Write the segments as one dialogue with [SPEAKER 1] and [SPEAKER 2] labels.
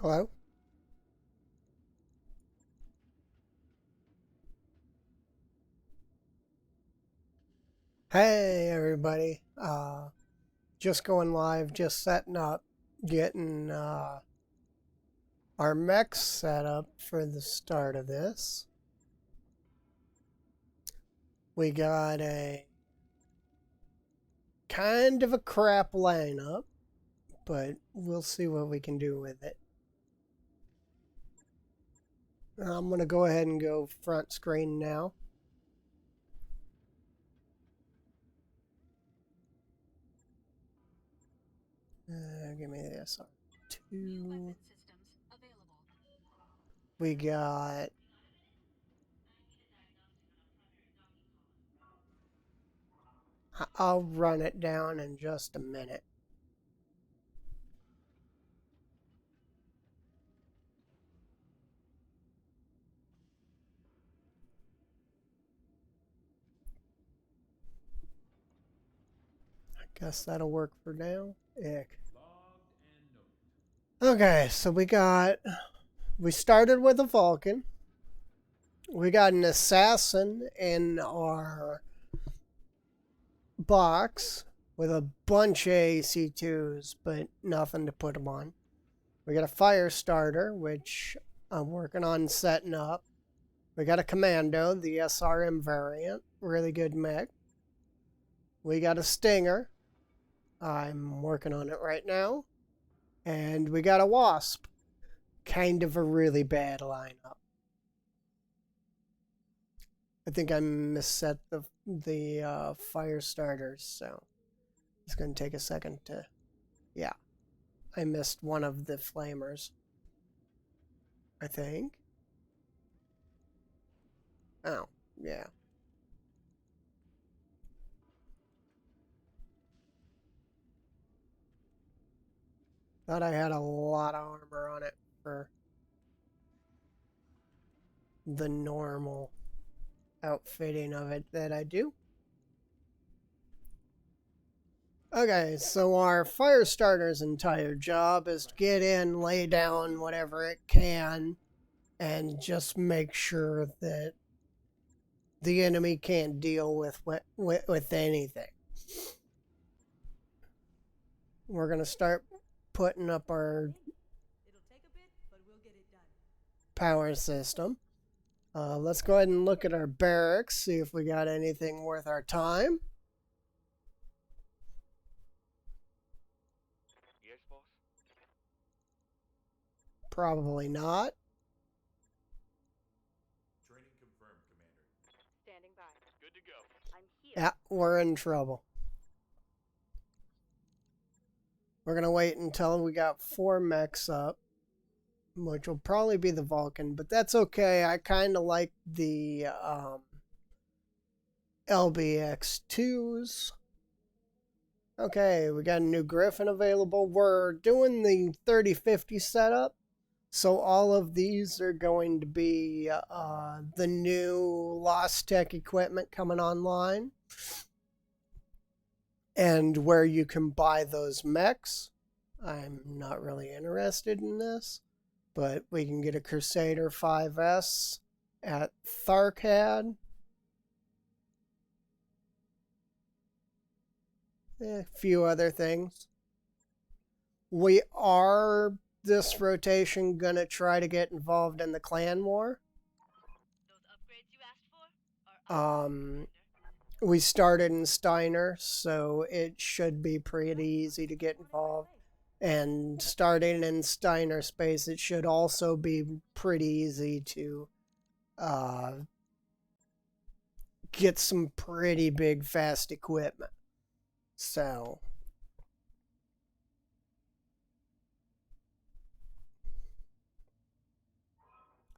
[SPEAKER 1] Hello? Hey everybody. Just going live, just setting up, getting our mechs set up for the start of this. We got a kind of a crap lineup, but we'll see what we can do with it. I'm going to go ahead and go front screen now. Give me the SR2. We got I'll run it down in just a minute. Guess that'll work for now. Ick. Okay, so we started with a Vulcan. We got an assassin in our box with a bunch of AC2s, but nothing to put them on. We got a fire starter, which I'm working on setting up. We got a commando, the SRM variant, really good mech. We got a stinger. I'm working on it right now. And we got a wasp. Kind of a really bad lineup. I think I misset the fire starters, so it's going to take a second to... Yeah. I missed one of the flamers. I think. Oh, yeah. Thought I had a lot of armor on it for the normal outfitting of it that I do. Okay, so our fire starter's entire job is to get in, lay down whatever it can, and just make sure that the enemy can't deal with anything. We're going to start putting up our power system. Let's go ahead and look at our barracks, see if we got anything worth our time.
[SPEAKER 2] Yes, boss.
[SPEAKER 1] Probably not.
[SPEAKER 2] Training confirmed, Commander.
[SPEAKER 3] Standing by.
[SPEAKER 2] Good to go.
[SPEAKER 3] I'm here.
[SPEAKER 1] Yeah, we're in trouble. We're going to wait until we got 4 mechs up, which will probably be the Vulcan, but that's okay. I kind of like the LBX2s. Okay, we got a new Griffin available. We're doing the 3050 setup, so all of these are going to be the new Lost Tech equipment coming online. And where you can buy those mechs. I'm not really interested in this, but we can get a Crusader 5S at Tharkad. A few other things. We are, this rotation, going to try to get involved in the clan war.
[SPEAKER 3] Those upgrades you asked for?
[SPEAKER 1] We started in Steiner, so it should be pretty easy to get involved. And starting in Steiner space, it should also be pretty easy to get some pretty big, fast equipment. So,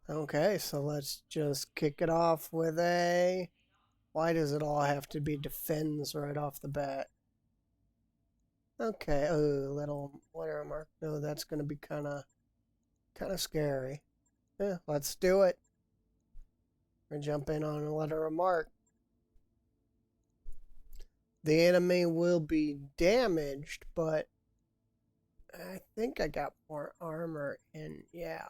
[SPEAKER 1] okay, so let's just kick it off with a... Why does it all have to be defends right off the bat? Okay, oh, little watermark. No, that's going to be kind of scary. Yeah, let's do it. We're jumping on a letter of mark. The enemy will be damaged, but I think I got more armor in, yeah.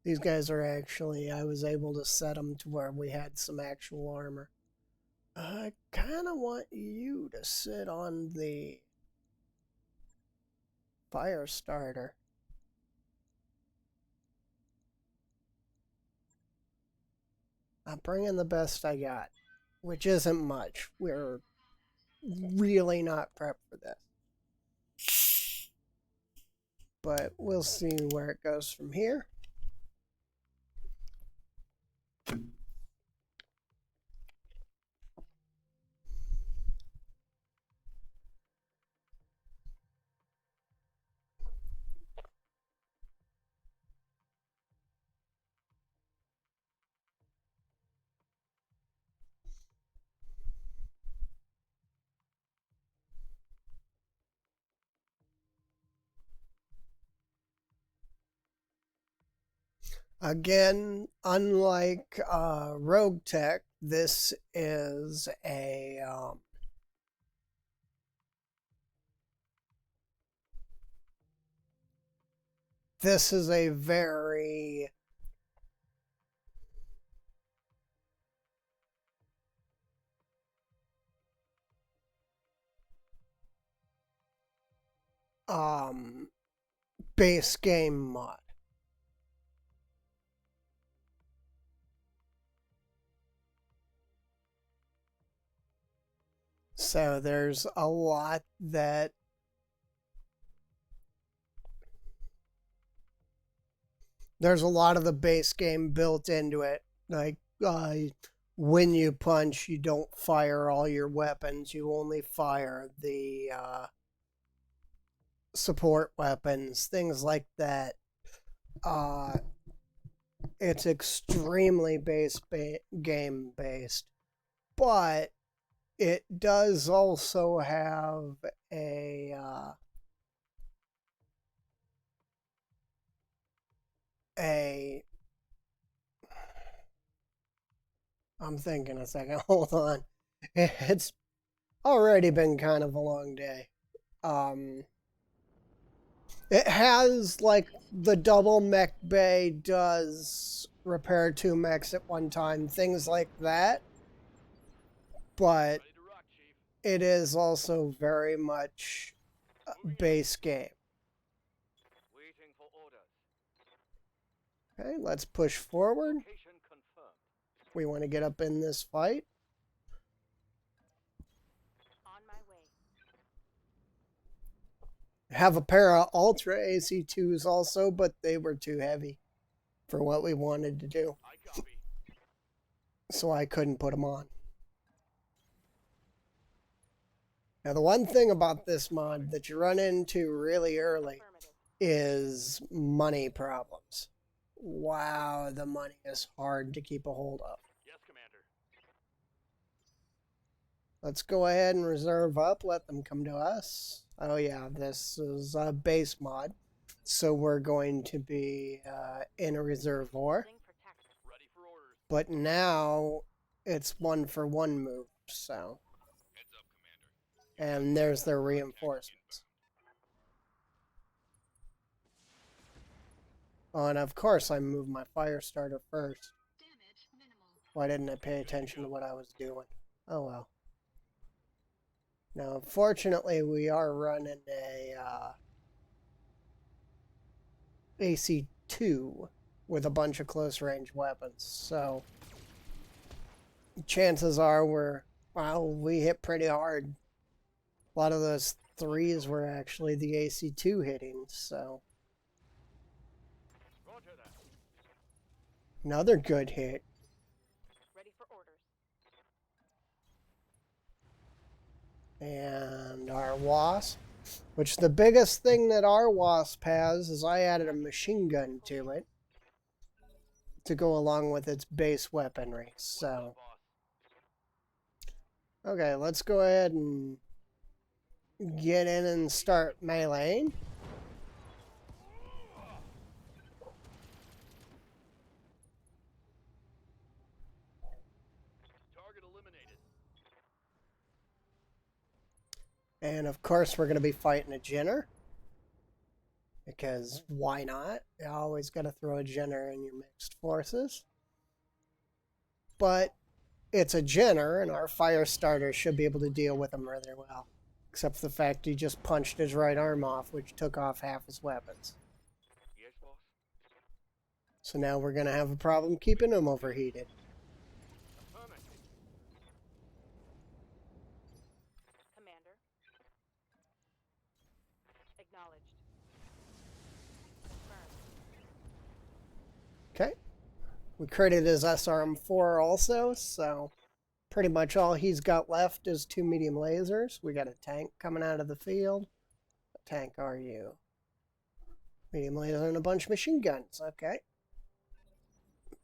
[SPEAKER 1] These guys are actually, I was able to set them to where we had some actual armor. I kind of want you to sit on the fire starter. I'm bringing the best I got, which isn't much. We're really not prepped for this. But we'll see where it goes from here. Again, unlike Rogue Tech, this is a very base game mod. So there's a lot that there's a lot of the base game built into it. Like when you punch, you don't fire all your weapons. You only fire the support weapons, things like that. It's extremely game based, but it does also have a I'm thinking a second. Hold on. It's already been kind of a long day. It has like the double mech bay does repair 2 mechs at one time, things like that. But
[SPEAKER 2] Ready to rock, Chief.
[SPEAKER 1] it is also very much base game.
[SPEAKER 2] Waiting for orders.
[SPEAKER 1] Okay, let's push forward.
[SPEAKER 2] Location confirmed.
[SPEAKER 1] We want to get up in this fight.
[SPEAKER 3] On my way.
[SPEAKER 1] Have a pair of Ultra AC2s also, but they were too heavy for what we wanted to do.
[SPEAKER 2] I copy.
[SPEAKER 1] So I couldn't put them on. Now, the one thing about this mod that you run into really early is money problems. Wow, the money is hard to keep a hold of.
[SPEAKER 2] Yes, Commander.
[SPEAKER 1] Let's go ahead and reserve up, let them come to us. Oh yeah, this is a base mod, so we're going to be in a reservoir.
[SPEAKER 2] Ready for orders.
[SPEAKER 1] But now it's 1-for-1 move, so.
[SPEAKER 2] Heads up, Commander.
[SPEAKER 1] And there's their reinforcements. Oh, and of course I moved my fire starter first. Why didn't I pay attention to what I was doing? Oh well. Now, fortunately, we are running a AC2 with a bunch of close-range weapons, so chances are we hit pretty hard. A lot of those 3s were actually the AC2 hitting, so.
[SPEAKER 2] Roger that.
[SPEAKER 1] Another good hit.
[SPEAKER 3] Ready for orders.
[SPEAKER 1] And our wasp, which the biggest thing that our wasp has is I added a machine gun to it to go along with its base weaponry. So, okay, let's go ahead and get in and start meleeing.
[SPEAKER 2] Target eliminated.
[SPEAKER 1] And of course, we're going to be fighting a Jinner. Because why not? You always got to throw a Jinner in your mixed forces. But it's a Jinner, and our fire starter should be able to deal with him really well. Except for the fact he just punched his right arm off, which took off half his weapons.
[SPEAKER 2] Yes, boss.
[SPEAKER 1] So now we're going to have a problem keeping him overheated.
[SPEAKER 2] Affirmative.
[SPEAKER 3] Commander. Acknowledged. Confirmed.
[SPEAKER 1] Okay. We created his SRM4 also, so pretty much all he's got left is 2 medium lasers. We got a tank coming out of the field. What tank are you? Medium laser and a bunch of machine guns. Okay.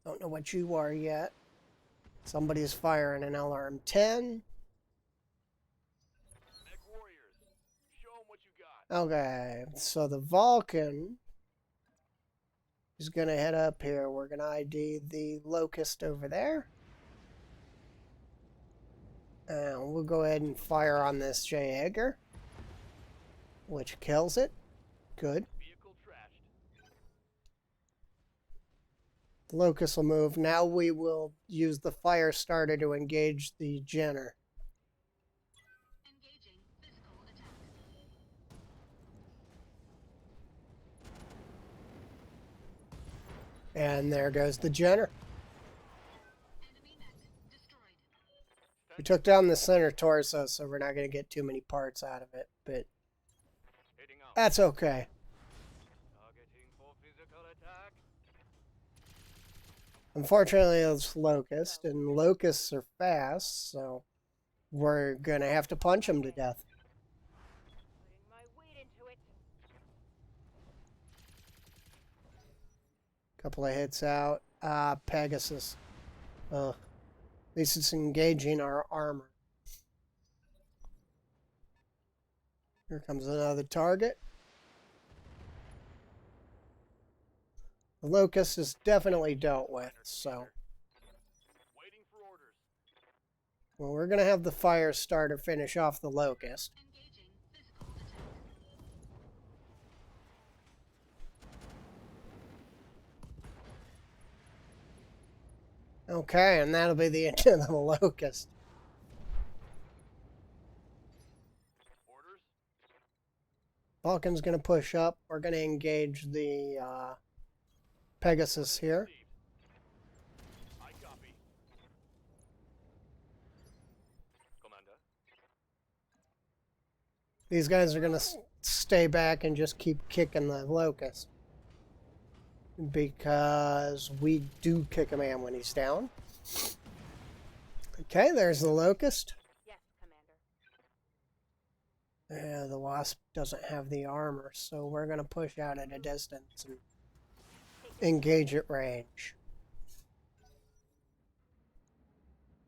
[SPEAKER 1] Don't know what you are yet. Somebody's firing an LRM-10.
[SPEAKER 2] Mech warriors. Show 'em what you got.
[SPEAKER 1] Okay, so the Vulcan is going to head up here. We're going to ID the Locust over there. And we'll go ahead and fire on this Jaeger, which kills it. Good.
[SPEAKER 2] Vehicle trashed.
[SPEAKER 1] The Locust will move. Now we will use the fire starter to engage the Jenner.
[SPEAKER 3] Engaging physical attack.
[SPEAKER 1] And there goes the Jenner.
[SPEAKER 3] Enemy mech destroyed.
[SPEAKER 1] We took down the center torso, so we're not going to get too many parts out of it, but
[SPEAKER 2] Hitting out.
[SPEAKER 1] that's okay.
[SPEAKER 2] Targeting for physical attack.
[SPEAKER 1] Unfortunately, it's Locust, and Locusts are fast, so we're going to have to punch them to death.
[SPEAKER 3] Putting my weight into it.
[SPEAKER 1] Couple of hits out. Pegasus. Ugh. At least it's engaging our armor. Here comes another target. The Locust is definitely dealt with, so...
[SPEAKER 2] Waiting for orders.
[SPEAKER 1] Well, we're going to have the fire starter finish off the Locust.
[SPEAKER 3] Engaging physical attack.
[SPEAKER 1] Okay, and that'll be the end of the Locust.
[SPEAKER 2] Orders.
[SPEAKER 1] Vulcan's going to push up. We're going to engage the Pegasus here.
[SPEAKER 2] Received. I copy. Commander.
[SPEAKER 1] These guys are going to stay back and just keep kicking the Locust. Because we do kick a man when he's down. Okay, there's the Locust.
[SPEAKER 3] Yes, Commander.
[SPEAKER 1] The Wasp doesn't have the armor, so we're going to push out at a distance and engage at range.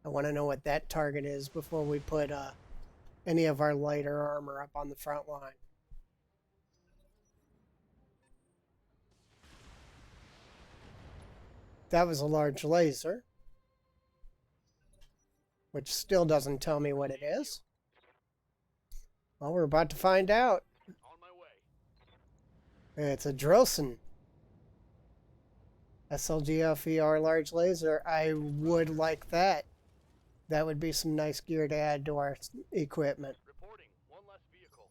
[SPEAKER 1] I want to know what that target is before we put any of our lighter armor up on the front line. That was a large laser, which still doesn't tell me what it is. Well, we're about to find out.
[SPEAKER 2] On my way.
[SPEAKER 1] It's a Drosen. SLGFER large laser. I would like that. That would be some nice gear to add to our equipment.
[SPEAKER 2] Reporting. One less vehicle.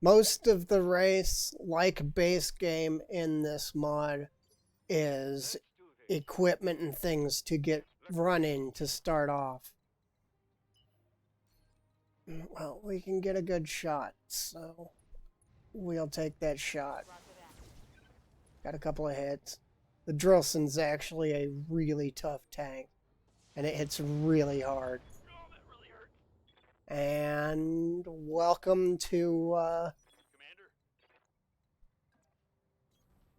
[SPEAKER 1] Most of the race, like base game in this mod, is
[SPEAKER 2] Let's do this.
[SPEAKER 1] equipment and things to get running to start off. Well, we can get a good shot, so we'll take that shot.
[SPEAKER 3] Roger that.
[SPEAKER 1] Got a couple of hits. The Drillson's actually a really tough tank, and it hits really hard.
[SPEAKER 2] Oh, that really hurt.
[SPEAKER 1] And welcome to
[SPEAKER 2] Commander.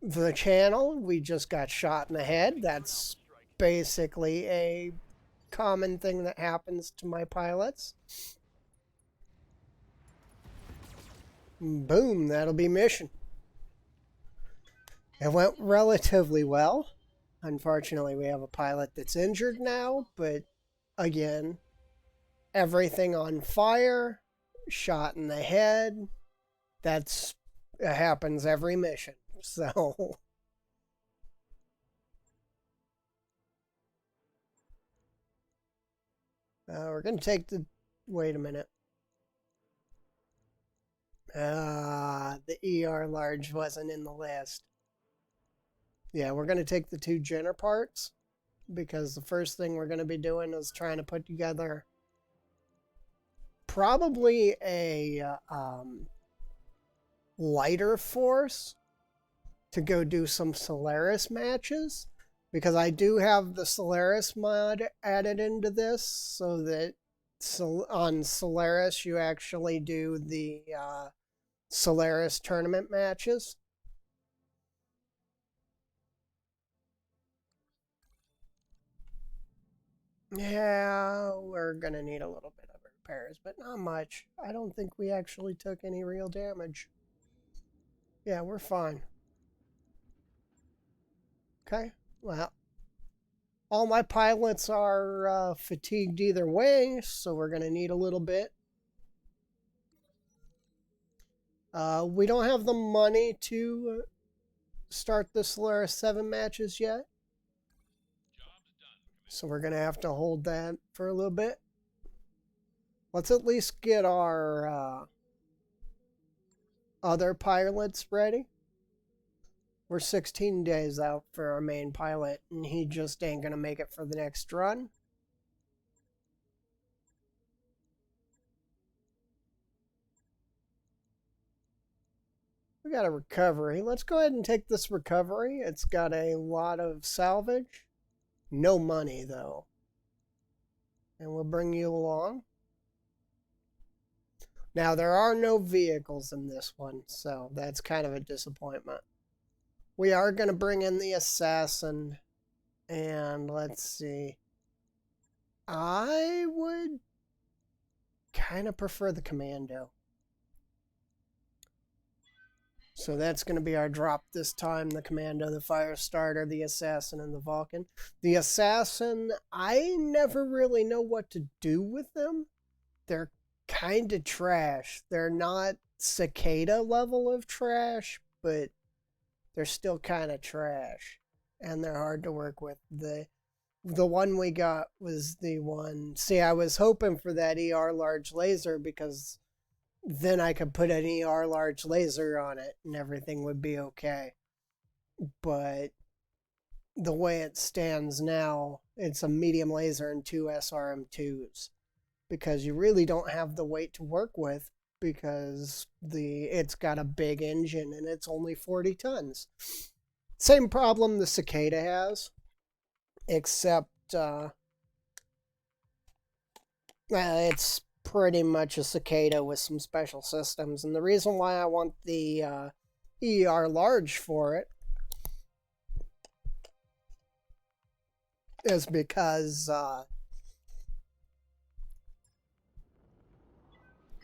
[SPEAKER 1] the channel. We just got shot in the head. That's
[SPEAKER 2] Strike.
[SPEAKER 1] basically a common thing that happens to my pilots. Boom, that'll be mission. It went relatively well. Unfortunately, we have a pilot that's injured now, but again, everything on fire shot in the head. It happens every mission. So we're going to take the... Wait a minute. The ER large wasn't in the list. Yeah, we're going to take the 2 Jenner parts because the first thing we're going to be doing is trying to put together probably a lighter force to go do some Solaris matches, because I do have the Solaris mod added into this so that on Solaris you actually do the Solaris tournament matches. Yeah, we're gonna need a little bit of repairs, but not much. I don't think we actually took any real damage. Yeah, we're fine. Okay, well, all my pilots are fatigued either way, so we're gonna need a little bit. We don't have the money to start the Solaris 7 matches yet. So we're going to have to hold that for a little bit. Let's at least get our other pilots ready. We're 16 days out for our main pilot, and he just ain't going to make it for the next run. We got a recovery. Let's go ahead and take this recovery. It's got a lot of salvage. No money, though. And we'll bring you along. Now, there are no vehicles in this one, so that's kind of a disappointment. We are going to bring in the assassin. And let's see. I would kind of prefer the commando. So that's going to be our drop this time. The commando, the fire starter, the assassin, and the Vulcan. The assassin, I never really know what to do with them. They're kind of trash. They're not cicada level of trash, but they're still kind of trash. And they're hard to work with. The one we got was the one... See, I was hoping for that ER large laser because... then I could put an ER large laser on it and everything would be okay. But the way it stands now, it's a medium laser and 2 SRM2s. Because you really don't have the weight to work with because it's got a big engine and it's only 40 tons. Same problem the Cicada has, except it's pretty much a Cicada with some special systems. And the reason why I want the ER large for it is because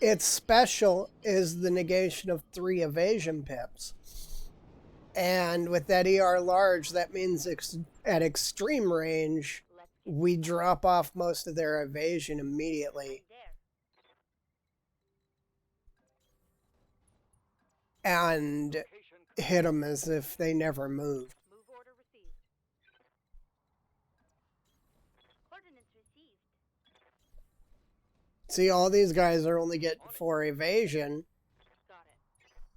[SPEAKER 1] its special is the negation of 3 evasion pips. And with that ER large, that means at extreme range, we drop off most of their evasion immediately. And hit them as if they never moved.
[SPEAKER 3] Move order received. Coordinates received.
[SPEAKER 1] See, all these guys are only getting 4 evasion,
[SPEAKER 3] Got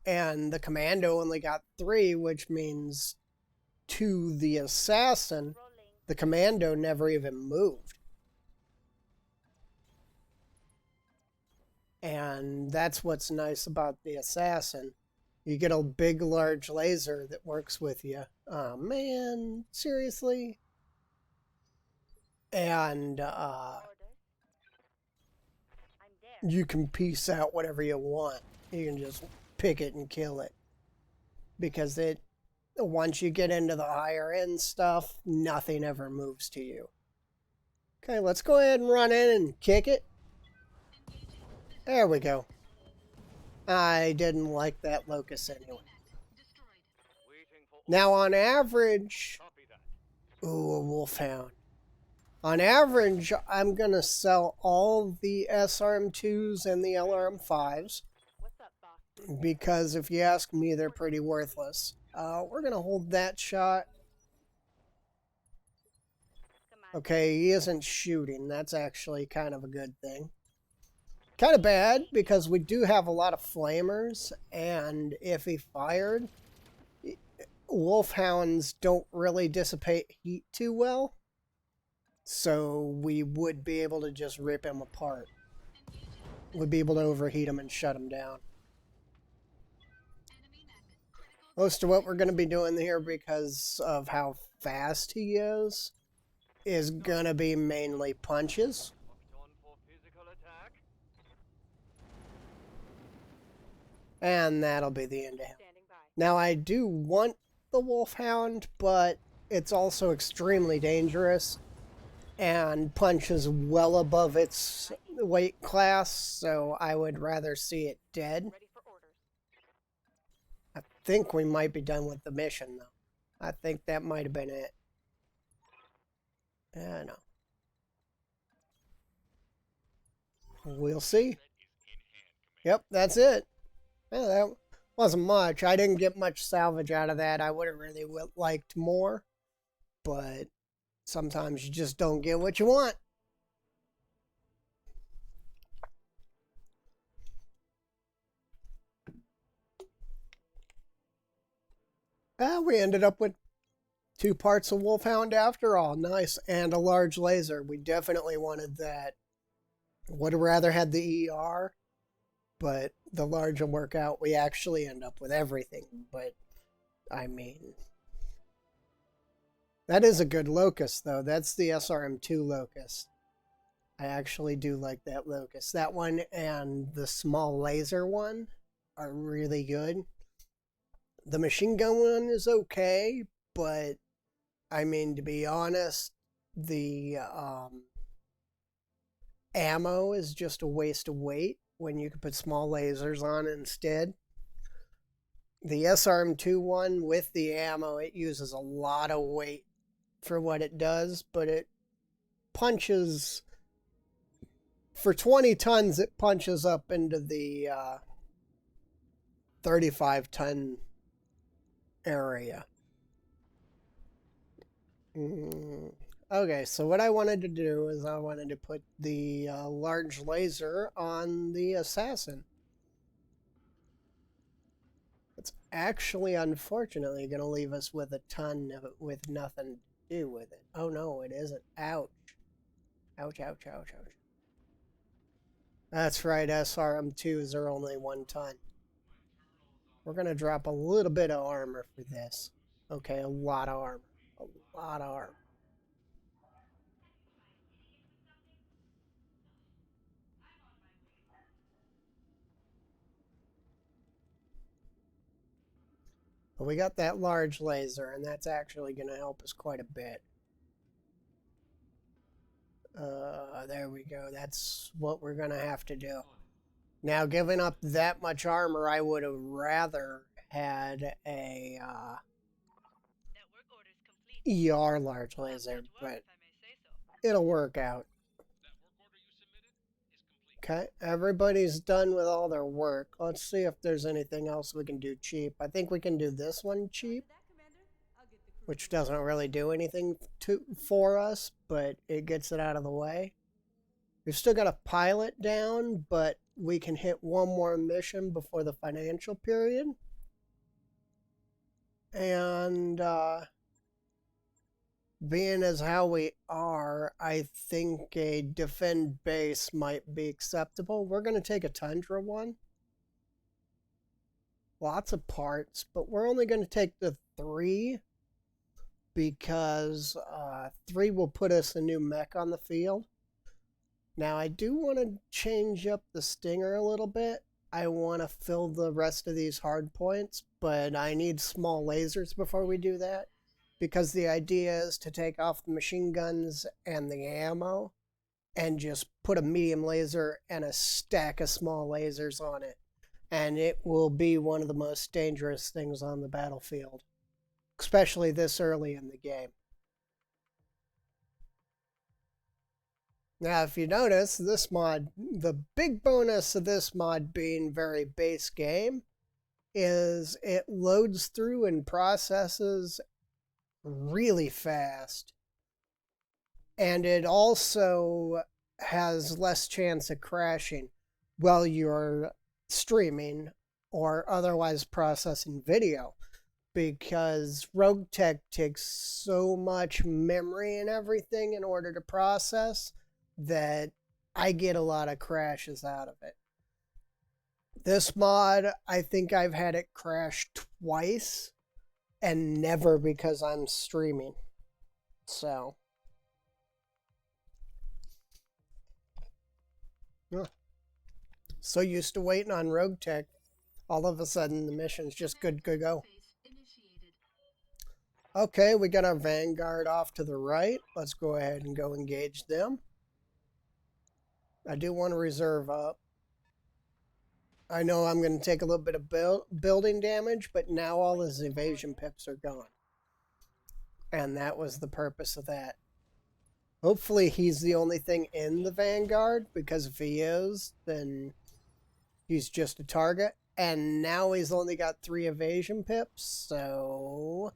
[SPEAKER 3] it.
[SPEAKER 1] and the commando only got 3, which means to the assassin,
[SPEAKER 3] Rolling.
[SPEAKER 1] the commando never even moved. And that's what's nice about the assassin. You get a big, large laser that works with you. Oh, man. Seriously? And
[SPEAKER 3] Orders. I'm there.
[SPEAKER 1] you can piece out whatever you want. You can just pick it and kill it. Because once you get into the higher end stuff, nothing ever moves to you. Okay, let's go ahead and run in and kick it. There we go. I didn't like that locus anyway.
[SPEAKER 2] Waiting for
[SPEAKER 1] Now on average...
[SPEAKER 2] copy that.
[SPEAKER 1] Ooh, a wolfhound. On average, I'm going to sell all the SRM2s and the LRM5s
[SPEAKER 3] What's up, boss?
[SPEAKER 1] because if you ask me, they're pretty worthless. We're going to hold that shot.
[SPEAKER 3] Come on.
[SPEAKER 1] Okay, he isn't shooting. That's actually kind of a good thing. Kind of bad because we do have a lot of flamers, and if he fired, wolfhounds don't really dissipate heat too well. So we would be able to just rip him apart. We'd be able to overheat him and shut him down. Most of what we're going to be doing here, because of how fast he is going to be mainly punches.
[SPEAKER 2] Locked on for physical attack.
[SPEAKER 1] And that'll be the end of him.
[SPEAKER 3] Standing by.
[SPEAKER 1] Now, I do want the wolfhound, but it's also extremely dangerous and punches well above its weight class, so I would rather see it dead.
[SPEAKER 3] Ready for orders.
[SPEAKER 1] I think we might be done with the mission, though. I think that might have been it. No. We'll see. Yep, that's it. Yeah, that wasn't much. I didn't get much salvage out of that. I would have really liked more, but sometimes you just don't get what you want. We ended up with 2 parts of Wolfhound after all. Nice. And a large laser. We definitely wanted that. Would have rather had the ER, but the large will work out. We actually end up with everything. But, I mean, that is a good locust, though. That's the SRM2 locust. I actually do like that locust. That one and the small laser one are really good. The machine gun one is okay, but I mean, to be honest, the ammo is just a waste of weight when you could put small lasers on it instead. The SRM2 one with the ammo, it uses a lot of weight for what it does, but it punches, for 20 tons, it punches up into the 35-ton area. Okay, so what I wanted to do is I wanted to put the large laser on the assassin. It's actually, unfortunately, going to leave us with a ton of it with nothing to do with it. Oh no, it isn't. Ouch. Ouch, ouch, ouch, ouch. That's right, SRM2s are only 1 ton. We're going to drop a little bit of armor for this. Okay, a lot of armor. A lot of armor. But we got that large laser, and that's actually going to help us quite a bit. There we go. That's what we're going to have to do. Now, giving up that much armor, I would have rather had a
[SPEAKER 3] Network orders complete.
[SPEAKER 1] ER large laser, but it'll work out. Okay, everybody's done with all their work. Let's see if there's anything else we can do cheap. I think we can do this one cheap, which doesn't really do anything for us, but it gets it out of the way. We've still got a pilot down, but we can hit one more mission before the financial period. And being as how we are, I think a defend base might be acceptable. We're going to take a Tundra one. Lots of parts, but we're only going to take the 3 because 3 will put us a new mech on the field. Now, I do want to change up the Stinger a little bit. I want to fill the rest of these hard points, but I need small lasers before we do that, because the idea is to take off the machine guns and the ammo and just put a medium laser and a stack of small lasers on it. And it will be one of the most dangerous things on the battlefield, especially this early in the game. Now, if you notice, this mod, the big bonus of this mod being very base game is it loads through and processes really fast. And it also has less chance of crashing while you're streaming or otherwise processing video, because Battletech takes so much memory and everything in order to process that I get a lot of crashes out of it. This mod, I think I've had it crash twice, and never because I'm streaming. So, so used to waiting on Battletech, all of a sudden the mission's just good to go. Okay, we got our Vanguard off to the right. Let's go ahead and go engage them. I do want to reserve up. I know I'm going to take a little bit of building damage, but now all his evasion pips are gone. And that was the purpose of that. Hopefully he's the only thing in the Vanguard, because if he is, then he's just a target. And now he's only got 3 evasion pips, so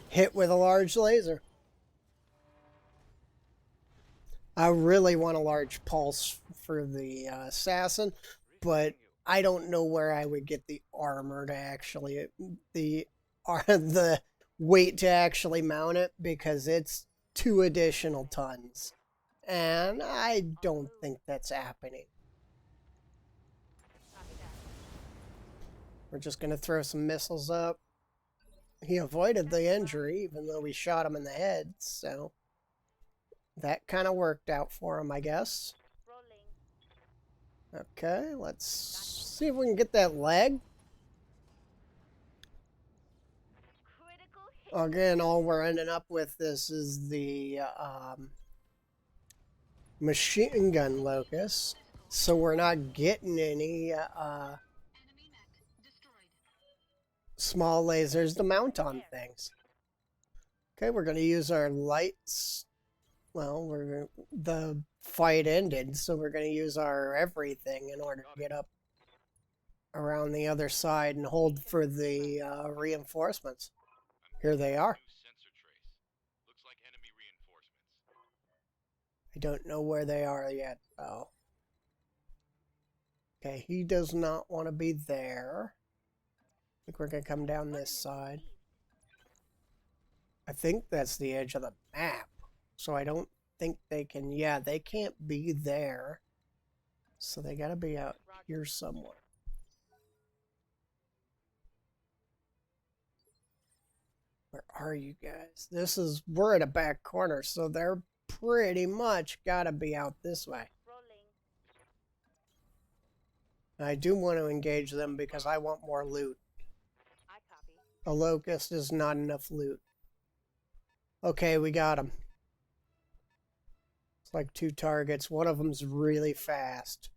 [SPEAKER 1] hit with a large laser. I really want a large pulse for the assassin, but I don't know where I would get the armor to actually the weight to actually mount it, because it's 2 additional tons, and I don't think that's happening. We're just gonna throw some missiles up. He avoided the injury, even though we shot him in the head, so that kind of worked out for him, I guess. Okay, let's see if we can get that leg. Again, all we're ending up with this is the machine gun locus, so we're not getting any small lasers to mount on things. Okay, we're going to use our lights. Well, the fight ended, so we're going to use our everything in order to get up around the other side and hold for the reinforcements. Here they are. I don't know where they are yet, though. Okay, he does not want to be there. I think we're going to come down this side. I think that's the edge of the map. So I don't think they can... Yeah, they can't be there. So they got to be out here somewhere. Where are you guys? We're at a back corner, so they're pretty much got to be out this way. I do want to engage them because I want more loot. A locust is not enough loot. Okay, we got them. It's like 2 targets. One of them's really fast.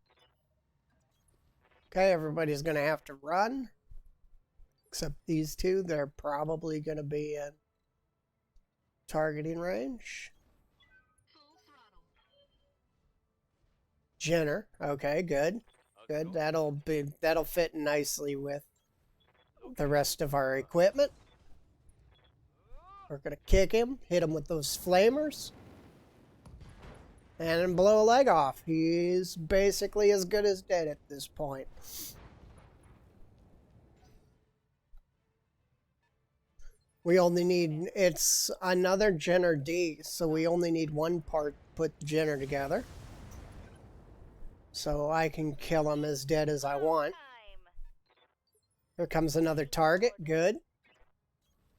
[SPEAKER 1] Okay, everybody's going to have to run. Except these 2, they're probably going to be in targeting range. Jenner. Okay, good. Good. That'll fit nicely with the rest of our equipment. We're going to kick him, hit him with those flamers, and then blow a leg off. He's basically as good as dead at this point. We only need, it's another Jenner D, so we only need 1 part to put the Jenner together. So I can kill him as dead as I want. Here comes another target. Good.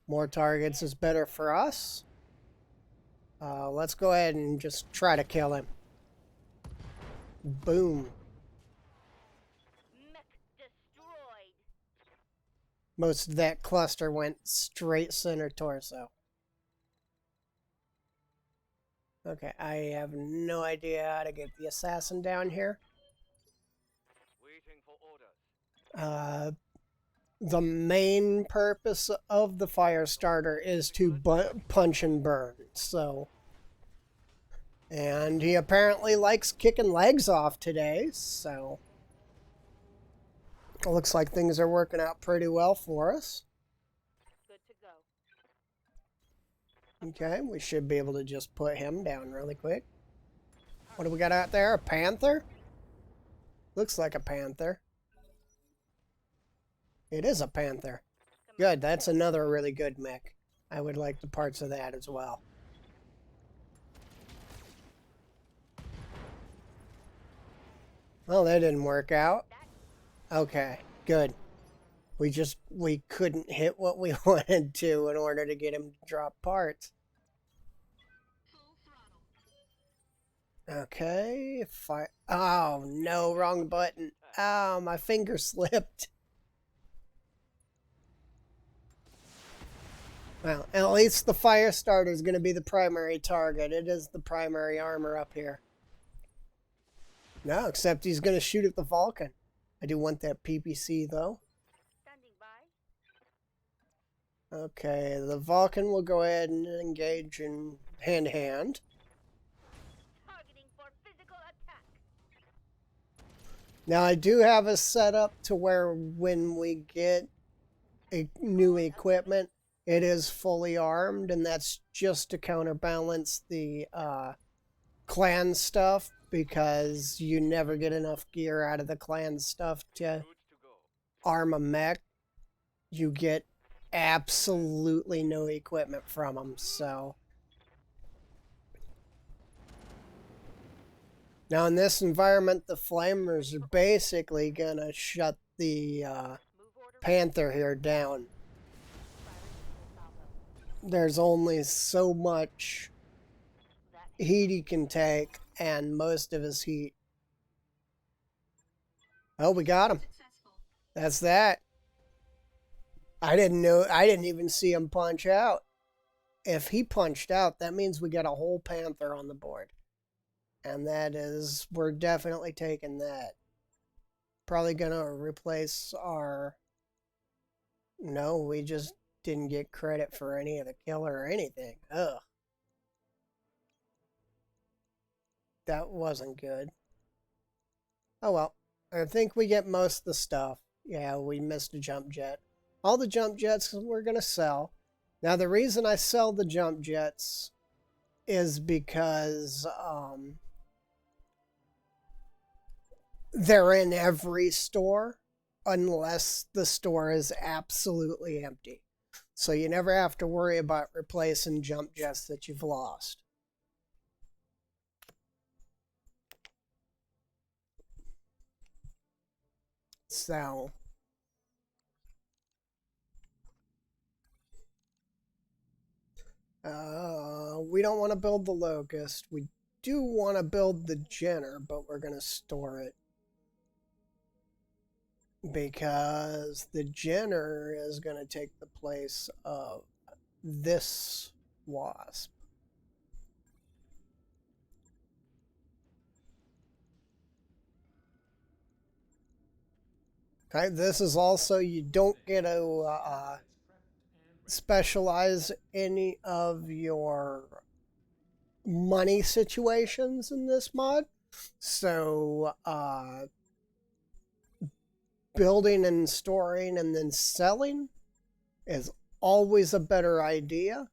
[SPEAKER 1] More targets is better for us. Let's go ahead and just try to kill him. Boom. Most of that cluster went straight center torso. Okay, I have no idea how to get the assassin down here.
[SPEAKER 2] Waiting for orders.
[SPEAKER 1] The main purpose of the fire starter is to punch and burn, so And he apparently likes kicking legs off today, so it looks like things are working out pretty well for us.
[SPEAKER 3] Good to go.
[SPEAKER 1] Okay, we should be able to just put him down really quick. What do we got out there? A panther? Looks like a panther. It is a panther. Good, that's another really good mech. I would like the parts of that as well. Well, that didn't work out. Okay, good. We couldn't hit what we wanted to in order to get him to drop parts. Okay, oh no, wrong button. Oh, my finger slipped. Well, at least the fire starter is going to be the primary target. It is the primary armor up here. No, except he's going to shoot at the Vulcan. I do want that PPC though.
[SPEAKER 3] Standing by.
[SPEAKER 1] Okay, the Vulcan will go ahead and engage in hand-to-hand.
[SPEAKER 3] Targeting for physical attack.
[SPEAKER 1] Now I do have a setup to where when we get a new equipment, it is fully armed, and that's just to counterbalance the clan stuff, because you never get enough gear out of the clan stuff to arm a mech. You get absolutely no equipment from them, so. Now in this environment, the flamers are basically gonna shut the panther here down. There's only so much heat he can take, and most of his heat. Oh, we got him. That's that. I didn't even see him punch out. If he punched out, that means we got a whole panther on the board. And we're definitely taking that. Probably gonna replace our... No, we just didn't get credit for any of the killer or anything. Ugh. That wasn't good. Oh well. I think we get most of the stuff. Yeah, we missed a jump jet. All the jump jets we're going to sell. Now, the reason I sell the jump jets is because they're in every store unless the store is absolutely empty. So you never have to worry about replacing jump jets that you've lost. So we don't want to build the Locust. We do want to build the Jenner, but we're going to store it. Because the Jenner is going to take the place of this Wasp. Okay, this is also, you don't get to specialize any of your money situations in this mod. So, building and storing and then selling is always a better idea.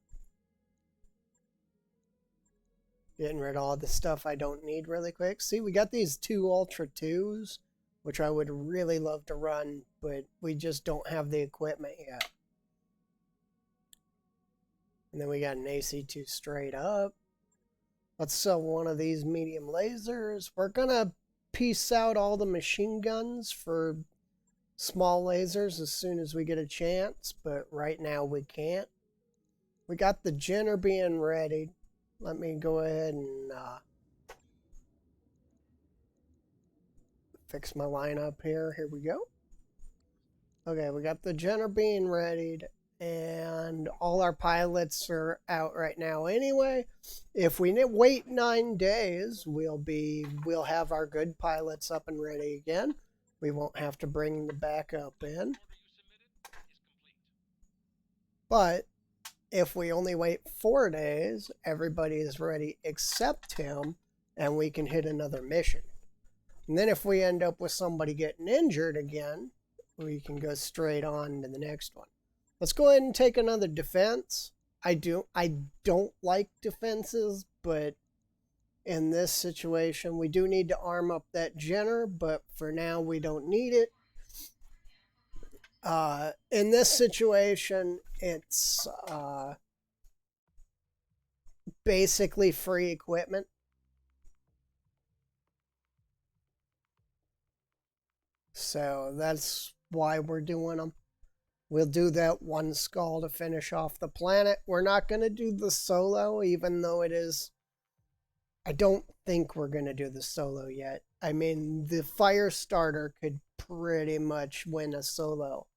[SPEAKER 1] Getting rid of all the stuff I don't need really quick. See, we got these two Ultra 2s, which I would really love to run, but we just don't have the equipment yet. And then we got an AC2 straight up. Let's sell one of these medium lasers. We're gonna piece out all the machine guns for small lasers as soon as we get a chance, but right now we can't. We got the Jenner being ready. Let me go ahead and fix my lineup here. Here we go. Okay, we got the Jenner being readied, and all our pilots are out right now anyway. If we wait 9 days, we'll have our good pilots up and ready again. We won't have to bring the backup in. But if we only wait 4 days, everybody is ready except him, and we can hit another mission. And then if we end up with somebody getting injured again, we can go straight on to the next one. Let's go ahead and take another defense. I don't like defenses, but in this situation, we do need to arm up that Jenner, but for now, we don't need it. In this situation, it's basically free equipment. So that's why we're doing them. We'll do that one skull to finish off the planet. We're not going to do the solo, even though it is... I don't think we're going to do the solo yet. I mean, the fire starter could pretty much win a solo.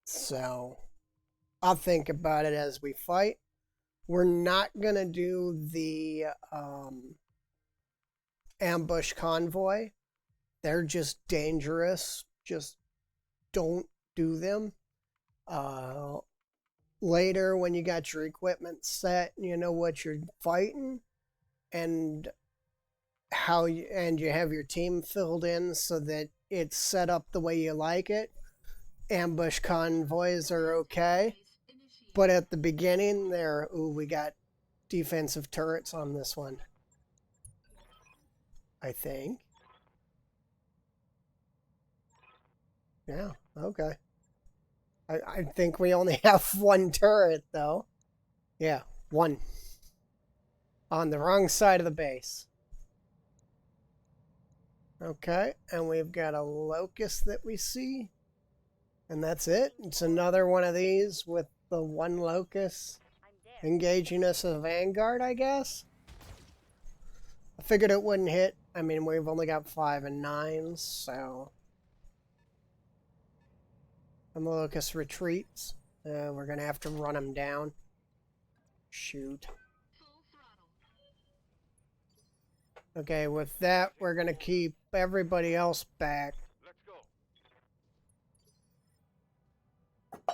[SPEAKER 1] So, I'll think about it as we fight. We're not going to do the ambush convoy. They're just dangerous. Just don't do them. Later, when you got your equipment set, you know what you're fighting, and you have your team filled in so that it's set up the way you like it. Ambush convoys are okay, but at the beginning, we got defensive turrets on this one, I think. Yeah, okay. I think we only have one turret, though. Yeah, one. On the wrong side of the base. Okay, and we've got a locust that we see. And that's it. It's another one of these with the one locust engaging us as a vanguard, I guess. I figured it wouldn't hit. I mean, we've only got 5 and 9s, so... And the locust retreats. We're going to have to run him down. Shoot. Okay, with that, we're going to keep everybody else back.
[SPEAKER 2] Let's go.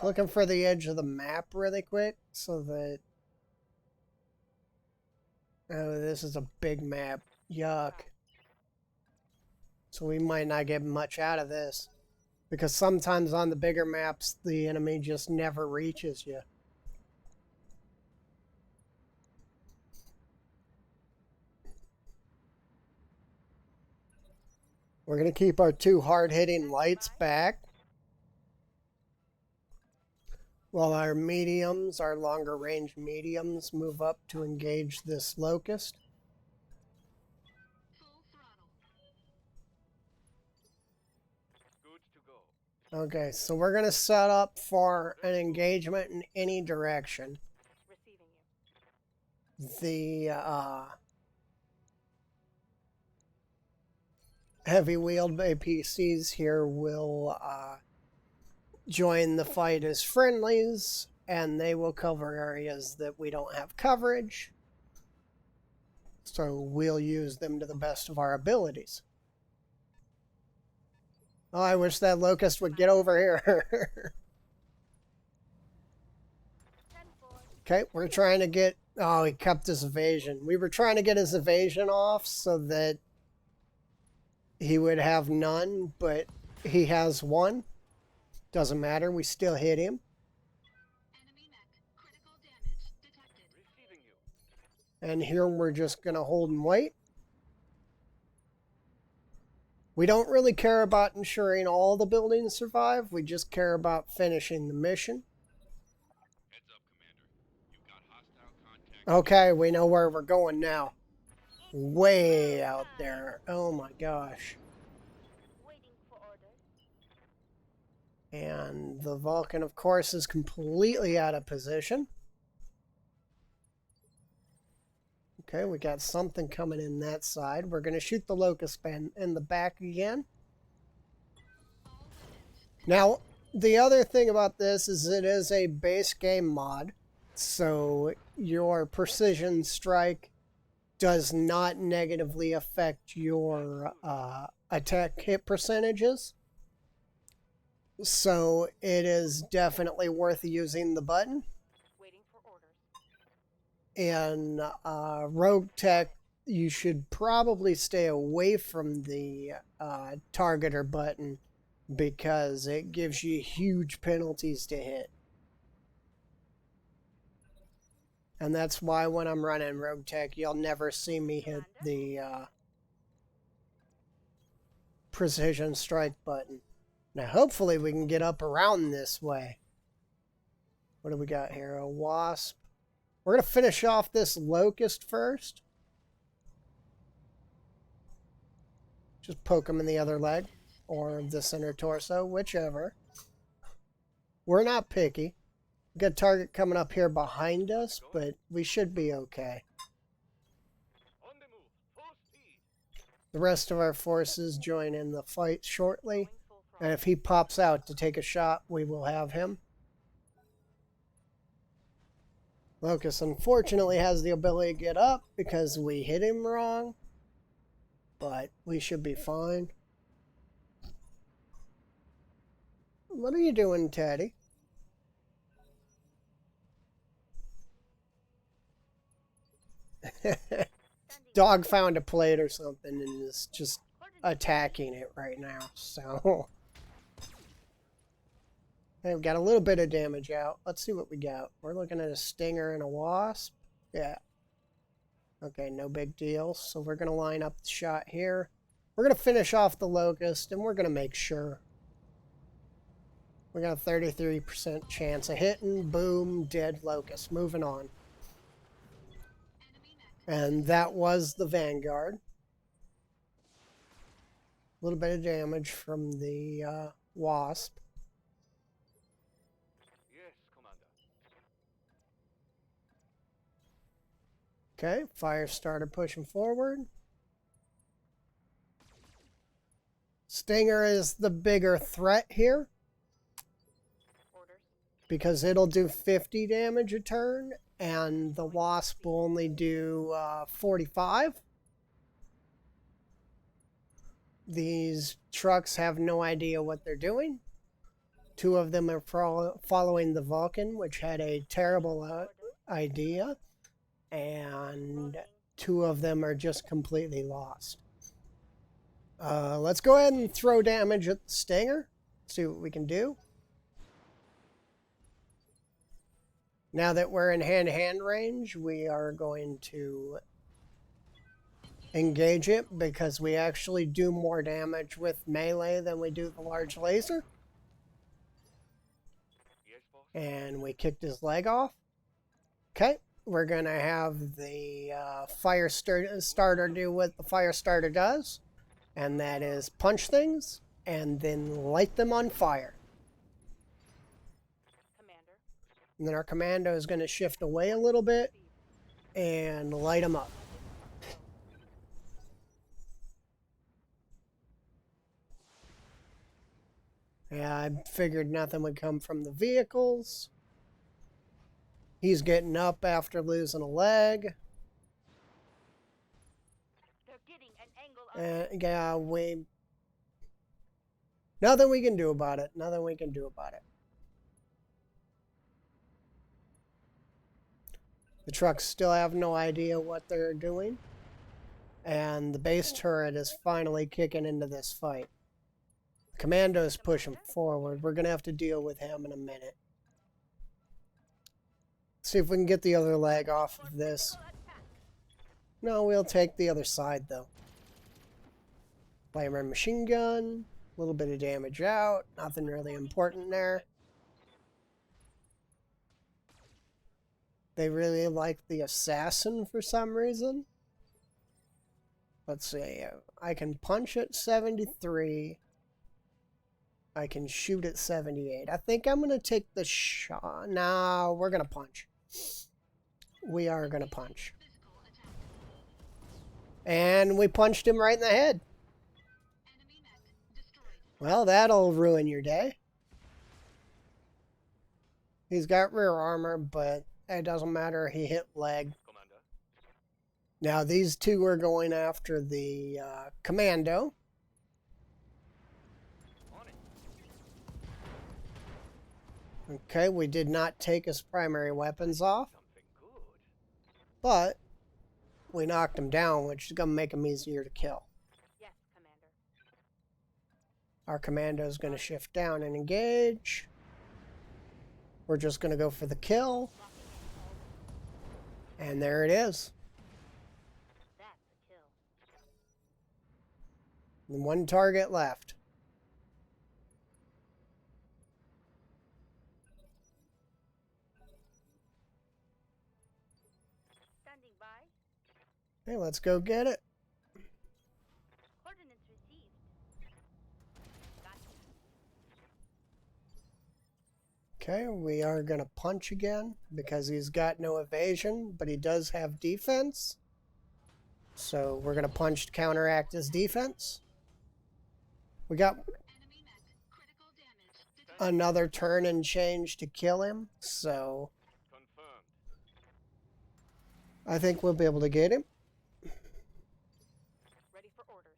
[SPEAKER 1] Looking for the edge of the map really quick so that... Oh, this is a big map. Yuck. So we might not get much out of this. Because sometimes on the bigger maps, the enemy just never reaches you. We're going to keep our 2 hard-hitting lights back. While our mediums, our longer range mediums, move up to engage this locust. Okay, so we're going to set up for an engagement in any direction. The heavy-wheeled APCs here will join the fight as friendlies, and they will cover areas that we don't have coverage. So we'll use them to the best of our abilities. Oh, I wish that locust would get over here. Okay, we're trying to get... Oh, he kept his evasion. We were trying to get his evasion off so that he would have none, but he has 1. Doesn't matter, we still hit him. And here we're just going to hold and wait. We don't really care about ensuring all the buildings survive. We just care about finishing the mission.
[SPEAKER 2] Heads up, Commander. You've got hostile contact.
[SPEAKER 1] Okay, we know where we're going now. Way out there. Oh my gosh.
[SPEAKER 3] Waiting for orders.
[SPEAKER 1] And the Vulcan, of course, is completely out of position. Okay, we got something coming in that side. We're going to shoot the locust band in the back again. Now, the other thing about this is it is a base game mod. So your precision strike does not negatively affect your attack hit percentages. So it is definitely worth using the button.
[SPEAKER 3] Waiting for orders.
[SPEAKER 1] In Rogue Tech, you should probably stay away from the targeter button because it gives you huge penalties to hit. And that's why when I'm running Rogue Tech, you'll never see me hit the precision strike button. Now, hopefully we can get up around this way. What do we got here? A wasp. We're going to finish off this locust first. Just poke him in the other leg or the center torso, whichever. We're not picky. We've got a target coming up here behind us, but we should be okay.
[SPEAKER 2] On the move. Full speed.
[SPEAKER 1] The rest of our forces join in the fight shortly.
[SPEAKER 3] Going full
[SPEAKER 1] And
[SPEAKER 3] throttle.
[SPEAKER 1] if he pops out to take a shot, we will have him. Locust unfortunately has the ability to get up because we hit him wrong. But we should be fine. What are you doing, Teddy? Dog found a plate or something and is just attacking it right now. So hey, we've got a little bit of damage out. Let's see what we got. We're looking at a stinger and a wasp. Yeah. Okay, no big deal. So we're going to line up the shot here. We're going to finish off the locust, and we're going to make sure. We got a 33% chance of hitting. Boom, dead locust. Moving on. And that was the Vanguard. A little bit of damage from the wasp.
[SPEAKER 2] Yes, Commander.
[SPEAKER 1] Okay, fire started pushing forward. Stinger is the bigger threat here
[SPEAKER 3] Orders.
[SPEAKER 1] because it'll do 50 damage a turn, and the wasp will only do 45. These trucks have no idea what they're doing. Two of them are following the Vulcan, which had a terrible idea, and two of them are just completely lost. Let's go ahead and throw damage at the Stinger. See what we can do. Now that we're in hand-to-hand range, we are going to engage it because we actually do more damage with melee than we do the large laser.
[SPEAKER 2] Yes, boss.
[SPEAKER 1] And we kicked his leg off. Okay, we're going to have the fire starter do what the fire starter does, and that is punch things and then light them on fire.
[SPEAKER 3] Commander.
[SPEAKER 1] And then our commando is going to shift away a little bit and light them up. Yeah, I figured nothing would come from the vehicles. He's getting up after losing a leg.
[SPEAKER 3] They're getting an angle on
[SPEAKER 1] Yeah, nothing we can do about it. Nothing we can do about it. The trucks still have no idea what they're doing. And the base turret is finally kicking into this fight. Commando's pushing forward. We're going to have to deal with him in a minute. See if we can get the other leg off of this. No, we'll take the other side, though. Flamer machine gun. A little bit of damage out. Nothing really important there. They really like the assassin for some reason. Let's see. I can punch at 73. I can shoot at 78. I think I'm going to take the shot. No, we're going to punch. We are going to punch. And we punched him right in the head. Well, that'll ruin your day. He's got rear armor, but it doesn't matter. He hit leg.
[SPEAKER 2] Commander.
[SPEAKER 1] Now, these two are going after the commando.
[SPEAKER 2] On it.
[SPEAKER 1] Okay, we did not take his primary weapons off,
[SPEAKER 2] Something good.
[SPEAKER 1] but we knocked him down, which is going to make him easier to kill.
[SPEAKER 3] Yes, Commander.
[SPEAKER 1] Our commando is going to shift down and engage. We're just going to go for the kill. And there it is.
[SPEAKER 3] That's a kill.
[SPEAKER 1] And one target left.
[SPEAKER 3] Standing by.
[SPEAKER 1] Hey, let's go get it.
[SPEAKER 3] Coordinates received. Gotcha.
[SPEAKER 1] Okay, we are going to punch again because he's got no evasion, but he does have defense. So we're going to punch to counteract his defense. We got another turn and change to kill him, so
[SPEAKER 2] Confirmed.
[SPEAKER 1] I think we'll be able to get him.
[SPEAKER 3] Ready for orders.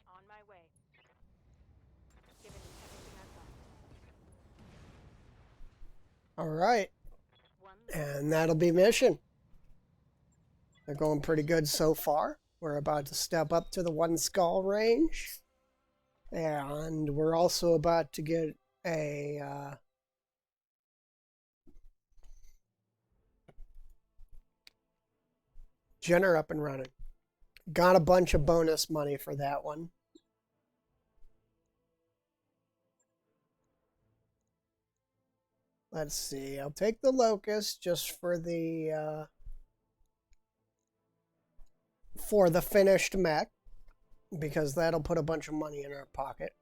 [SPEAKER 3] On my way. Given everything I've got.
[SPEAKER 1] All right,
[SPEAKER 3] One.
[SPEAKER 1] and that'll be mission. They're going pretty good so far. We're about to step up to the 1 skull range. And we're also about to get a Jenner up and running. Got a bunch of bonus money for that one. Let's see. I'll take the Locust just for the finished mech, because that'll put a bunch of money in our pocket.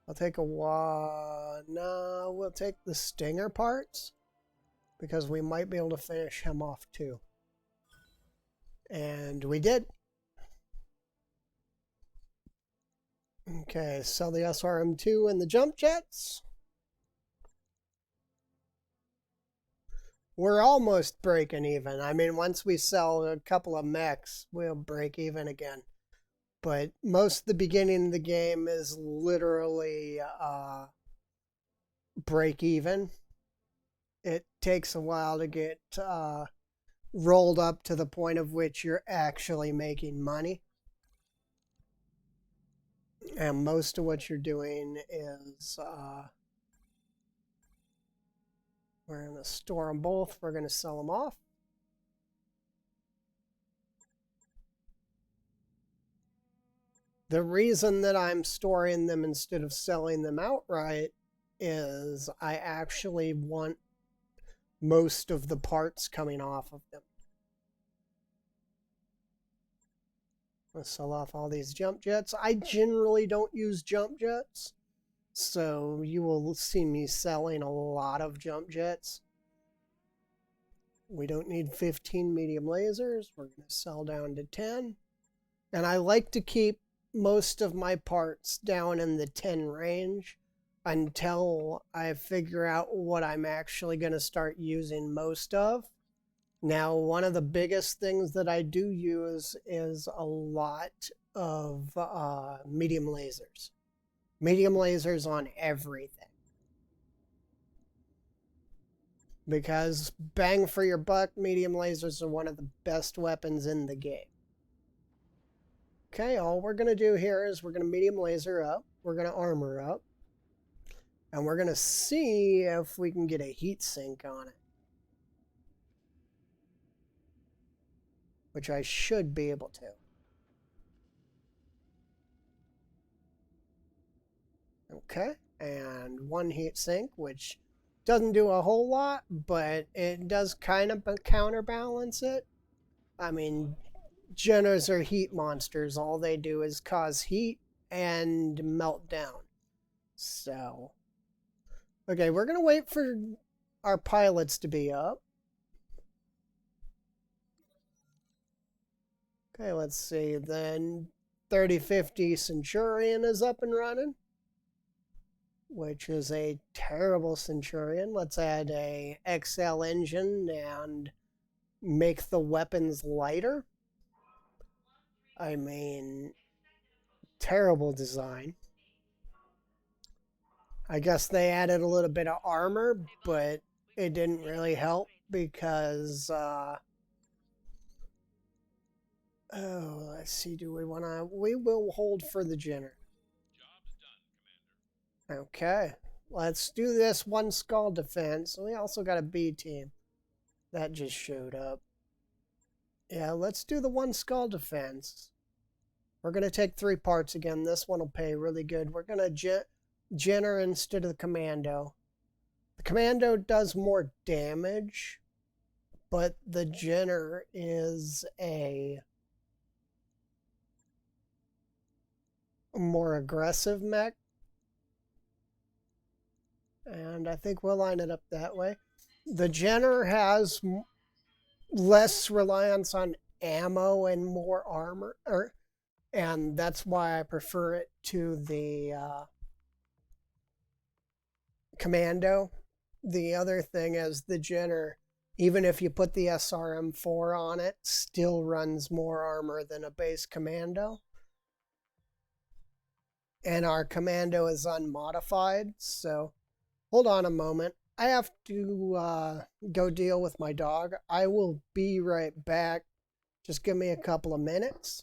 [SPEAKER 1] I'll take no, we'll take the Stinger parts, because we might be able to finish him off too. And we did. Okay, sell the SRM2 and the jump jets. We're almost breaking even. I mean, once we sell a couple of mechs, we'll break even again. But most of the beginning of the game is literally break even. It takes a while to get rolled up to the point of which you're actually making money. And most of what you're doing is we're going to store them both. We're going to sell them off. The reason that I'm storing them instead of selling them outright is I actually want most of the parts coming off of them. Let's sell off all these jump jets. I generally don't use jump jets, so you will see me selling a lot of jump jets. We don't need 15 medium lasers. We're going to sell down to 10. And I like to keep most of my parts down in the 10 range until I figure out what I'm actually going to start using most of. Now, one of the biggest things that I do use is a lot of medium lasers. Medium lasers on everything. Because bang for your buck, medium lasers are one of the best weapons in the game. Okay, all we're going to do here is we're going to medium laser up. We're going to armor up. And we're going to see if we can get a heat sink on it. Which I should be able to. Okay, and one heat sink, which doesn't do a whole lot, but it does kind of counterbalance it. I mean, Jenners are heat monsters. All they do is cause heat and melt down. So, okay, we're going to wait for our pilots to be up. Okay, let's see. Then 3050 Centurion is up and running, which is a terrible Centurion. Let's add a XL engine and make the weapons lighter. I mean, terrible design. I guess they added a little bit of armor, but it didn't really help because, oh, let's see, do we want to, we will hold for the Jenner.
[SPEAKER 2] Job's done, Commander.
[SPEAKER 1] Okay, let's do this one skull defense. We also got a B team that just showed up. Yeah, let's do the one skull defense. We're going to take 3 parts again. This one will pay really good. We're going to Jenner instead of the Commando. The Commando does more damage, but the Jenner is a more aggressive mech. And I think we'll line it up that way. The Jenner has less reliance on ammo and more armor, and that's why I prefer it to the Commando. The other thing is the Jenner, even if you put the SRM4 on it, still runs more armor than a base Commando. And our Commando is unmodified, so hold on a moment. I have to go deal with my dog. I will be right back. Just give me a couple of minutes.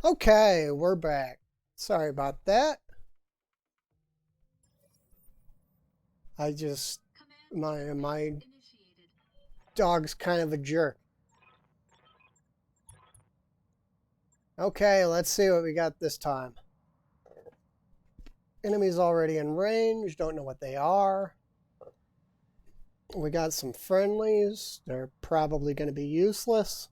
[SPEAKER 1] Okay, we're back. Sorry about that. I just my dog's kind of a jerk. Okay, let's see what we got this time. Enemies already in range, don't know what they are. We got some friendlies. They're probably going to be useless.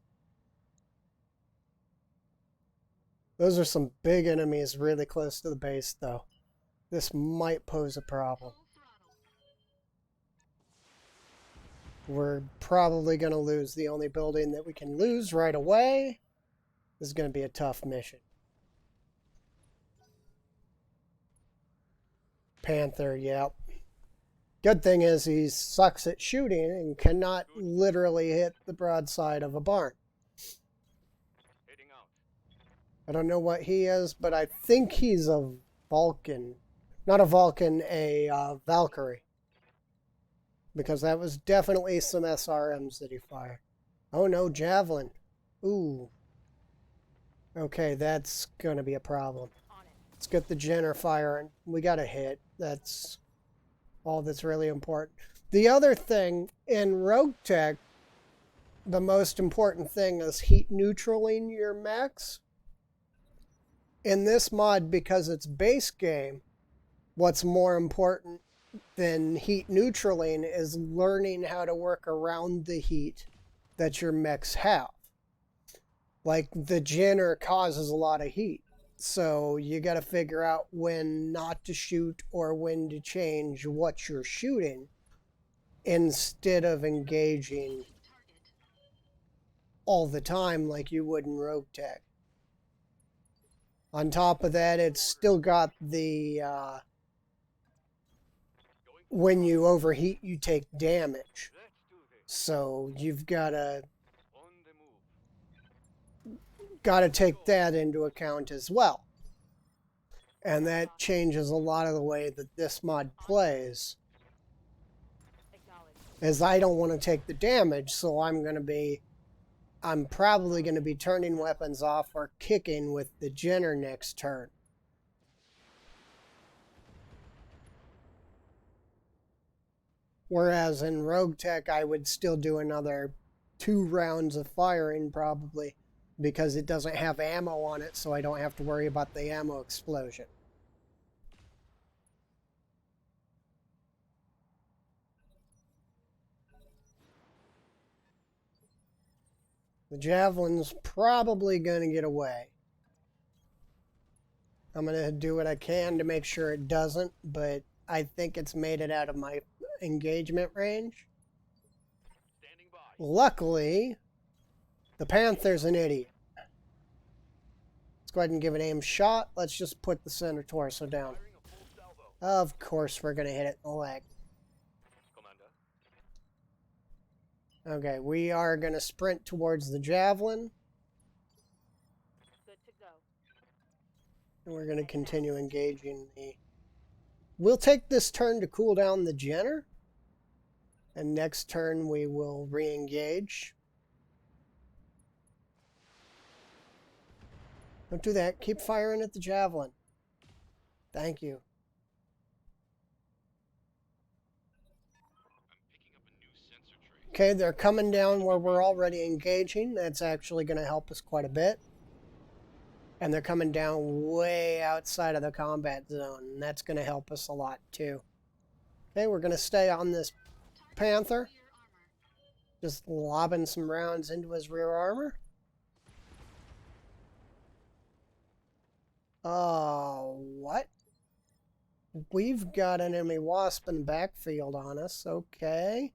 [SPEAKER 1] Those are some big enemies really close to the base, though. This might pose a problem. We're probably going to lose the only building that we can lose right away. This is going to be a tough mission. Panther, yep. Good thing is he sucks at shooting and cannot literally hit the broadside of a barn.
[SPEAKER 2] Heading out.
[SPEAKER 1] I don't know what he is, but I think he's a Vulcan. Not a Vulcan, a Valkyrie. Because that was definitely some SRMs that he fired. Oh no, Javelin. Ooh. Okay, that's going to be a problem. Let's get the Jenner firing. We got a hit. That's all that's really important. The other thing, in Rogue Tech, the most important thing is heat neutraling your mechs. In this mod, because it's base game, what's more important than heat neutraling is learning how to work around the heat that your mechs have. Like the Jenner causes a lot of heat. So you got to figure out when not to shoot or when to change what you're shooting instead of engaging all the time like you would in Rogue Tech. On top of that, it's still got the when you overheat, you take damage.
[SPEAKER 2] Let's do this.
[SPEAKER 1] So you've gotta
[SPEAKER 2] On the move.
[SPEAKER 1] take that into account as well. And that changes a lot of the way that this mod plays.
[SPEAKER 3] Acknowledged.
[SPEAKER 1] As I don't want to take the damage, so I'm probably going to be turning weapons off or kicking with the Jenner next turn. Whereas in Rogue Tech, I would still do another 2 rounds of firing probably, because it doesn't have ammo on it, so I don't have to worry about the ammo explosion. The Javelin's probably going to get away. I'm going to do what I can to make sure it doesn't, but I think it's made it out of my engagement range.
[SPEAKER 2] Standing by.
[SPEAKER 1] Luckily, the Panther's an idiot. Let's go ahead and give an aim shot. Let's just put the center torso down.
[SPEAKER 2] Firing a full salvo.
[SPEAKER 1] Of course, we're going to hit it in the leg.
[SPEAKER 2] Commander.
[SPEAKER 1] Okay, we are going to sprint towards the Javelin,
[SPEAKER 3] Good to go.
[SPEAKER 1] and we're going to continue engaging the... We'll take this turn to cool down the Jenner, and next turn we will re-engage. Don't do that. Keep firing at the Javelin. Thank you.
[SPEAKER 2] I'm picking up a new sensor trait.
[SPEAKER 1] Okay, they're coming down where we're already engaging. That's actually going to help us quite a bit. And they're coming down way outside of the combat zone, and that's going to help us a lot too. Okay, we're going to stay on this Panther. Just lobbing some rounds into his rear armor. Oh, what? We've got an enemy wasp in the backfield on us. Okay.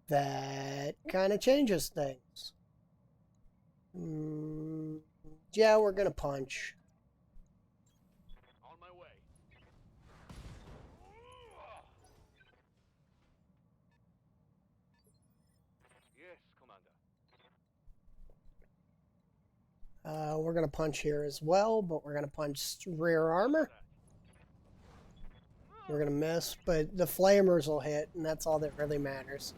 [SPEAKER 1] That kind of changes things. Yeah, we're going to punch.
[SPEAKER 2] On my way. Yes, Commander.
[SPEAKER 1] We're going to punch here as well, but we're going to punch rear armor. We're going to miss, but the flamers will hit, and that's all that really matters.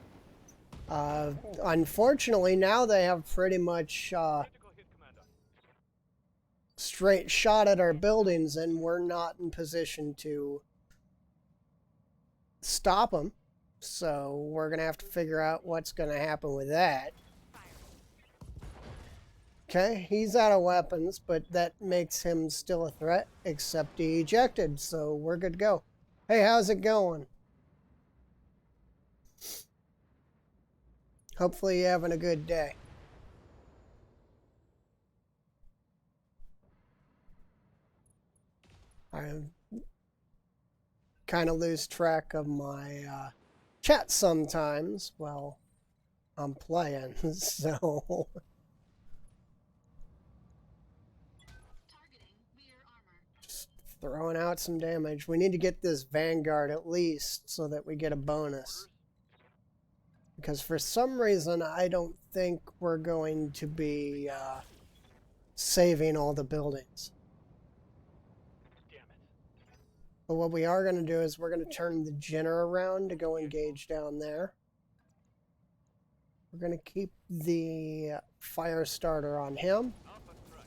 [SPEAKER 1] Unfortunately, now they have pretty much
[SPEAKER 2] Critical hit, Commander.
[SPEAKER 1] straight shot at our buildings, and we're not in position to stop them. So we're going to have to figure out what's going to happen with that. Okay, he's out of weapons, but that makes him still a threat, except he ejected, so we're good to go. Hey, how's it going? Hopefully you're having a good day. I kind of lose track of my chat sometimes while I'm playing, so... Just throwing out some damage. We need to get this Vanguard at least so that we get a bonus. Because for some reason, I don't think we're going to be saving all the buildings.
[SPEAKER 2] Damn it.
[SPEAKER 1] But what we are going to do is we're going to turn the Jenner around to go engage down there. We're going to keep the fire starter on him.
[SPEAKER 2] Up a strike.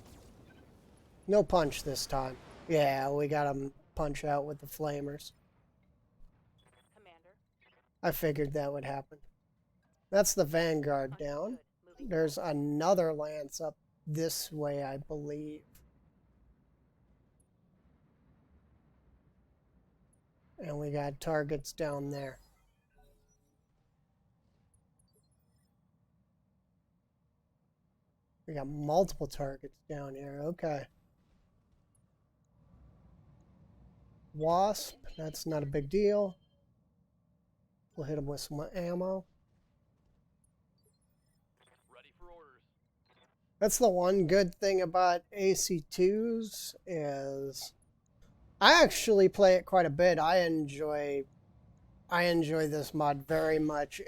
[SPEAKER 1] No punch this time. Yeah, we got him punch out with the flamers.
[SPEAKER 3] Commander.
[SPEAKER 1] I figured that would happen. That's the Vanguard down.
[SPEAKER 3] Understood. Moving
[SPEAKER 1] There's another lance up this way, I believe. And we got targets down there. We got multiple targets down here. Okay. Wasp, that's not a big deal. We'll hit him with some ammo.
[SPEAKER 2] Ready for orders.
[SPEAKER 1] That's the one good thing about AC2s is I actually play it quite a bit. I enjoy this mod very much.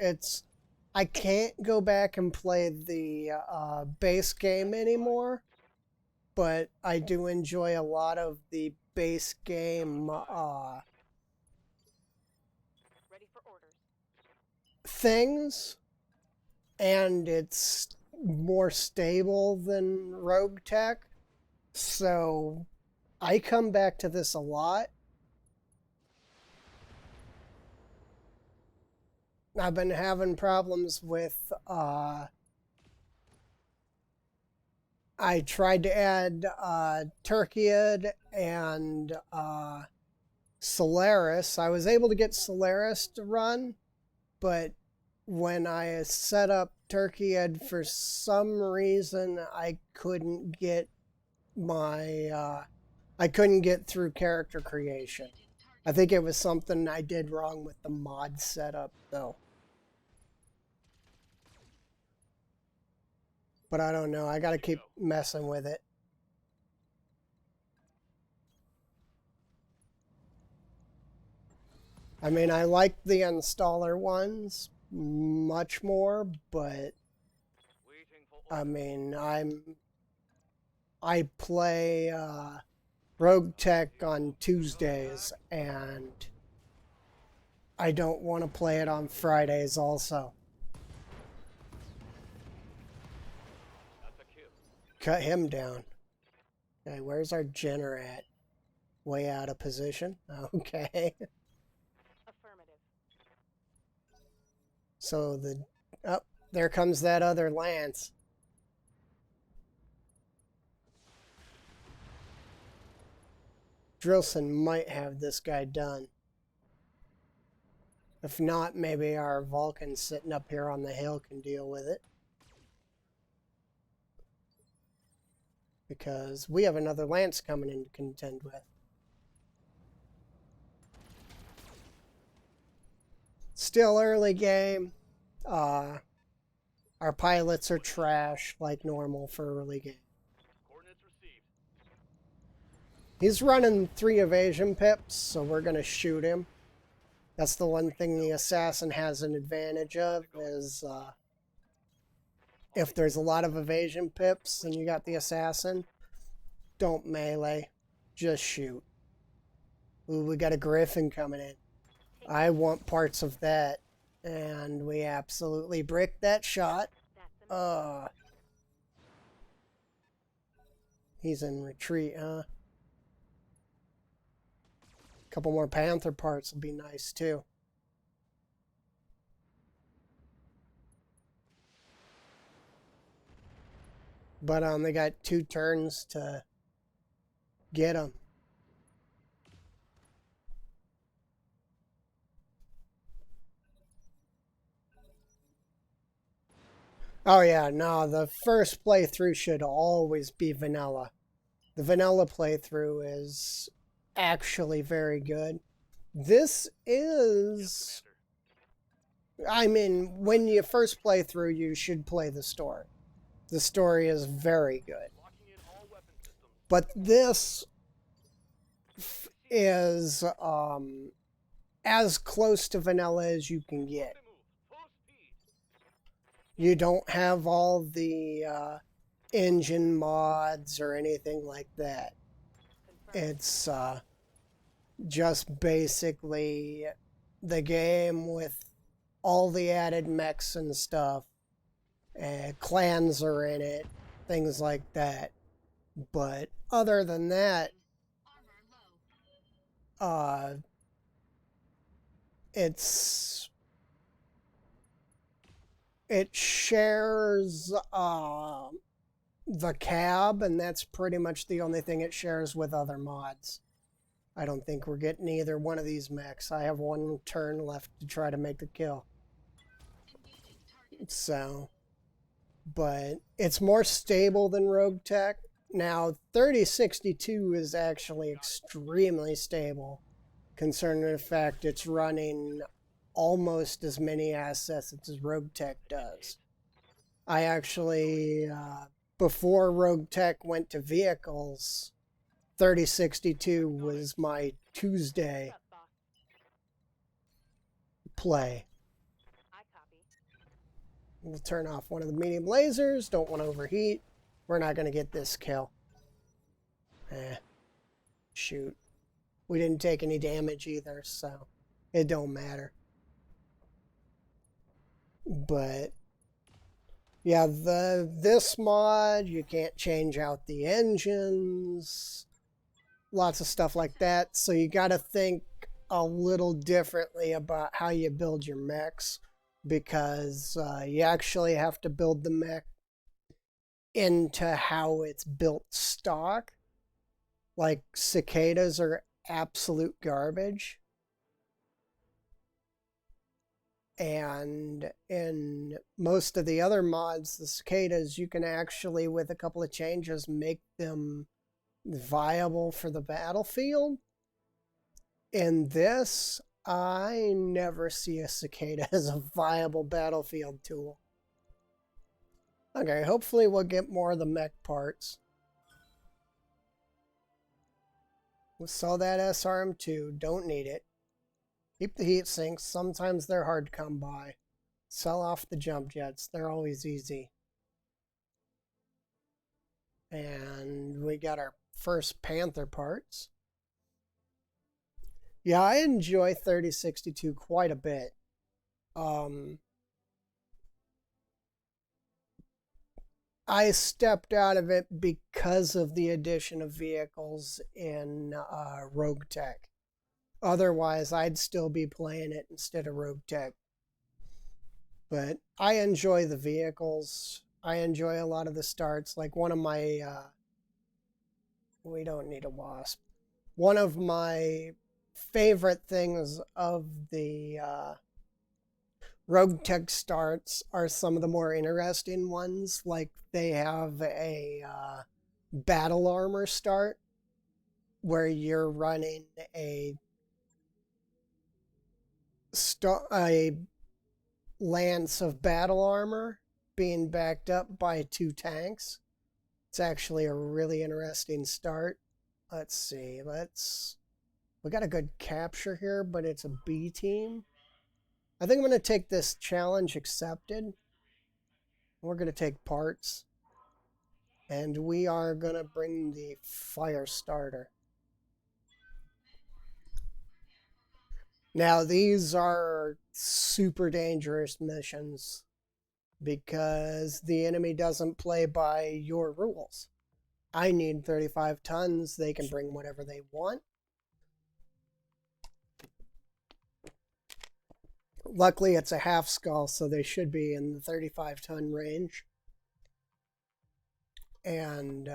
[SPEAKER 1] I can't go back and play the base game anymore, but I do enjoy a lot of the base game
[SPEAKER 3] Ready for orders.
[SPEAKER 1] things, and it's more stable than Rogue Tech. So I come back to this a lot. I've been having problems with I tried to add Turkiad and Solaris. I was able to get Solaris to run, but when I set up Turkiad, for some reason I couldn't get I couldn't get through character creation. I think it was something I did wrong with the mod setup, though. But I don't know. I gotta keep messing with it. I mean, I like the installer ones much more, but I mean, I play Rogue Tech on Tuesdays, and I don't want to play it on Fridays also. Cut him down. Okay, where's our Jenner at? Way out of position? Okay.
[SPEAKER 3] Affirmative.
[SPEAKER 1] So there comes that other Lance. Drillson might have this guy done. If not, maybe our Vulcan sitting up here on the hill can deal with it. Because we have another Lance coming in to contend with. Still early game. Our pilots are trash like normal for early game. He's running 3 evasion pips, so we're going to shoot him. That's the one thing the assassin has an advantage of, is if there's a lot of evasion pips and you got the assassin, don't melee, just shoot. Ooh, we got a Griffin coming in. I want parts of that. And we absolutely bricked that shot. He's in retreat, huh? A couple more Panther parts will be nice too. But they got 2 turns to get them. Oh yeah, no, the first playthrough should always be vanilla. The vanilla playthrough is actually very good. This is... I mean, when you first play through, you should play the story. The story is very good. But this is as close to vanilla as you can get. You don't have all the engine mods or anything like that. It's just basically the game with all the added mechs and stuff. Clans are in it, things like that. But other than that, it shares the cab, and that's pretty much the only thing it shares with other mods. I don't think we're getting either one of these mechs. I have 1 turn left to try to make the kill. So, but it's more stable than Rogue Tech. Now, 3062 is actually extremely stable, concerning the fact it's running almost as many assets as Rogue Tech does. I actually before Rogue Tech went to vehicles, 3062 was my Tuesday
[SPEAKER 3] What's up, boss?
[SPEAKER 1] play.
[SPEAKER 3] I copy.
[SPEAKER 1] We'll turn off one of the medium lasers. Don't want to overheat. We're not going to get this kill. Shoot. We didn't take any damage either, so it don't matter. But yeah, this mod, you can't change out the engines. Lots of stuff like that. So you got to think a little differently about how you build your mechs, because you actually have to build the mech into how it's built stock. Like cicadas are absolute garbage. And in most of the other mods, the cicadas, you can actually, with a couple of changes, make them viable for the battlefield. In this, I never see a cicada as a viable battlefield tool. Okay, hopefully we'll get more of the mech parts. We saw that SRM2, don't need it. Keep the heat sinks, sometimes they're hard to come by. Sell off the jump jets, they're always easy. And we got our first Panther parts. Yeah, I enjoy 3062 quite a bit. I stepped out of it because of the addition of vehicles in Rogue Tech. Otherwise, I'd still be playing it instead of Rogue Tech. But I enjoy the vehicles. I enjoy a lot of the starts. Like one of my... we don't need a wasp. One of my favorite things of the Rogue Tech starts are some of the more interesting ones. Like they have a battle armor start where you're running a lance of battle armor being backed up by 2 tanks. It's actually a really interesting start. Let's see. We got a good capture here, but it's a B team. I think I'm going to take this challenge accepted. We're going to take parts. And we are going to bring the fire starter. Now, these are super dangerous missions because the enemy doesn't play by your rules. I need 35 tons. They can bring whatever they want. Luckily, it's a half skull, so they should be in the 35-ton range. And,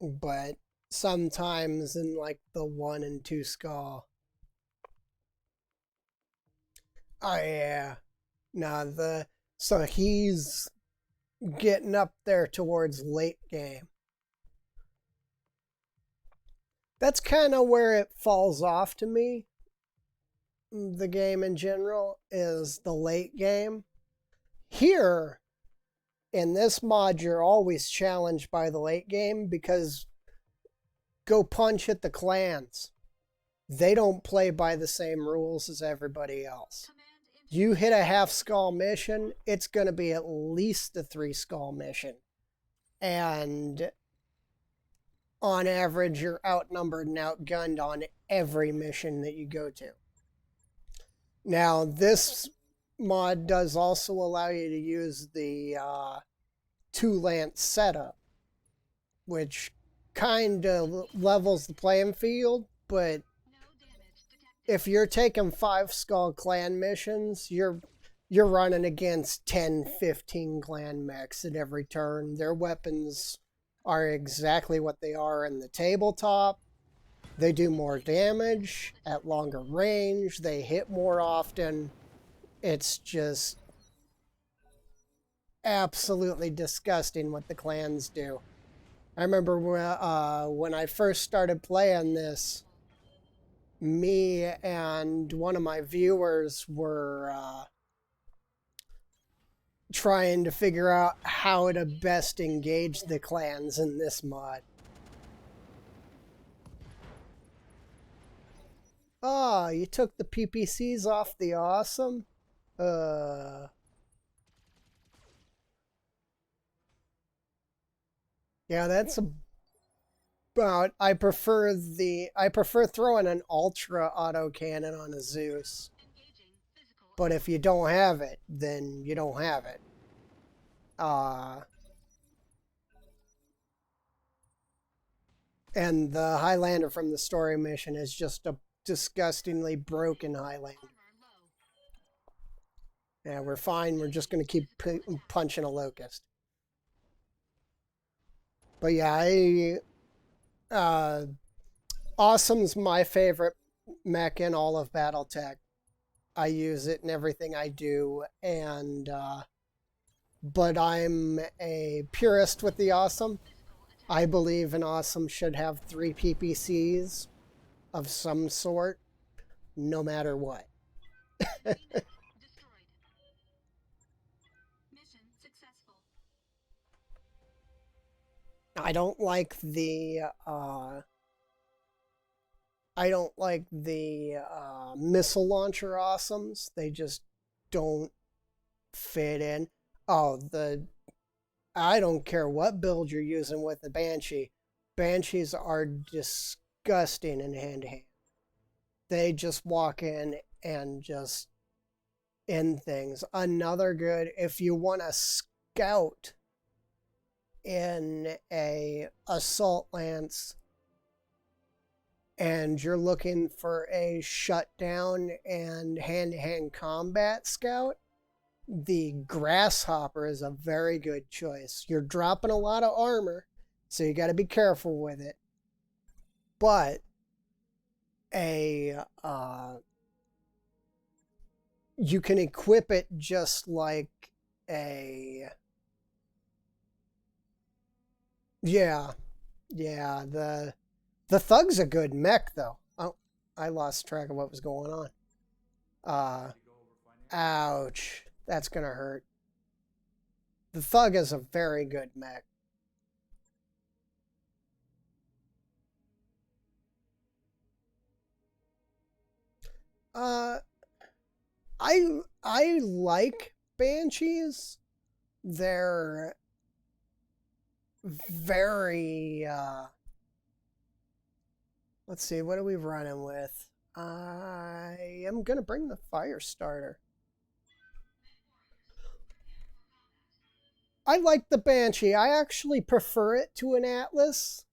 [SPEAKER 1] but sometimes in like the 1 and 2 skull. Oh, yeah. No, so he's getting up there towards late game. That's kind of where it falls off to me. The game in general is the late game. Here, in this mod, you're always challenged by the late game because go punch at the clans. They don't play by the same rules as everybody else. You hit a half skull mission, it's going to be at least a 3 skull mission. And on average, you're outnumbered and outgunned on every mission that you go to. Now, this mod does also allow you to use the 2-lance setup, which kind of levels the playing field, but if you're taking 5 skull clan missions, you're running against 10, 15 clan mechs at every turn. Their weapons are exactly what they are in the tabletop. They do more damage at longer range. They hit more often. It's just absolutely disgusting what the clans do. I remember when I first started playing this, me and one of my viewers were trying to figure out how to best engage the clans in this mod. Ah, you took the PPCs off the awesome? Yeah, that's about... I prefer throwing an ultra autocannon on a Zeus. But if you don't have it, then you don't have it. And the Highlander from the story mission is just a disgustingly broken Highlander. Yeah, we're fine. We're just going to keep punching a locust. But yeah, Awesome's my favorite mech in all of Battletech. I use it in everything I do, and but I'm a purist with the Awesome. I believe an Awesome should have 3 PPCs of some sort, no matter what. I don't like the missile launcher awesomes. They just don't fit in. Oh, I don't care what build you're using with the Banshee. Banshees are disgusting in hand-to-hand. They just walk in and just end things. Another good, if you want to scout in a assault lance and you're looking for a shutdown and hand-to-hand combat scout, the Grasshopper is a very good choice. You're dropping a lot of armor, so you got to be careful with it. But you can equip it just like a... Yeah, the Thug's a good mech, though. Oh, I lost track of what was going on. Ouch. That's gonna hurt. The Thug is a very good mech. I like Banshees. They're very let's see, what are we running with? I am gonna bring the fire starter. I like the Banshee. I actually prefer it to an Atlas.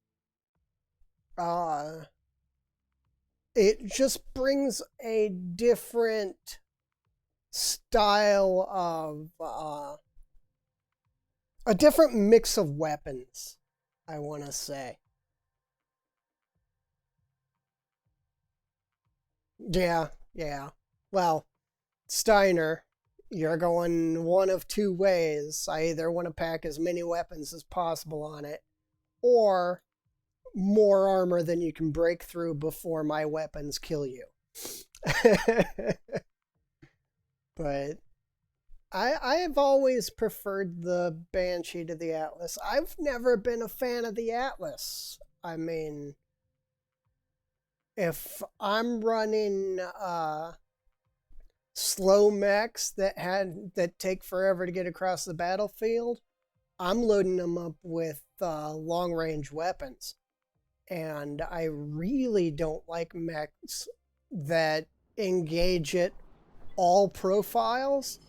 [SPEAKER 1] It just brings a different style of a different mix of weapons, I want to say. Yeah. Well, Steiner, you're going one of 2 ways. I either want to pack as many weapons as possible on it, or more armor than you can break through before my weapons kill you. But I've always preferred the Banshee to the Atlas. I've never been a fan of the Atlas. I mean, if I'm running slow mechs that take forever to get across the battlefield, I'm loading them up with long range weapons. And I really don't like mechs that engage at all profiles,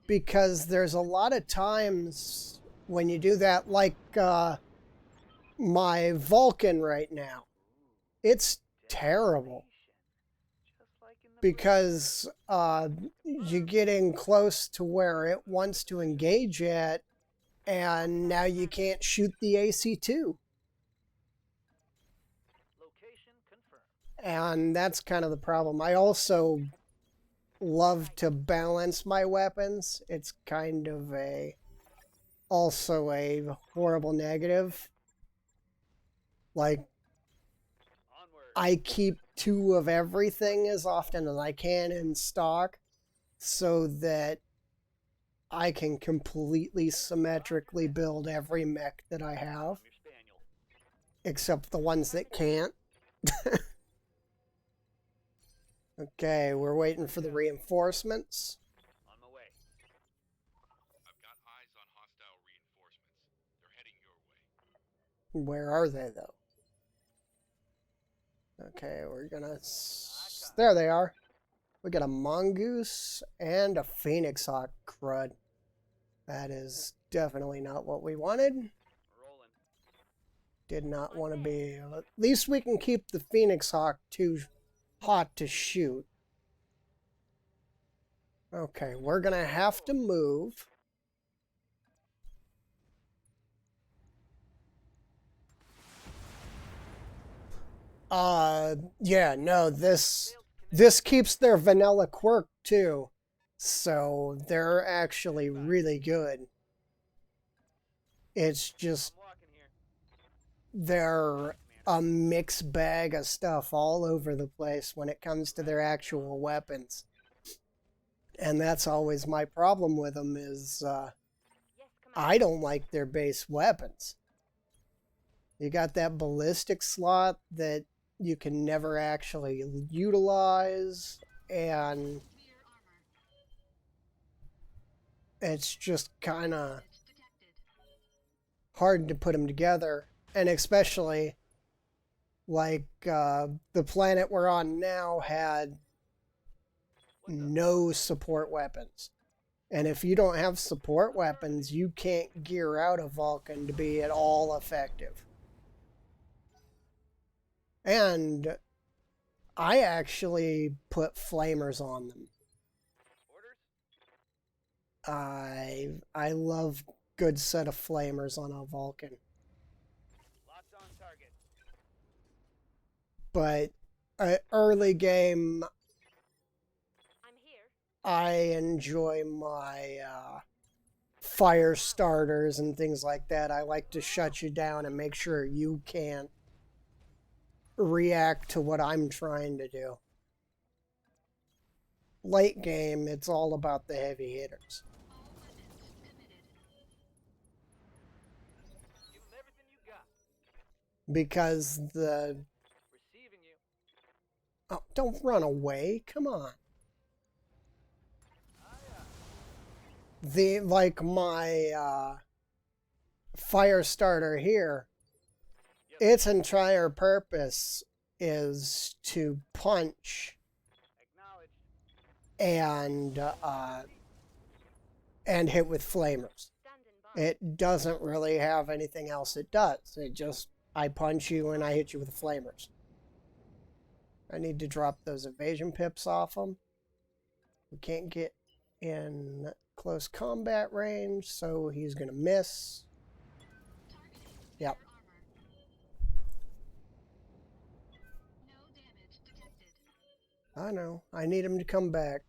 [SPEAKER 1] because there's a lot of times when you do that, like my Vulcan right now. It's terrible because you get in close to where it wants to engage at, and now you can't shoot the AC-2. And that's kind of the problem. I also love to balance my weapons. It's kind of also a horrible negative. Like, I keep 2 of everything as often as I can in stock, so that I can completely symmetrically build every mech that I have,
[SPEAKER 2] Your spaniel.
[SPEAKER 1] except the ones that can't. Okay, we're waiting for the reinforcements.
[SPEAKER 2] On my way. I've got eyes on hostile reinforcements. They're heading your way.
[SPEAKER 1] Where are they, though? Okay, we're gonna... There they are. We got a mongoose and a phoenix hawk crud. That is definitely not what we wanted.
[SPEAKER 2] Rolling.
[SPEAKER 1] Did not want to be... At least we can keep the phoenix hawk too hot to shoot. Okay, we're gonna have to move. Yeah, no, this keeps their vanilla quirk too. So they're actually really good. It's just
[SPEAKER 2] I'm walking here.
[SPEAKER 1] they're a mixed bag of stuff all over the place when it comes to their actual weapons. And that's always my problem with them is
[SPEAKER 3] Yes,
[SPEAKER 1] I don't like their base weapons. You got that ballistic slot that you can never actually utilize, and it's just kind of hard to put them together. And especially, like, the planet we're on now had no support weapons. And if you don't have support weapons, you can't gear out a Vulcan to be at all effective. And I actually put flamers on them.
[SPEAKER 2] Orders?
[SPEAKER 1] I love good set of flamers on a Vulcan.
[SPEAKER 2] Locked on target.
[SPEAKER 1] But early game,
[SPEAKER 3] I'm here.
[SPEAKER 1] I enjoy my fire starters and things like that. I like to shut you down and make sure you can't react to what I'm trying to do. Late game, it's all about the heavy hitters.
[SPEAKER 2] Give them everything you got.
[SPEAKER 1] Because the...
[SPEAKER 2] Receiving you.
[SPEAKER 1] Oh, don't run away. Come on. The, like my fire starter here, its entire purpose is to punch
[SPEAKER 2] Acknowledged.
[SPEAKER 1] and hit with flamers.
[SPEAKER 3] Standing by.
[SPEAKER 1] It doesn't really have anything else it does. It just, I punch you and I hit you with flamers. I need to drop those evasion pips off them. We can't get in close combat range, so he's going to miss. Yep. I know. I need him to come back.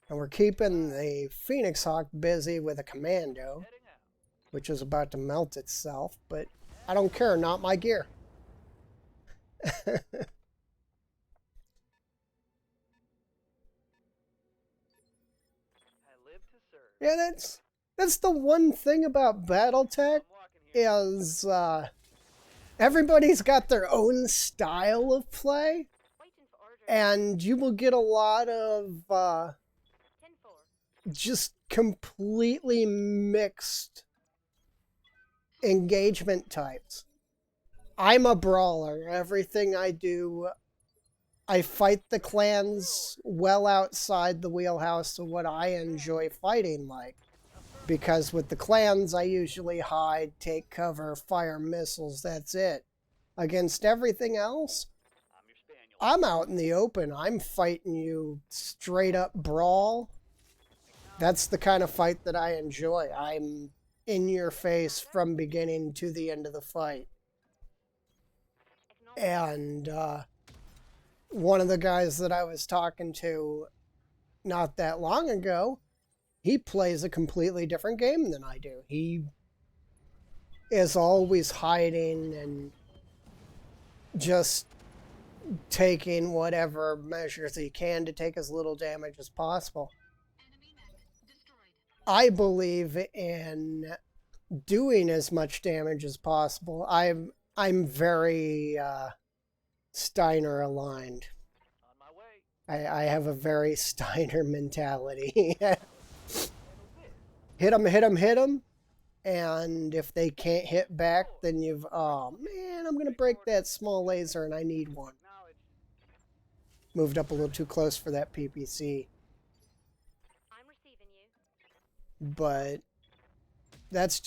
[SPEAKER 1] And we're keeping the Phoenix Hawk busy with a commando,
[SPEAKER 2] Heading out.
[SPEAKER 1] which is about to melt itself, but I don't care, not my gear.
[SPEAKER 2] I live to serve.
[SPEAKER 1] Yeah, that's the one thing about Battletech
[SPEAKER 2] I'm walking here.
[SPEAKER 1] is everybody's got their own style of play,
[SPEAKER 3] Waiting for orders.
[SPEAKER 1] and you will get a lot of
[SPEAKER 3] 10-4.
[SPEAKER 1] just completely mixed engagement types. I'm a brawler. Everything I do, I fight the clans well outside the wheelhouse of what I enjoy fighting like. Because with the clans, I usually hide, take cover, fire missiles, that's it. Against everything else,
[SPEAKER 2] I'm your spaniel.
[SPEAKER 1] I'm out in the open. I'm fighting you straight up brawl. That's the kind of fight that I enjoy. I'm in your face from beginning to the end of the fight.
[SPEAKER 3] Acknowledged.
[SPEAKER 1] And one of the guys that I was talking to not that long ago, he plays a completely different game than I do. He is always hiding and just taking whatever measures he can to take as little damage as possible. I believe in doing as much damage as possible. I'm very Steiner aligned.
[SPEAKER 4] On my way.
[SPEAKER 1] I have a very Steiner mentality.
[SPEAKER 4] And a whiz.
[SPEAKER 1] Hit them, hit them, hit them. And if they can't hit back, then you've... Oh, man, I'm going to break that small laser and I need one.
[SPEAKER 4] Acknowledged.
[SPEAKER 1] Moved up a little too close for that PPC.
[SPEAKER 3] I'm receiving you.
[SPEAKER 1] But that's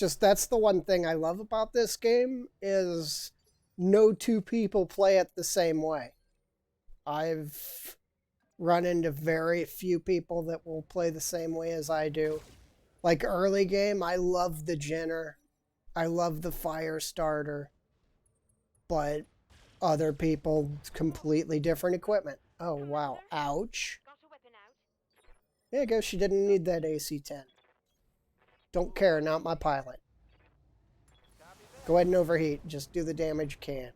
[SPEAKER 1] the one thing I love about this game is no two people play it the same way. I've run into very few people that will play the same way as I do. Like early game, I love the Jenner. I love the fire starter. But other people, completely different equipment. Oh, wow. Ouch.
[SPEAKER 3] Got a weapon out.
[SPEAKER 1] There you go. She didn't need that AC-10. Don't care. Not my pilot.
[SPEAKER 4] Copy that.
[SPEAKER 1] Go ahead and overheat. Just do the damage you can.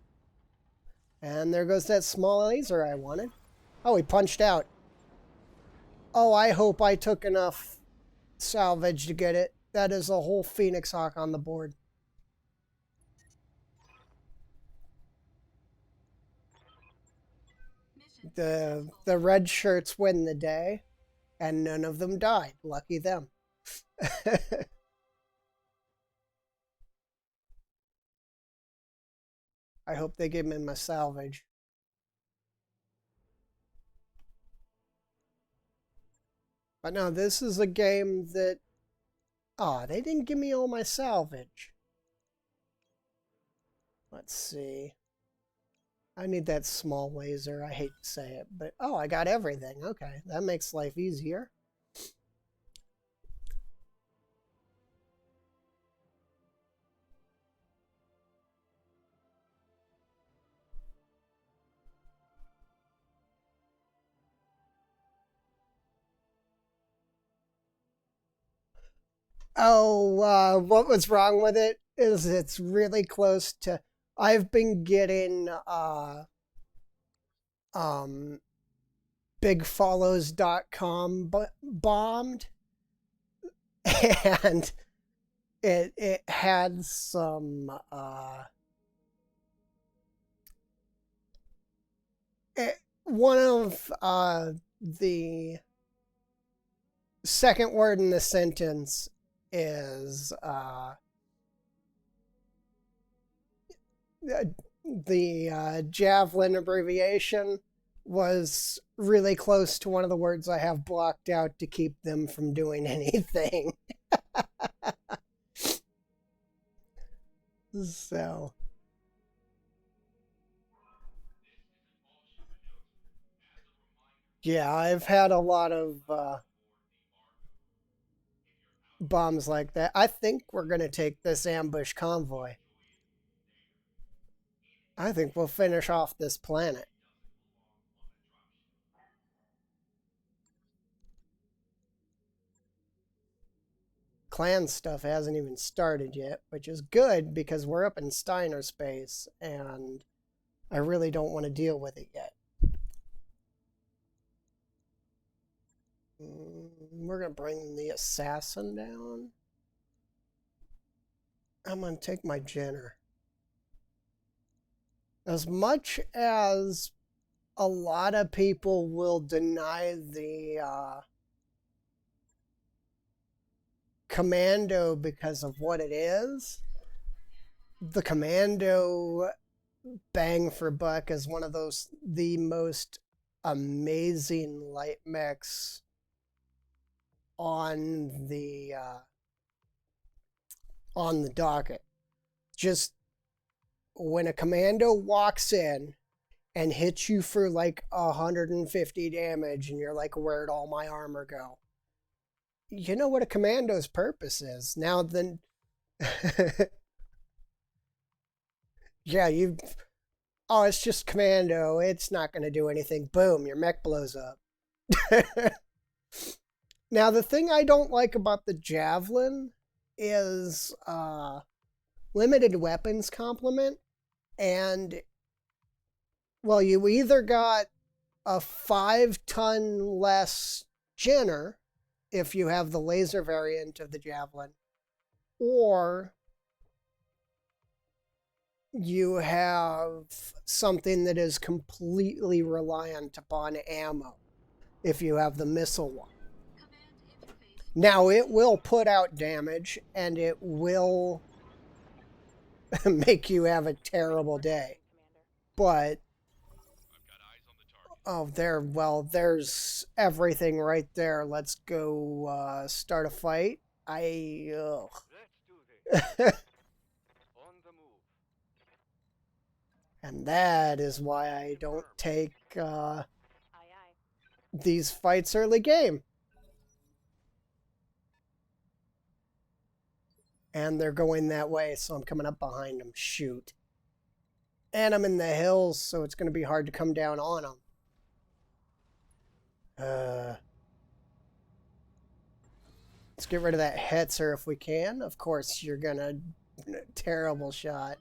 [SPEAKER 1] And there goes that small laser I wanted. Oh, he punched out. Oh, I hope I took enough salvage to get it. That is a whole Phoenix Hawk on the board. The red shirts win the day, and none of them died. Lucky them. I hope they give me my salvage. But no, this is a game that... Oh, they didn't give me all my salvage. Let's see. I need that small laser. I hate to say it, but... Oh, I got everything. Okay, that makes life easier. Oh, what was wrong with it is it's really close to... I've been getting bigfollows.com bombed, and it had some one of the second word in the sentence is the Javelin abbreviation was really close to one of the words I have blocked out to keep them from doing anything. So. Yeah, I've had a lot of bombs like that. I think we're going to take this ambush convoy. I think we'll finish off this planet. Clan stuff hasn't even started yet, which is good because we're up in Steiner space and I really don't want to deal with it yet. We're going to bring the assassin down. I'm going to take my Jenner. As much as a lot of people will deny the commando because of what it is, the commando bang for buck is one of the most amazing light mechs on the docket. Just when a commando walks in and hits you for like 150 damage and you're like, where'd all my armor go? You know what a commando's purpose is. Now then, yeah, it's just commando. It's not going to do anything. Boom, your mech blows up. Now, the thing I don't like about the Javelin is limited weapons complement. And, well, you either got a 5-ton less Jenner if you have the laser variant of the javelin, or you have something that is completely reliant upon ammo, if you have the missile one. Now, it will put out damage, and it will make you have a terrible day. But, oh, there's everything right there. Let's go start a fight.
[SPEAKER 4] Let's do this. On the move.
[SPEAKER 1] And that is why I don't take
[SPEAKER 3] Aye, aye.
[SPEAKER 1] these fights early game. And they're going that way, so I'm coming up behind them. Shoot. And I'm in the hills, so it's going to be hard to come down on them. Let's get rid of that Hetzer if we can. Of course, you're going to... Terrible shot.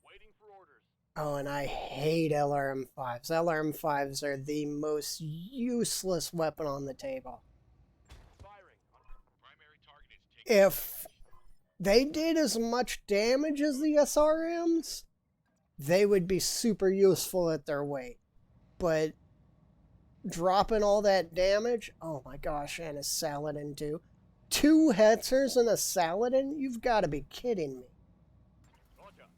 [SPEAKER 4] Waiting for orders.
[SPEAKER 1] Oh, and I hate LRM-5s. LRM-5s are the most useless weapon on the table.
[SPEAKER 2] Primary target is taken.
[SPEAKER 1] If they did as much damage as the SRMs, they would be super useful at their weight. But dropping all that damage, oh my gosh, and a Saladin too. 2 Hetzers and a Saladin? You've got to be kidding me.
[SPEAKER 4] Roger.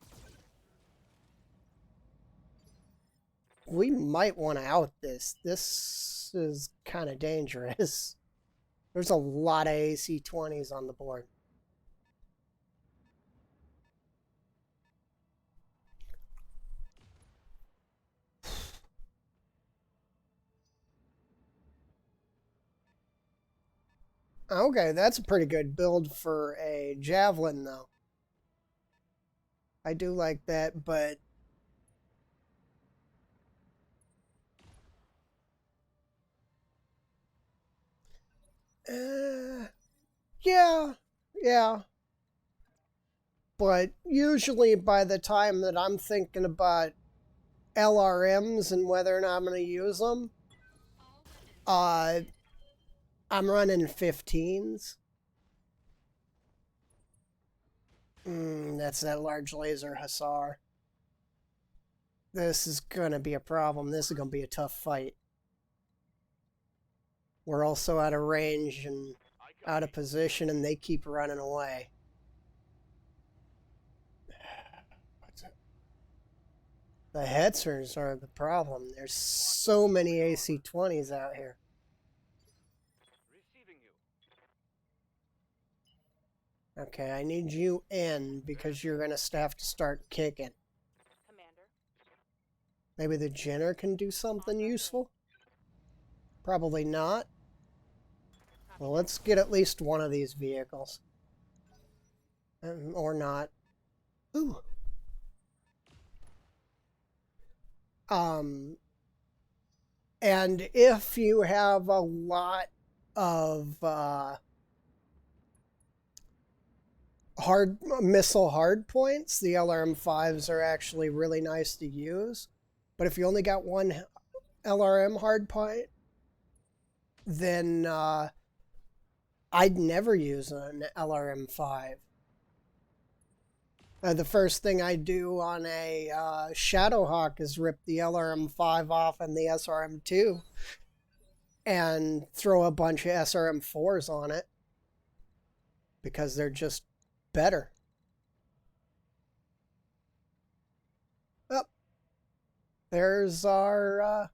[SPEAKER 1] We might want to out this. This is kind of dangerous. There's a lot of AC-20s on the board. Okay, that's a pretty good build for a javelin, though. I do like that, but... yeah. But usually by the time that I'm thinking about LRMs and whether or not I'm going to use them, I'm running 15s. That's that large laser hussar. This is going to be a problem. This is going to be a tough fight. We're also out of range and out of position, and they keep running away. The Hetzers are the problem. There's so many AC-20s out here.
[SPEAKER 4] Receiving you.
[SPEAKER 1] Okay, I need you in because you're going to have to start kicking.
[SPEAKER 3] Commander.
[SPEAKER 1] Maybe the Jenner can do something useful? Probably not. Well, let's get at least one of these vehicles. Or not. Ooh. And if you have a lot of missile hard points, the LRM-5s are actually really nice to use. But if you only got one LRM hard point, then I'd never use an LRM-5. The first thing I do on a Shadowhawk is rip the LRM-5 off and the SRM-2 and throw a bunch of SRM-4s on it because they're just better. Oh, there's our...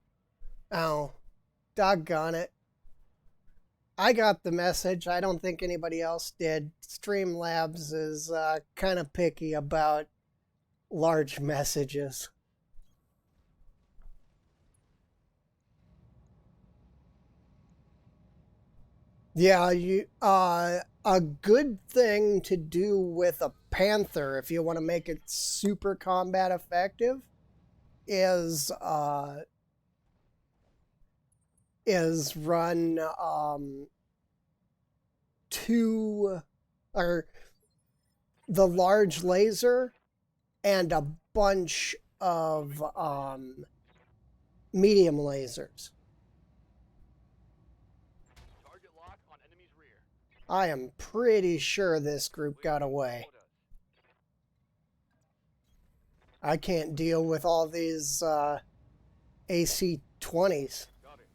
[SPEAKER 1] oh, doggone it. I got the message. I don't think anybody else did. Streamlabs is kind of picky about large messages. Yeah, a good thing to do with a Panther if you want to make it super combat effective is run the large laser and a bunch of medium lasers. I am pretty sure this group got
[SPEAKER 4] Waiting for
[SPEAKER 1] away.
[SPEAKER 4] orders.
[SPEAKER 1] I can't deal with all these AC-20s.
[SPEAKER 4] Got it.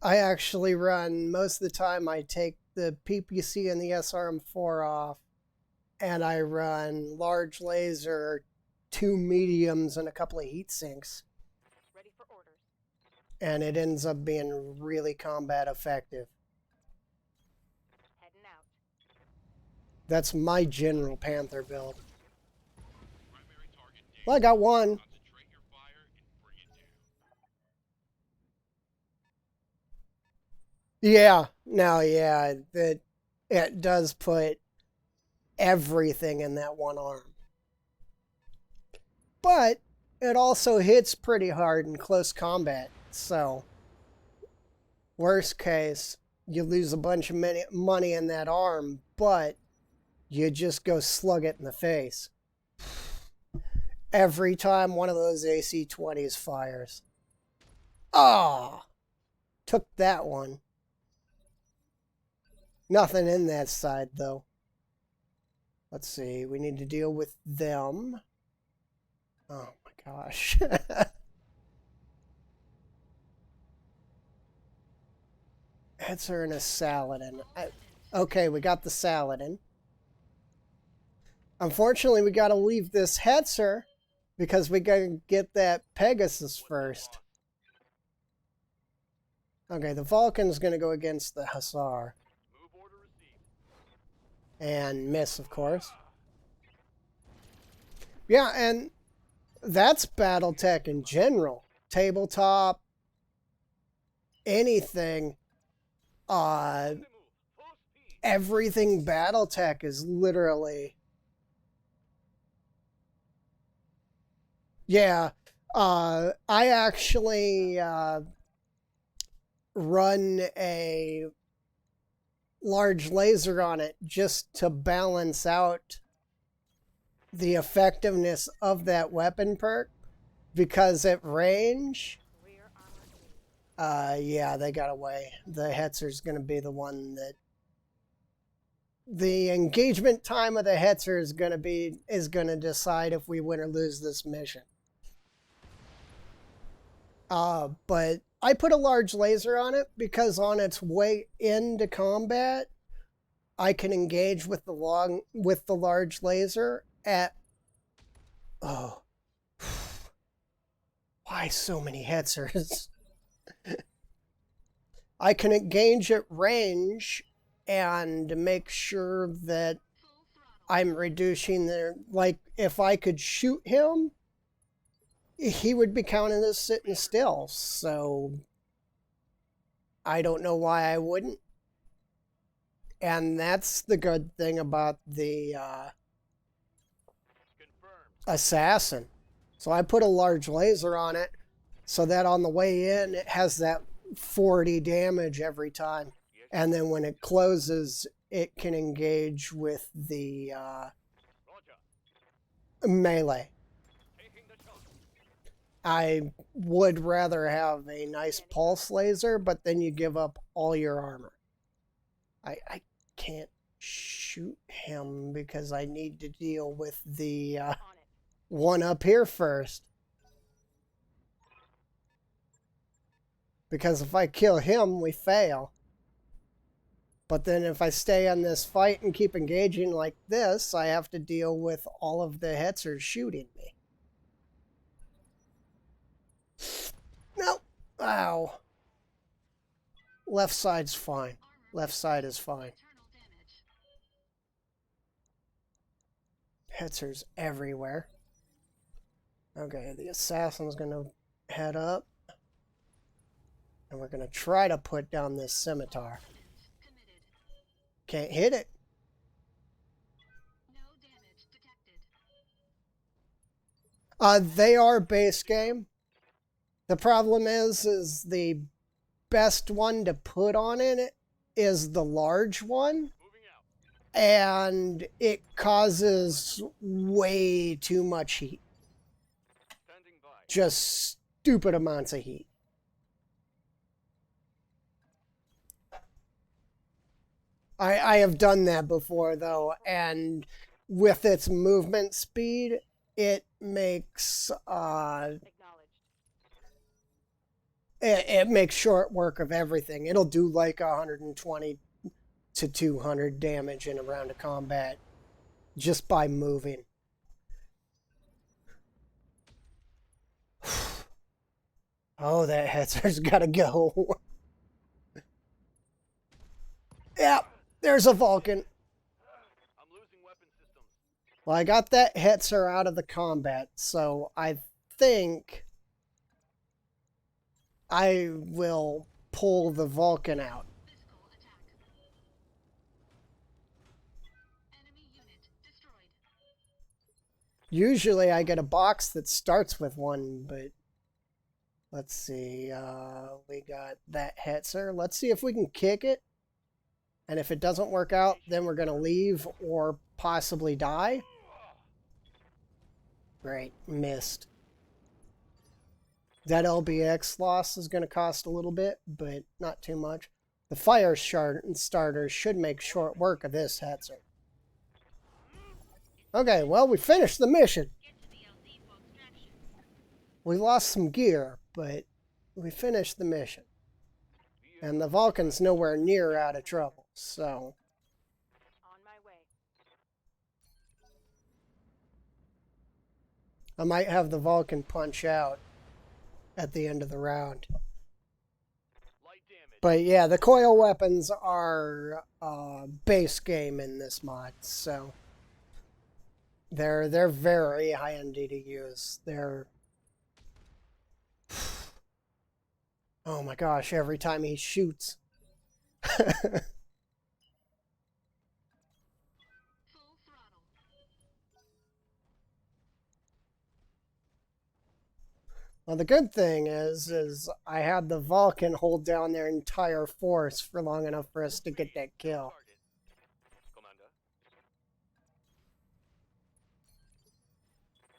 [SPEAKER 1] I actually run, most of the time I take the PPC and the SRM4 off, and I run large laser, 2 mediums, and a couple of heat sinks.
[SPEAKER 3] Ready for orders.
[SPEAKER 1] And it ends up being really combat effective.
[SPEAKER 3] Heading out.
[SPEAKER 1] That's my general Panther build.
[SPEAKER 2] Primary target down.
[SPEAKER 1] Well, I got one.
[SPEAKER 2] Concentrate your fire and bring it down.
[SPEAKER 1] Yeah, no, yeah, it does put everything in that one arm. But it also hits pretty hard in close combat. So, worst case, you lose a bunch of money in that arm, but you just go slug it in the face. Every time one of those AC-20s fires. Ah! Took that one. Nothing in that side, though. Let's see. We need to deal with them. Oh, my gosh. Hetzer and a Saladin. Okay, we got the Saladin. Unfortunately, we got to leave this Hetzer because we got to get that Pegasus first. Okay, the Vulcan's going to go against the Hussar.
[SPEAKER 4] Move order received.
[SPEAKER 1] And miss, of course. Yeah, and that's Battletech in general. Tabletop, anything.
[SPEAKER 4] Move. Full speed.
[SPEAKER 1] Everything Battletech is literally... Yeah, I actually run a large laser on it just to balance out the effectiveness of that weapon perk, because at range,
[SPEAKER 3] Rear armor lead.
[SPEAKER 1] yeah, they got away. The Hetzer's going to be the one that... The engagement time of the Hetzer is going to decide if we win or lose this mission. But I put a large laser on it because on its way into combat, I can engage with the large laser at... Oh. Why so many Hetzers? I can engage at range and make sure that I'm reducing their... Like, if I could shoot him, he would be counted as sitting still, so I don't know why I wouldn't. And that's the good thing about the
[SPEAKER 4] Confirmed.
[SPEAKER 1] assassin. So I put a large laser on it so that on the way in it has that 40 damage every time.
[SPEAKER 4] Yes.
[SPEAKER 1] And then when it closes, it can engage with the
[SPEAKER 4] Roger.
[SPEAKER 1] melee.
[SPEAKER 4] Taking the shot.
[SPEAKER 1] I would rather have a nice pulse laser, but then you give up all your armor. I can't shoot him because I need to deal with the
[SPEAKER 3] On it.
[SPEAKER 1] one up here first. Because if I kill him, we fail. But then if I stay on this fight and keep engaging like this, I have to deal with all of the Hetzers shooting me. No. Ow. Left side's fine. Left side is fine. Hetzers everywhere. Okay, the assassin's going to head up. And we're going to try to put down this scimitar. Can't hit it. They are base game. The problem is the best one to put on it is the large one.
[SPEAKER 4] Moving out.
[SPEAKER 1] And it causes way too much heat.
[SPEAKER 4] Standing by.
[SPEAKER 1] Just stupid amounts of heat. I have done that before though, and with its movement speed, it makes
[SPEAKER 3] Acknowledged.
[SPEAKER 1] it makes short work of everything. It'll do like 120 to 200 damage in a round of combat just by moving. Oh, that Hetzer's gotta go. Yeah, there's a Vulcan.
[SPEAKER 4] I'm losing weapon systems.
[SPEAKER 1] Well, I got that Hetzer out of the combat, so I think I will pull the Vulcan out. Usually I get a box that starts with one, but let's see. We got that Hetzer. Let's see if we can kick it. And if it doesn't work out, then we're going to leave or possibly die. Great, missed. That LBX loss is going to cost a little bit, but not too much. The fire starter should make short work of this Hetzer. Okay, well, we finished the mission. We lost some gear, but we finished the mission. And the Vulcan's nowhere near out of trouble, so...
[SPEAKER 3] On my way.
[SPEAKER 1] I might have the Vulcan punch out at the end of the round.
[SPEAKER 4] Light damage.
[SPEAKER 1] But yeah, the coil weapons are base game in this mod, so... They're very handy to use. They're... Oh my gosh, every time he shoots. Well, the good thing is I had the Vulcan hold down their entire force for long enough for us to get that kill.
[SPEAKER 4] Target. Commander.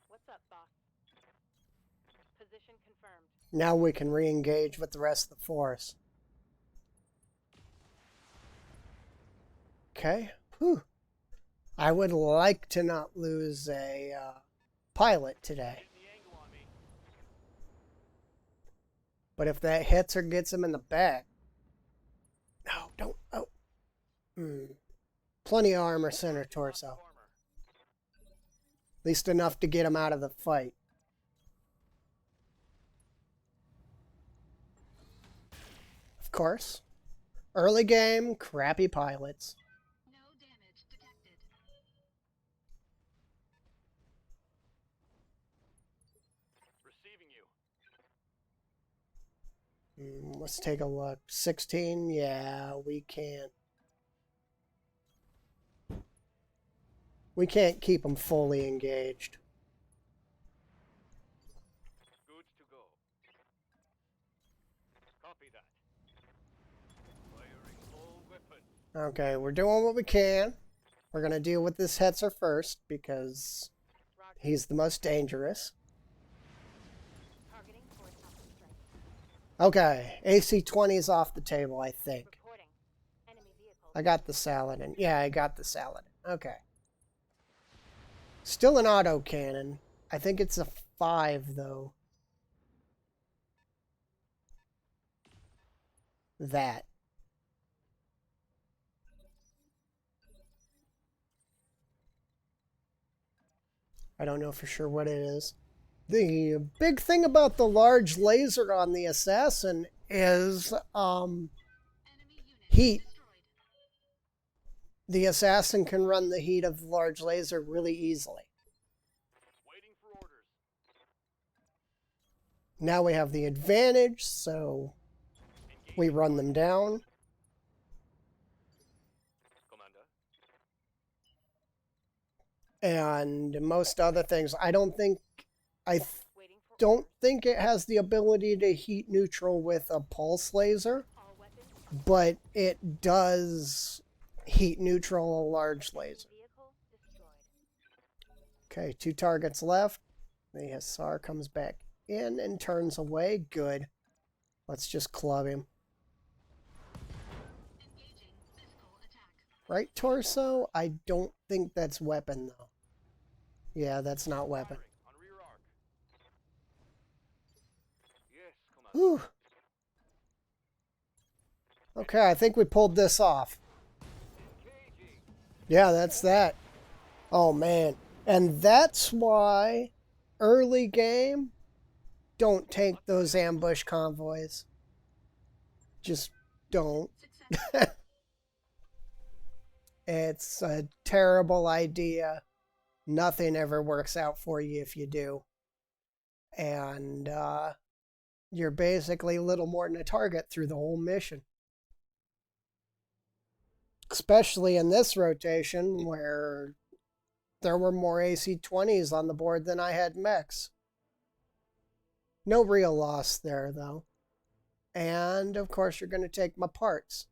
[SPEAKER 3] What's up, boss? Position confirmed.
[SPEAKER 1] Now we can re-engage with the rest of the force. Okay. Whew. I would like to not lose a pilot today.
[SPEAKER 4] Getting the angle on me.
[SPEAKER 1] But if that hits or gets him in the back... No, don't... Oh. Plenty of armor center torso.
[SPEAKER 4] Armor.
[SPEAKER 1] At least enough to get him out of the fight. Of course. Early game, crappy pilots.
[SPEAKER 5] No damage detected.
[SPEAKER 4] Receiving you.
[SPEAKER 1] Let's take a look. 16, yeah, we can't. We can't keep them fully engaged.
[SPEAKER 4] Good to go. Copy that. Firing all weapons.
[SPEAKER 1] Okay, we're doing what we can. We're going to deal with this Hetzer first because
[SPEAKER 3] Roger.
[SPEAKER 1] he's the most dangerous.
[SPEAKER 3] Targeting towards Alpha Strike.
[SPEAKER 1] Okay, AC-20's off the table, I think.
[SPEAKER 3] Reporting. Enemy vehicle.
[SPEAKER 1] I got the Saladin. Yeah, I got the Saladin. Okay. Still an autocannon. I think it's a 5, though. That. I don't know for sure what it is. The big thing about the large laser on the Assassin is
[SPEAKER 5] Enemy unit
[SPEAKER 1] heat.
[SPEAKER 5] destroyed.
[SPEAKER 1] The Assassin can run the heat of the large laser really easily.
[SPEAKER 4] Waiting for orders.
[SPEAKER 1] Now we have the advantage, so we run them down.
[SPEAKER 4] Commander.
[SPEAKER 1] And most other things, I don't think
[SPEAKER 3] Waiting for
[SPEAKER 1] don't think it has the ability to heat neutral with a pulse laser,
[SPEAKER 3] all weapons.
[SPEAKER 1] but it does heat neutral a large laser.
[SPEAKER 3] Vehicle destroyed.
[SPEAKER 1] Okay, 2 targets left. The Hussar comes back in and turns away. Good. Let's just club him.
[SPEAKER 5] Engaging physical attack.
[SPEAKER 1] Right torso? I don't think that's weapon, though. Yeah, that's not weapon.
[SPEAKER 4] Firing on rear arc. Yes, Commander.
[SPEAKER 1] Whew. Okay, I think we pulled this off.
[SPEAKER 4] Engaging.
[SPEAKER 1] Yeah, that's that. Oh, man. And that's why early game, don't take those ambush convoys. Just don't.
[SPEAKER 5] Success.
[SPEAKER 1] It's a terrible idea. Nothing ever works out for you if you do. And you're basically little more than a target through the whole mission. Especially in this rotation where there were more AC-20s on the board than I had mechs. No real loss there, though. And, of course, you're going to take my parts.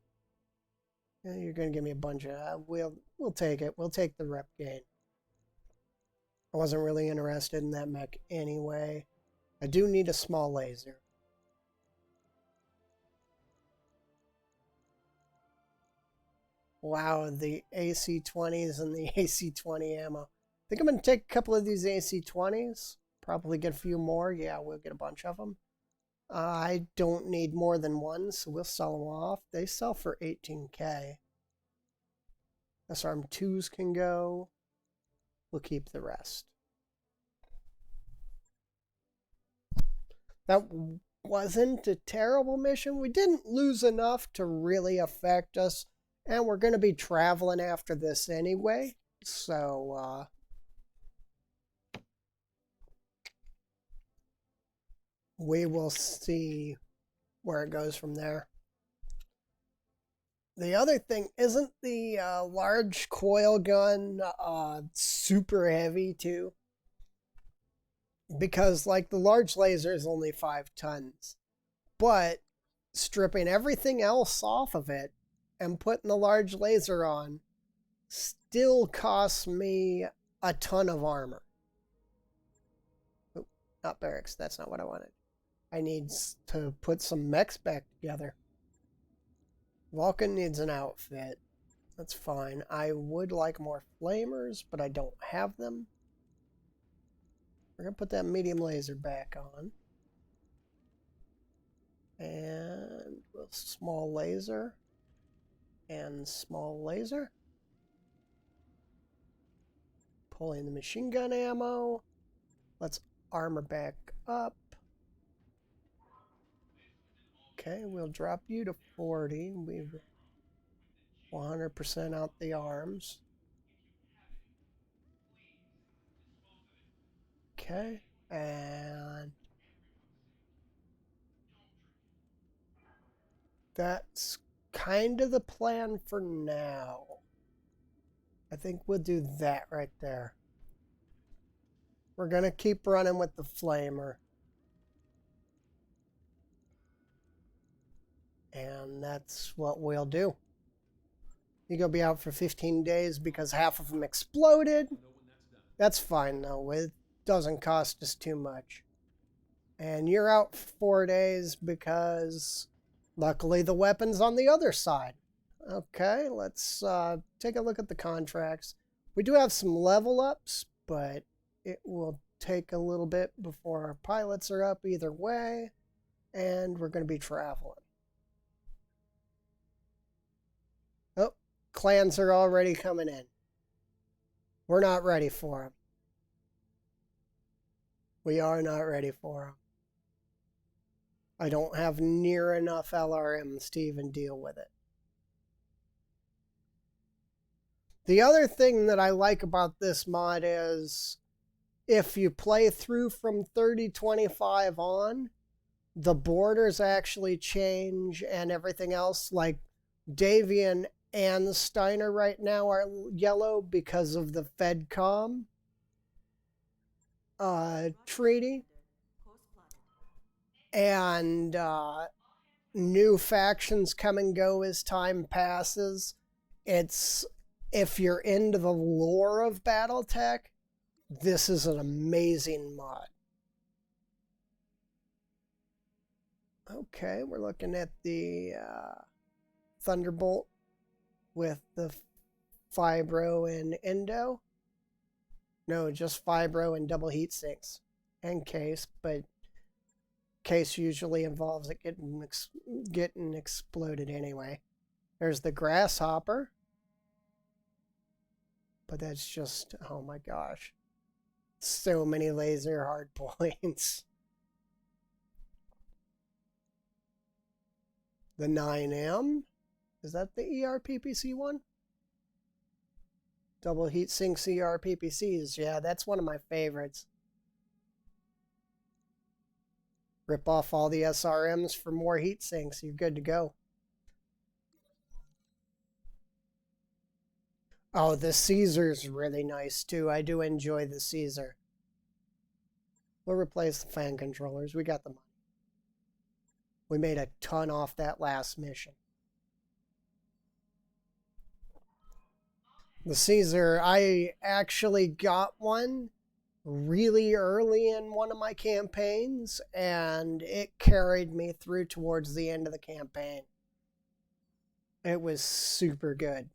[SPEAKER 1] You're going to give me a bunch of... we'll take it. We'll take the rep gain. I wasn't really interested in that mech anyway. I do need a small laser. Wow, the AC-20s and the AC-20 ammo. I think I'm going to take a couple of these AC-20s. Probably get a few more. Yeah, we'll get a bunch of them. I don't need more than one, so we'll sell them off. They sell for 18K. SRM 2s can go. We'll keep the rest. That wasn't a terrible mission. We didn't lose enough to really affect us. And we're going to be traveling after this anyway. So, we will see where it goes from there. The other thing, isn't the large coil gun super heavy too? Because like the large laser is only 5 tons. But stripping everything else off of it and putting the large laser on still costs me a ton of armor. Oh, not barracks, that's not what I wanted. I need to put some mechs back together. Vulcan needs an outfit. That's fine. I would like more flamers, but I don't have them. We're going to put that medium laser back on. And small laser. And small laser. Pulling the machine gun ammo. Let's armor back up. Okay, we'll drop you to 40. We've 100% out the arms. Okay, and that's kind of the plan for now. I think we'll do that right there. We're going to keep running with the flamer. And that's what we'll do. You're going to be out for 15 days because half of them exploded. That's fine, though. It doesn't cost us too much. And you're out for 4 days because luckily the weapon's on the other side. Okay, let's take a look at the contracts. We do have some level ups, but it will take a little bit before our pilots are up either way. And we're going to be traveling. Oh, clans are already coming in. We're not ready for them. We are not ready for them. I don't have near enough LRMs to even deal with it. The other thing that I like about this mod is if you play through from 3025 on, the borders actually change and everything else. Like Davian and Steiner right now are yellow because of the FedCom treaty. And new factions come and go as time passes. It's, if you're into the lore of Battletech, this is an amazing mod. Okay, we're looking at the Thunderbolt with the fibro and endo. No, just fibro and double heat sinks and case, but case usually involves it getting exploded anyway. There's the grasshopper. But that's just, oh my gosh. So many laser hard points. The 9M. Is that the ERPPC one? Double heat sinks ERPPCs. Yeah, that's one of my favorites. Rip off all the SRMs for more heat sinks. You're good to go. Oh, the Caesar's really nice too. I do enjoy the Caesar. We'll replace the fan controllers. We got the money. We made a ton off that last mission. The Caesar, I actually got one really early in one of my campaigns, and it carried me through towards the end of the campaign. It was super good.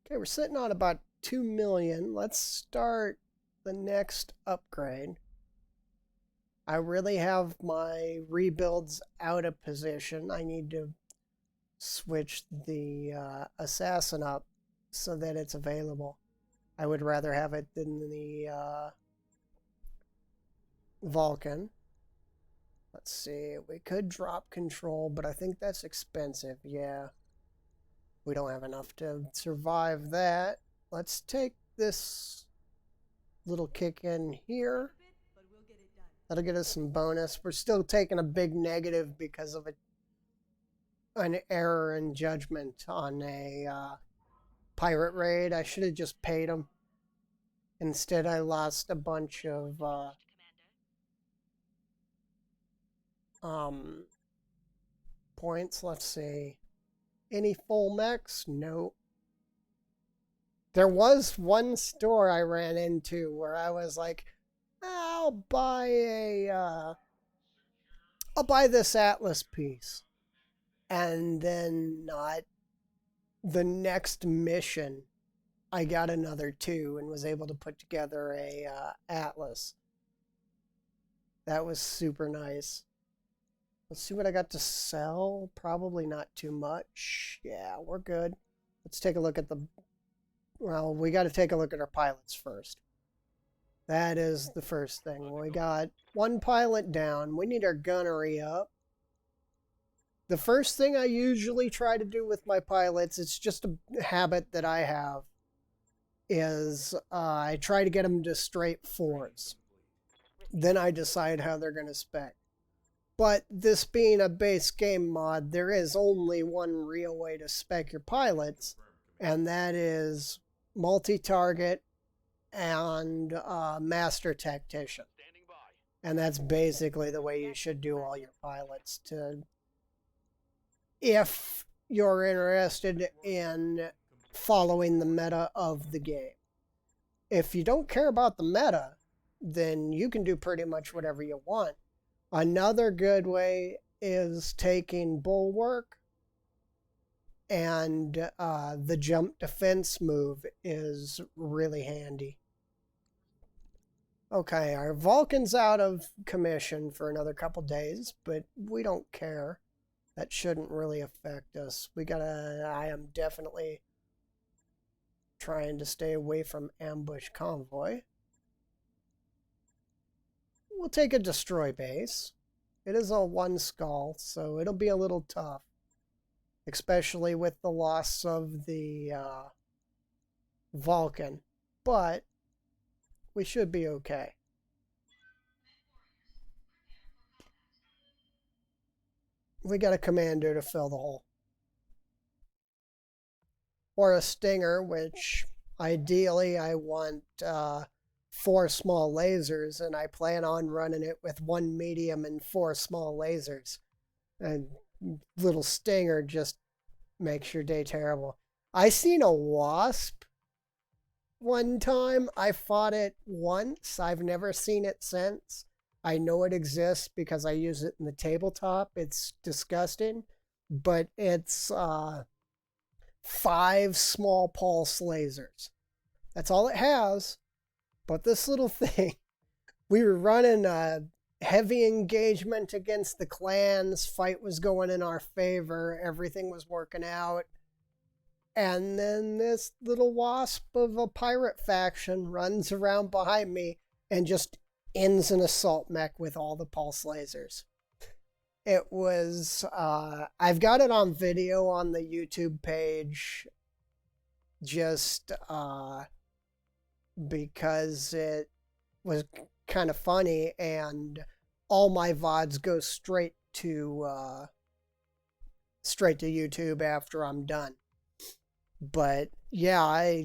[SPEAKER 1] Okay, we're sitting on about 2 million. Let's start the next upgrade. I really have my rebuilds out of position. I need to switch the assassin up so that it's available. I would rather have it than the Vulcan. Let's see, we could drop control, but I think that's expensive. Yeah, we don't have enough to survive that. Let's take this little kick in here. That'll get us some bonus. We're still taking a big negative because of an error in judgment on a pirate raid. I should have just paid him. Instead, I lost a bunch of points. Let's see. Any full mechs? No. There was one store I ran into where I was like, I'll buy this Atlas piece. And then not the next mission, I got another 2 and was able to put together a Atlas. That was super nice. Let's see what I got to sell. Probably not too much. Yeah, we're good. Let's take a look at the... Well, we got to take a look at our pilots first. That is the first thing. We got 1 pilot down. We need our gunnery up. The first thing I usually try to do with my pilots, it's just a habit that I have, is I try to get them to straight 4s. Then I decide how they're going to spec. But this being a base game mod, there is only one real way to spec your pilots, and that is multi-target and master tactician. And that's basically the way you should do all your pilots, if you're interested in following the meta of the game. If you don't care about the meta, then you can do pretty much whatever you want. Another good way is taking Bulwark, and the jump defense move is really handy. Okay, our Vulcan's out of commission for another couple days, but we don't care. That shouldn't really affect us. I am definitely trying to stay away from ambush convoy. We'll take a destroy base. It is a 1 skull, so it'll be a little tough. Especially with the loss of the Vulcan. But we should be okay. We got a commander to fill the hole. Or a stinger, which ideally I want 4 small lasers, and I plan on running it with 1 medium and 4 small lasers. And little stinger just makes your day terrible. I seen a wasp one time. I fought it once. I've never seen it since. I know it exists because I use it in the tabletop. It's disgusting, but it's 5 small pulse lasers. That's all it has. But this little thing, we were running a heavy engagement against the clans. Fight was going in our favor. Everything was working out. And then this little wasp of a pirate faction runs around behind me and just ends an assault mech with all the pulse lasers. It was, I've got it on video on the YouTube page, just because it was kind of funny, and all my VODs go straight to YouTube after I'm done. But yeah,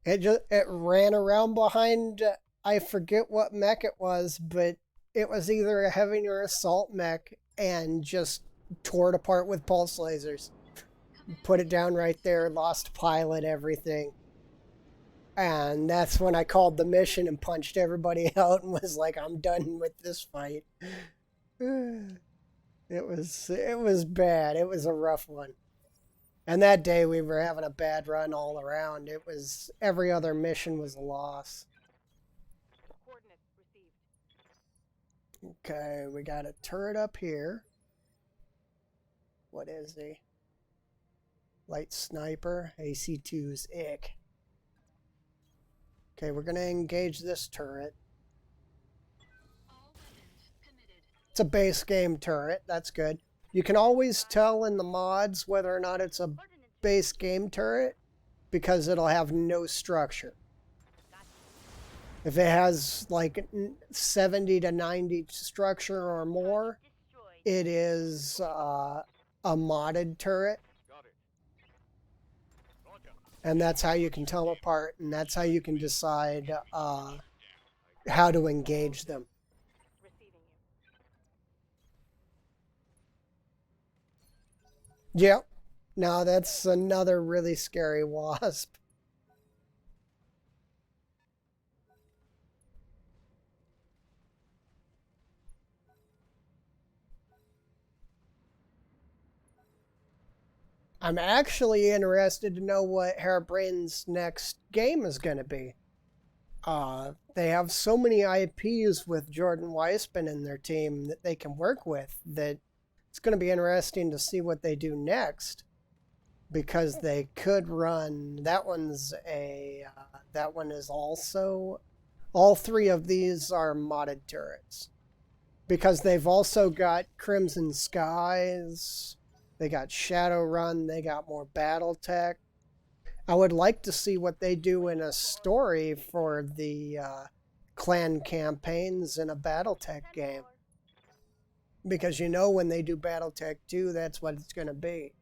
[SPEAKER 1] it ran around behind, I forget what mech it was, but it was either a heavy or assault mech, and just tore it apart with pulse lasers. Put it down right there, lost pilot, everything. And that's when I called the mission and punched everybody out and was like, I'm done with this fight. It was bad. It was a rough one. And that day we were having a bad run all around. It was, every other mission was a loss.
[SPEAKER 3] Coordinates received.
[SPEAKER 1] Okay, we got a turret up here. What is he? Light sniper, AC2's ick. Okay, we're gonna engage this turret.
[SPEAKER 5] All weapons committed.
[SPEAKER 1] It's a base game turret, that's good. You can always tell in the mods whether or not it's a base game turret because it'll have no structure. If it has like 70 to 90 structure or more, it is a modded turret.
[SPEAKER 4] Got it. Roger.
[SPEAKER 1] And that's how you can tell them apart, and that's how you can decide how to engage them.
[SPEAKER 3] Receiving you.
[SPEAKER 1] Yep. Now that's another really scary wasp. I'm actually interested to know what Harebrain's next game is going to be. They have so many IPs with Jordan Weissman in their team that they can work with that it's going to be interesting to see what they do next, because they could run, that one is also, all 3 of these are modded turrets, because they've also got Crimson Skies. They got Shadowrun, they got more Battletech. I would like to see what they do in a story for the clan campaigns in a Battletech game. Because you know when they do Battletech 2, that's what it's going to be.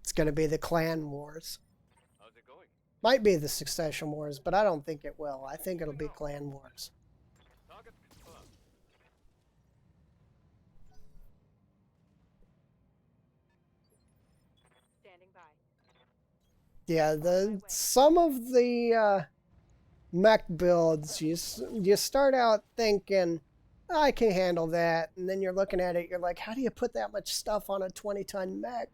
[SPEAKER 1] It's going to be the clan wars.
[SPEAKER 4] How's it going?
[SPEAKER 1] Might be the succession wars, but I don't think it will. I think it'll be clan wars.
[SPEAKER 4] Target confirmed.
[SPEAKER 3] Standing by.
[SPEAKER 1] Yeah, some of the mech builds, you start out thinking, I can handle that, and then you're looking at it, you're like, how do you put that much stuff on a 20-ton mech?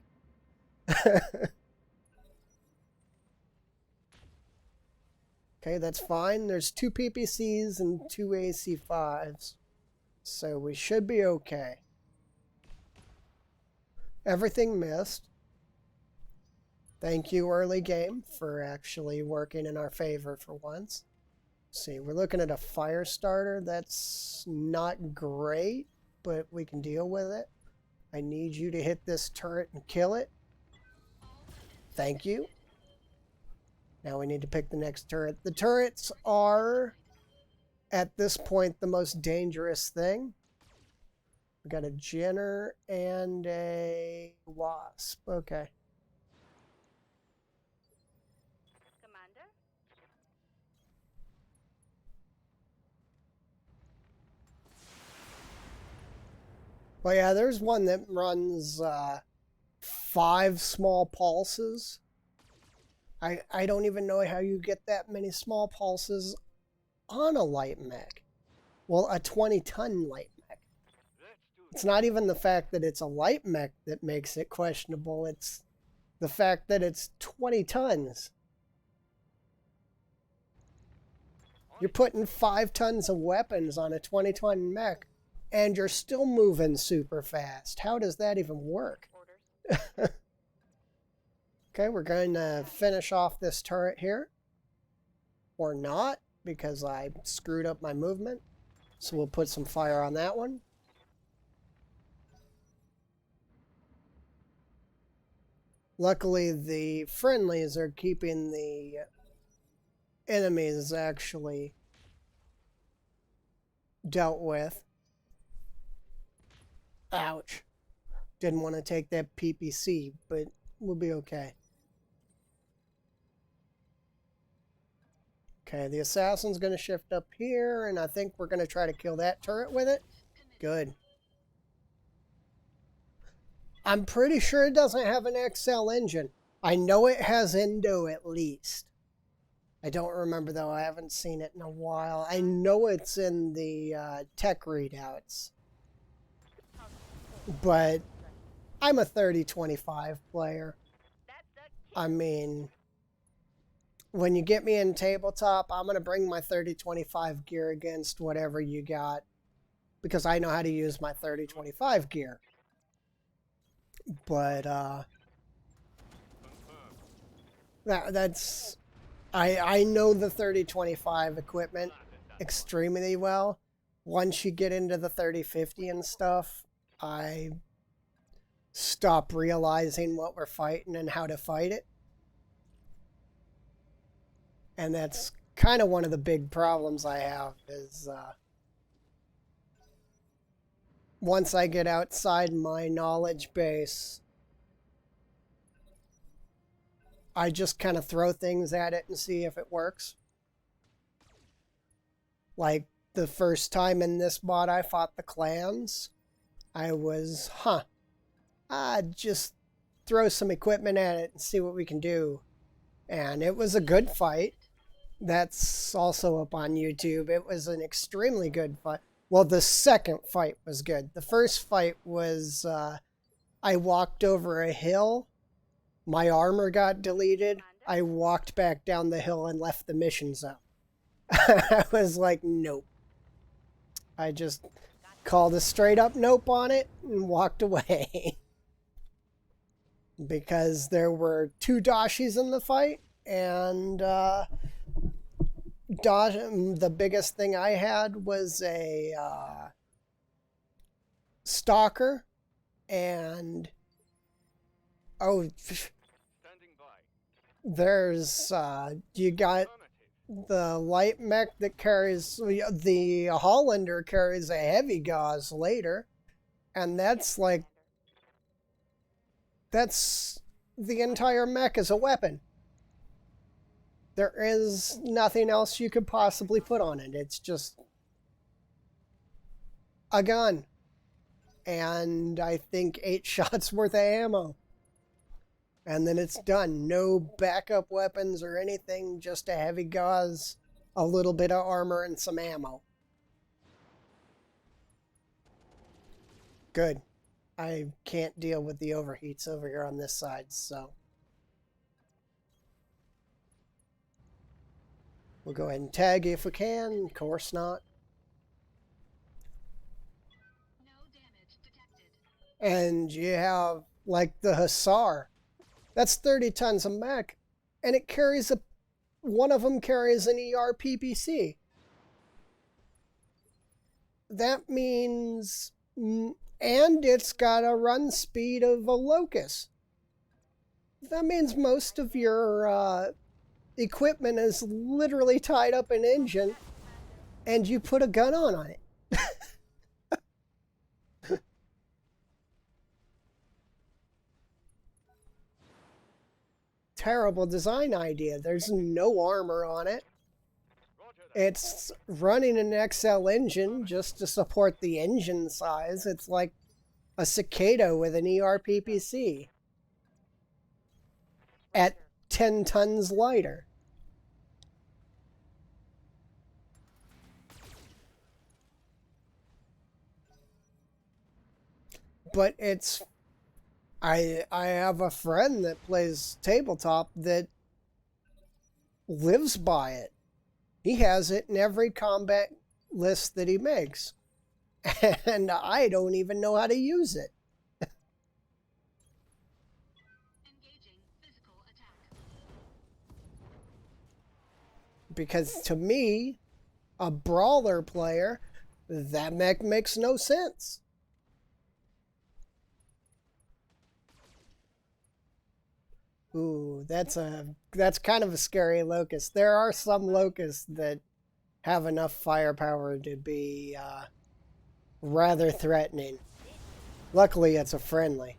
[SPEAKER 1] Okay, that's fine. There's 2 PPCs and 2 AC5s, so we should be okay. Everything missed. Thank you, early game, for actually working in our favor for once. See, we're looking at a fire starter. That's not great, but we can deal with it. I need you to hit this turret and kill it. Thank you. Now we need to pick the next turret. The turrets are, at this point, the most dangerous thing. We got a Jenner and a Wasp. Okay.
[SPEAKER 3] Commander?
[SPEAKER 1] Well, yeah, there's one that runs 5 small pulses. I don't even know how you get that many small pulses on a light mech. Well, a 20-ton light mech.
[SPEAKER 4] Let's do
[SPEAKER 1] It's not even the fact that it's a light mech that makes it questionable. It's the fact that it's 20 tons. You're putting 5 tons of weapons on a 20-ton mech, and you're still moving super fast. How does that even work?
[SPEAKER 3] Orders.
[SPEAKER 1] Okay, we're going to finish off this turret here. Or not, because I screwed up my movement. So we'll put some fire on that one. Luckily, the friendlies are keeping the enemies actually dealt with. Ouch. Didn't want to take that PPC, but we'll be okay. Okay, the assassin's going to shift up here, and I think we're going to try to kill that turret with it. Good. I'm pretty sure it doesn't have an XL engine. I know it has Endo at least. I don't remember, though. I haven't seen it in a while. I know it's in the tech readouts. But I'm a 30-25 player.
[SPEAKER 3] That's the key.
[SPEAKER 1] I mean, when you get me in tabletop, I'm going to bring my 30-25 gear against whatever you got. Because I know how to use my 30-25 gear. But, that's... I know the 30-25 equipment extremely well. Once you get into the 30-50 and stuff, I stop realizing what we're fighting and how to fight it. And that's kind of one of the big problems I have is once I get outside my knowledge base, I just kind of throw things at it and see if it works. Like the first time in this mod I fought the clans, I was, just throw some equipment at it and see what we can do. And it was a good fight. That's also up on YouTube. It was an extremely good fight. Well, the second fight was good. The first fight was, I walked over a hill. My armor got deleted. I walked back down the hill and left the mission zone. I was like, nope. I just called a straight up nope on it and walked away. Because there were 2 Dashis in the fight, and the biggest thing I had was a stalker, and
[SPEAKER 4] Standing by.
[SPEAKER 1] there's you got
[SPEAKER 4] Affirmative.
[SPEAKER 1] the light mech that carries the Hollander carries a heavy gauze later, and that's like that's the entire mech as a weapon. There is nothing else you could possibly put on it. It's just a gun. And I think 8 shots worth of ammo. And then it's done. No backup weapons or anything, just a heavy gauze, a little bit of armor, and some ammo. Good. I can't deal with the overheats over here on this side, so we'll go ahead and tag if we can. Of course not.
[SPEAKER 5] No damage detected.
[SPEAKER 1] And you have, like, the Hussar. That's 30 tons of mech, and it carries one of them carries an ER PPC. That means, and it's got a run speed of a Locust. That means most of your equipment is literally tied up in engine, and you put a gun on it. Terrible design idea. There's no armor on it.
[SPEAKER 4] Roger that.
[SPEAKER 1] It's running an XL engine just to support the engine size. It's like a Cicada with an ER PPC at 10 tons lighter. but it's I have a friend that plays tabletop that lives by it. He has it in every combat list that he makes. And I don't even know how to use it.
[SPEAKER 5] Engaging physical attack.
[SPEAKER 1] Because to me, a brawler player, that mech makes no sense. Ooh, that's kind of a scary locust. There are some locusts that have enough firepower to be rather threatening. Luckily, it's a friendly.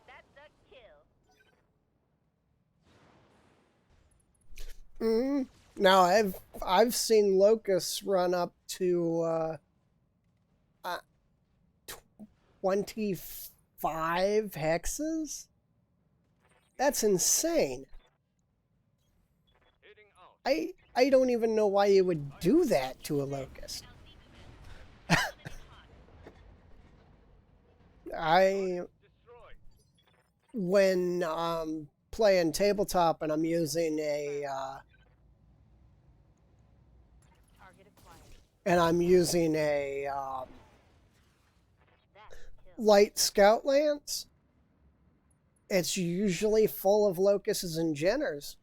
[SPEAKER 3] That's a kill.
[SPEAKER 1] Now I've seen locusts run up to 25 hexes. That's insane.
[SPEAKER 4] Heading out.
[SPEAKER 1] I don't even know why you would do that to a locust. I
[SPEAKER 4] Destroyed.
[SPEAKER 1] when playing tabletop and I'm using a
[SPEAKER 3] Target acquired. That's a kill.
[SPEAKER 1] light scout lance, it's usually full of locusts and jenners.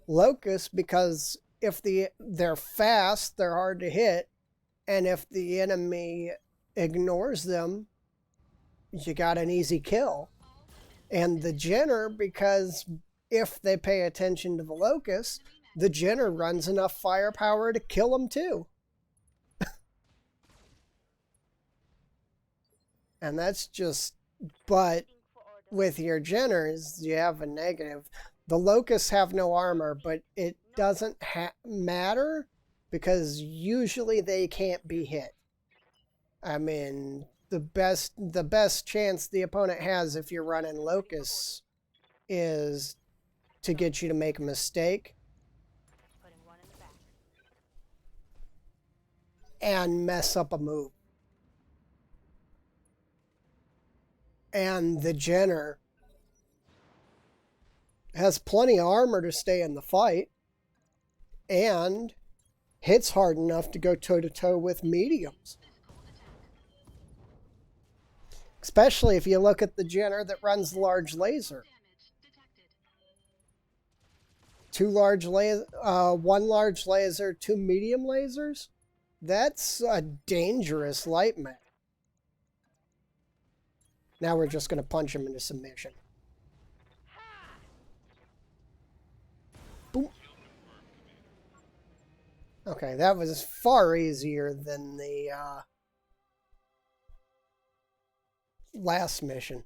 [SPEAKER 1] Locusts because if they're fast, they're hard to hit, and if the enemy ignores them, you got an easy kill. And the jenner because if they pay attention to the locust, the jenner runs enough firepower to kill them too. And that's just, but
[SPEAKER 3] Looking for order.
[SPEAKER 1] with your jenners, you have a negative. The locusts have no armor, but it doesn't matter because usually they can't be hit. I mean, the best chance the opponent has if you're running locusts is to get you to make a mistake
[SPEAKER 3] Putting one in the back.
[SPEAKER 1] and mess up a move. And the jenner has plenty of armor to stay in the fight and hits hard enough to go toe-to-toe with mediums.
[SPEAKER 5] Physical attack.
[SPEAKER 1] Especially if you look at the jenner that runs the large laser.
[SPEAKER 5] Damage detected.
[SPEAKER 1] One large laser, 2 medium lasers. That's a dangerous light mech. Now we're just going to punch him into submission. Boom. Okay, that was far easier than the last mission.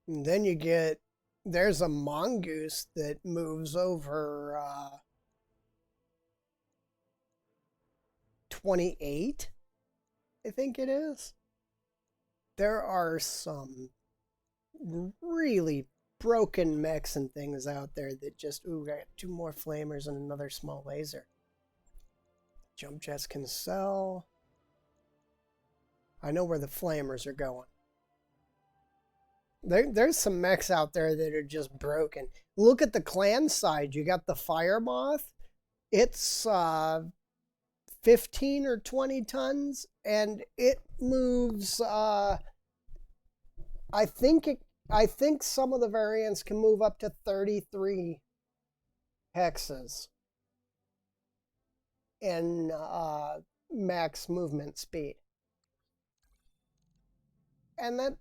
[SPEAKER 1] And then you get, there's a mongoose that moves over 28, I think it is. There are some really broken mechs and things out there that just, ooh, I got 2 more flamers and another small laser. Jump jets can sell. I know where the flamers are going. There's some mechs out there that are just broken. Look at the clan side. You got the fire moth. It's 15 or 20 tons, and it moves. I think some of the variants can move up to 33 hexes in max movement speed, and that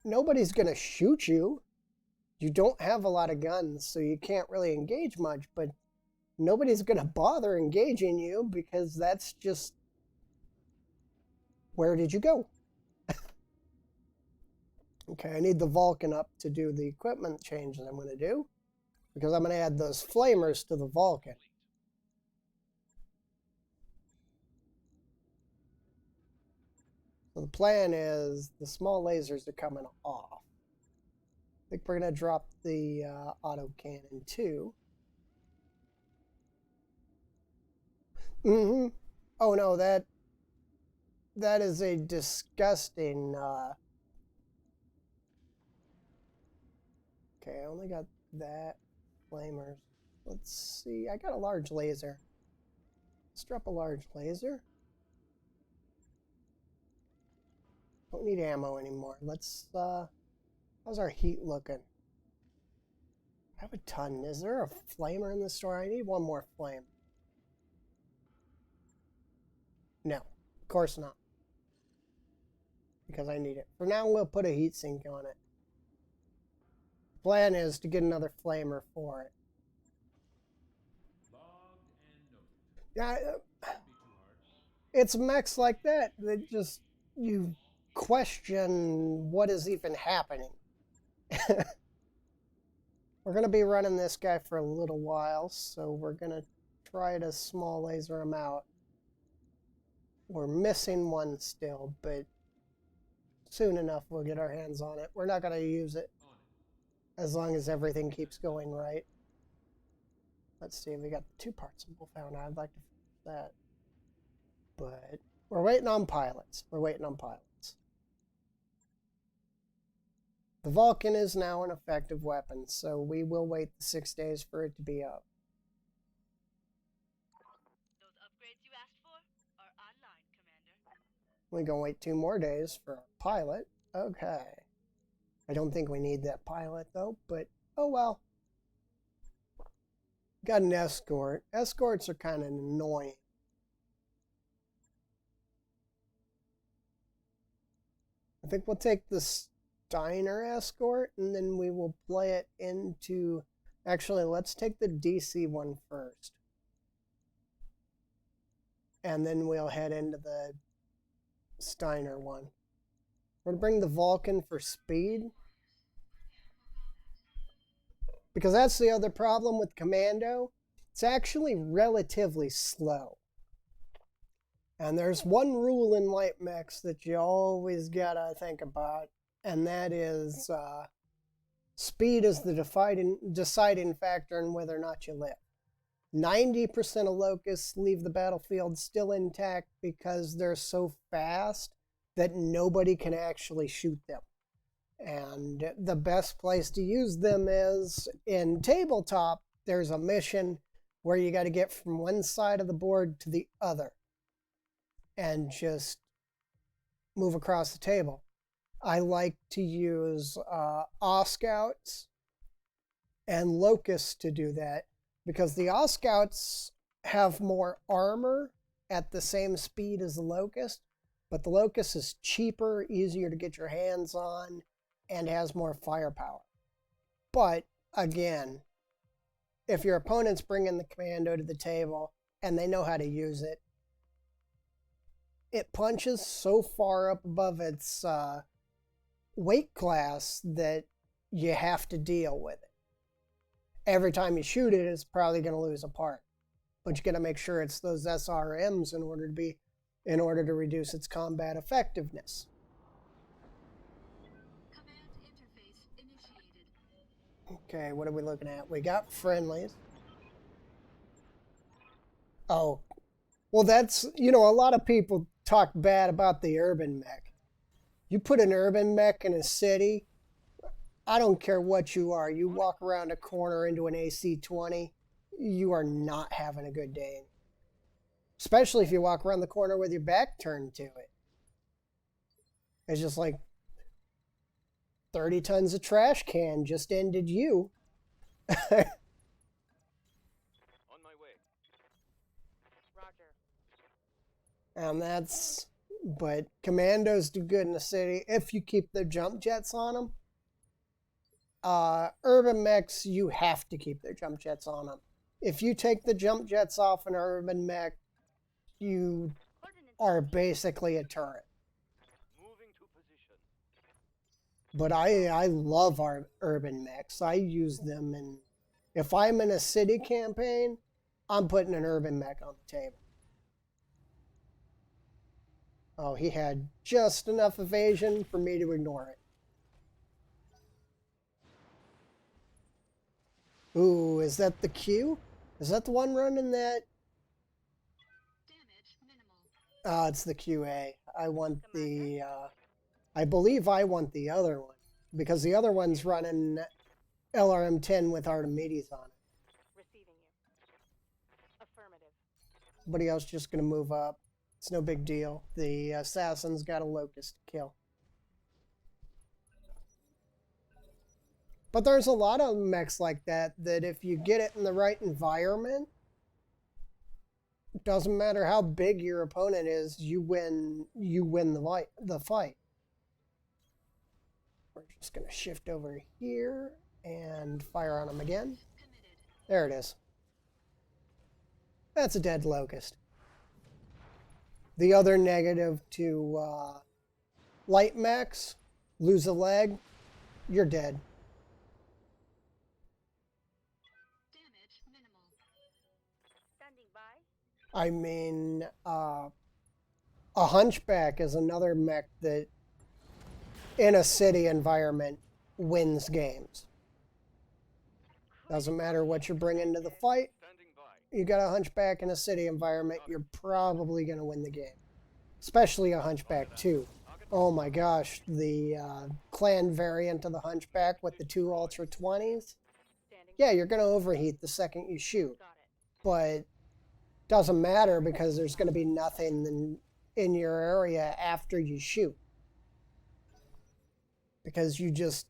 [SPEAKER 1] nobody's gonna shoot you. You don't have a lot of guns, so you can't really engage much, but nobody's gonna bother engaging you because that's just, where did you go? Okay, I need the Vulcan up to do the equipment change that I'm going to do, because I'm going to add those flamers to the Vulcan. So the plan is the small lasers are coming off. I think we're going to drop the auto cannon too. Mm-hmm. Oh no, that is a disgusting... Okay, I only got that. Flamers. Let's see. I got a large laser. Let's drop a large laser. Don't need ammo anymore. Let's, how's our heat looking? I have a ton. Is there a flamer in the store? I need one more flame. No, of course not. Because I need it. For now, we'll put a heat sink on it. Plan is to get another flamer for it. Yeah, it's mechs like that just you question what is even happening. We're gonna be running this guy for a little while, so we're gonna try to small laser him out. We're missing one still, but soon enough we'll get our hands on it. We're not gonna use it as long as everything keeps going right. Let's see, we got 2 parts of Wolfhound. I'd like to finish that. But we're waiting on pilots. We're waiting on pilots. The Vulcan is now an effective weapon, so we will wait the 6 days for it to be up.
[SPEAKER 3] Those upgrades you asked for are online, Commander.
[SPEAKER 1] We're going to wait 2 more days for our pilot. Okay. I don't think we need that pilot, though, but oh well. Got an escort. Escorts are kind of annoying. I think we'll take the Steiner escort, and then we will play it into... Actually, let's take the DC one first. And then we'll head into the Steiner one. We're going to bring the Vulcan for speed. Because that's the other problem with Commando. It's actually relatively slow. And there's one rule in light mechs that you always gotta think about, and that is speed is the deciding factor in whether or not you live. 90% of locusts leave the battlefield still intact because they're so fast that nobody can actually shoot them. And the best place to use them is in tabletop. There's a mission where you got to get from one side of the board to the other and just move across the table. I like to use Oscouts and Locusts to do that because the Oscouts have more armor at the same speed as the Locust, but the Locust is cheaper, easier to get your hands on, and has more firepower. But again, if your opponent's bringing the Commando to the table and they know how to use it, it punches so far up above its weight class that you have to deal with it. Every time you shoot it, it's probably going to lose a part. But you got to make sure it's those SRMs in order to reduce its combat effectiveness.
[SPEAKER 5] Command interface initiated.
[SPEAKER 1] Okay, what are we looking at? We got friendlies. Oh, well, that's, a lot of people talk bad about the urban mech. You put an urban mech in a city, I don't care what you are. You walk around a corner into an AC-20, you are not having a good day. Especially if you walk around the corner with your back turned to it. It's just like 30 tons of trash can just ended you.
[SPEAKER 4] On my way.
[SPEAKER 3] Roger.
[SPEAKER 1] And but commandos do good in the city if you keep their jump jets on them. Urban mechs, you have to keep their jump jets on them. If you take the jump jets off an urban mech, you are basically a turret.
[SPEAKER 4] Moving to position.
[SPEAKER 1] But I love our urban mechs. I use them, and if I'm in a city campaign, I'm putting an urban mech on the table. Oh, he had just enough evasion for me to ignore it. Ooh, is that the Q? Is that the one running that?
[SPEAKER 5] Damage minimal.
[SPEAKER 1] It's the QA. I want the, I believe I want the other one. Because the other one's running LRM-10 with Archimedes on it.
[SPEAKER 3] Receiving you. Affirmative.
[SPEAKER 1] Everybody else just going to move up. It's no big deal. The assassin's got a locust to kill. But there's a lot of mechs like that if you get it in the right environment, it doesn't matter how big your opponent is, you win the fight. We're just going to shift over here and fire on him again.
[SPEAKER 5] Committed.
[SPEAKER 1] There it is. That's a dead locust. The other negative to light mechs, lose a leg, you're dead.
[SPEAKER 5] Damage minimal.
[SPEAKER 3] Standing by.
[SPEAKER 1] I mean, a hunchback is another mech that, in a city environment, wins games. Doesn't matter what you're bringing to the fight.
[SPEAKER 4] Standing by.
[SPEAKER 1] You got a hunchback in a city environment, you're probably going to win the game. Especially a hunchback, too. Oh my gosh, the clan variant of the hunchback with the 2 Ultra 20s.
[SPEAKER 3] Standing.
[SPEAKER 1] Yeah, you're going to overheat the second you shoot.
[SPEAKER 3] Got it.
[SPEAKER 1] But doesn't matter because there's going to be nothing in your area after you shoot. Because you just,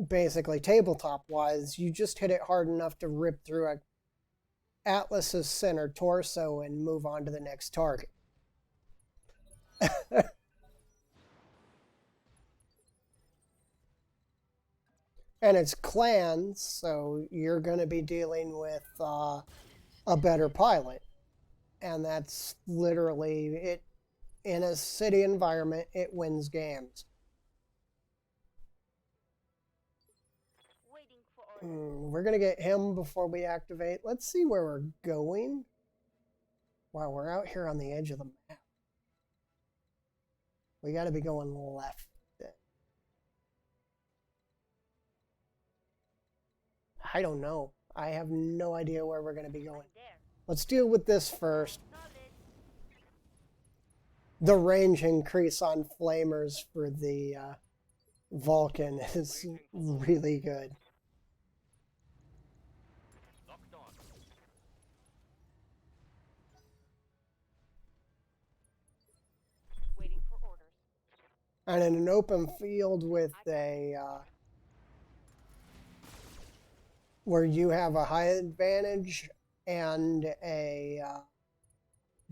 [SPEAKER 1] basically tabletop-wise, you just hit it hard enough to rip through a Atlas's center torso and move on to the next target. And it's clans, so you're going to be dealing with a better pilot. And that's literally it. In a city environment, it wins games.
[SPEAKER 3] Waiting for orders.
[SPEAKER 1] We're going to get him before we activate. Let's see where we're going. Wow, we're out here on the edge of the map. We got to be going left. I don't know. I have no idea where we're going to be going.
[SPEAKER 3] There.
[SPEAKER 1] Let's deal with this first.
[SPEAKER 3] Solid.
[SPEAKER 1] The range increase on flamers for the Vulcan is really good.
[SPEAKER 4] Locked on.
[SPEAKER 3] Waiting for orders.
[SPEAKER 1] And in an open field with a where you have a high advantage and a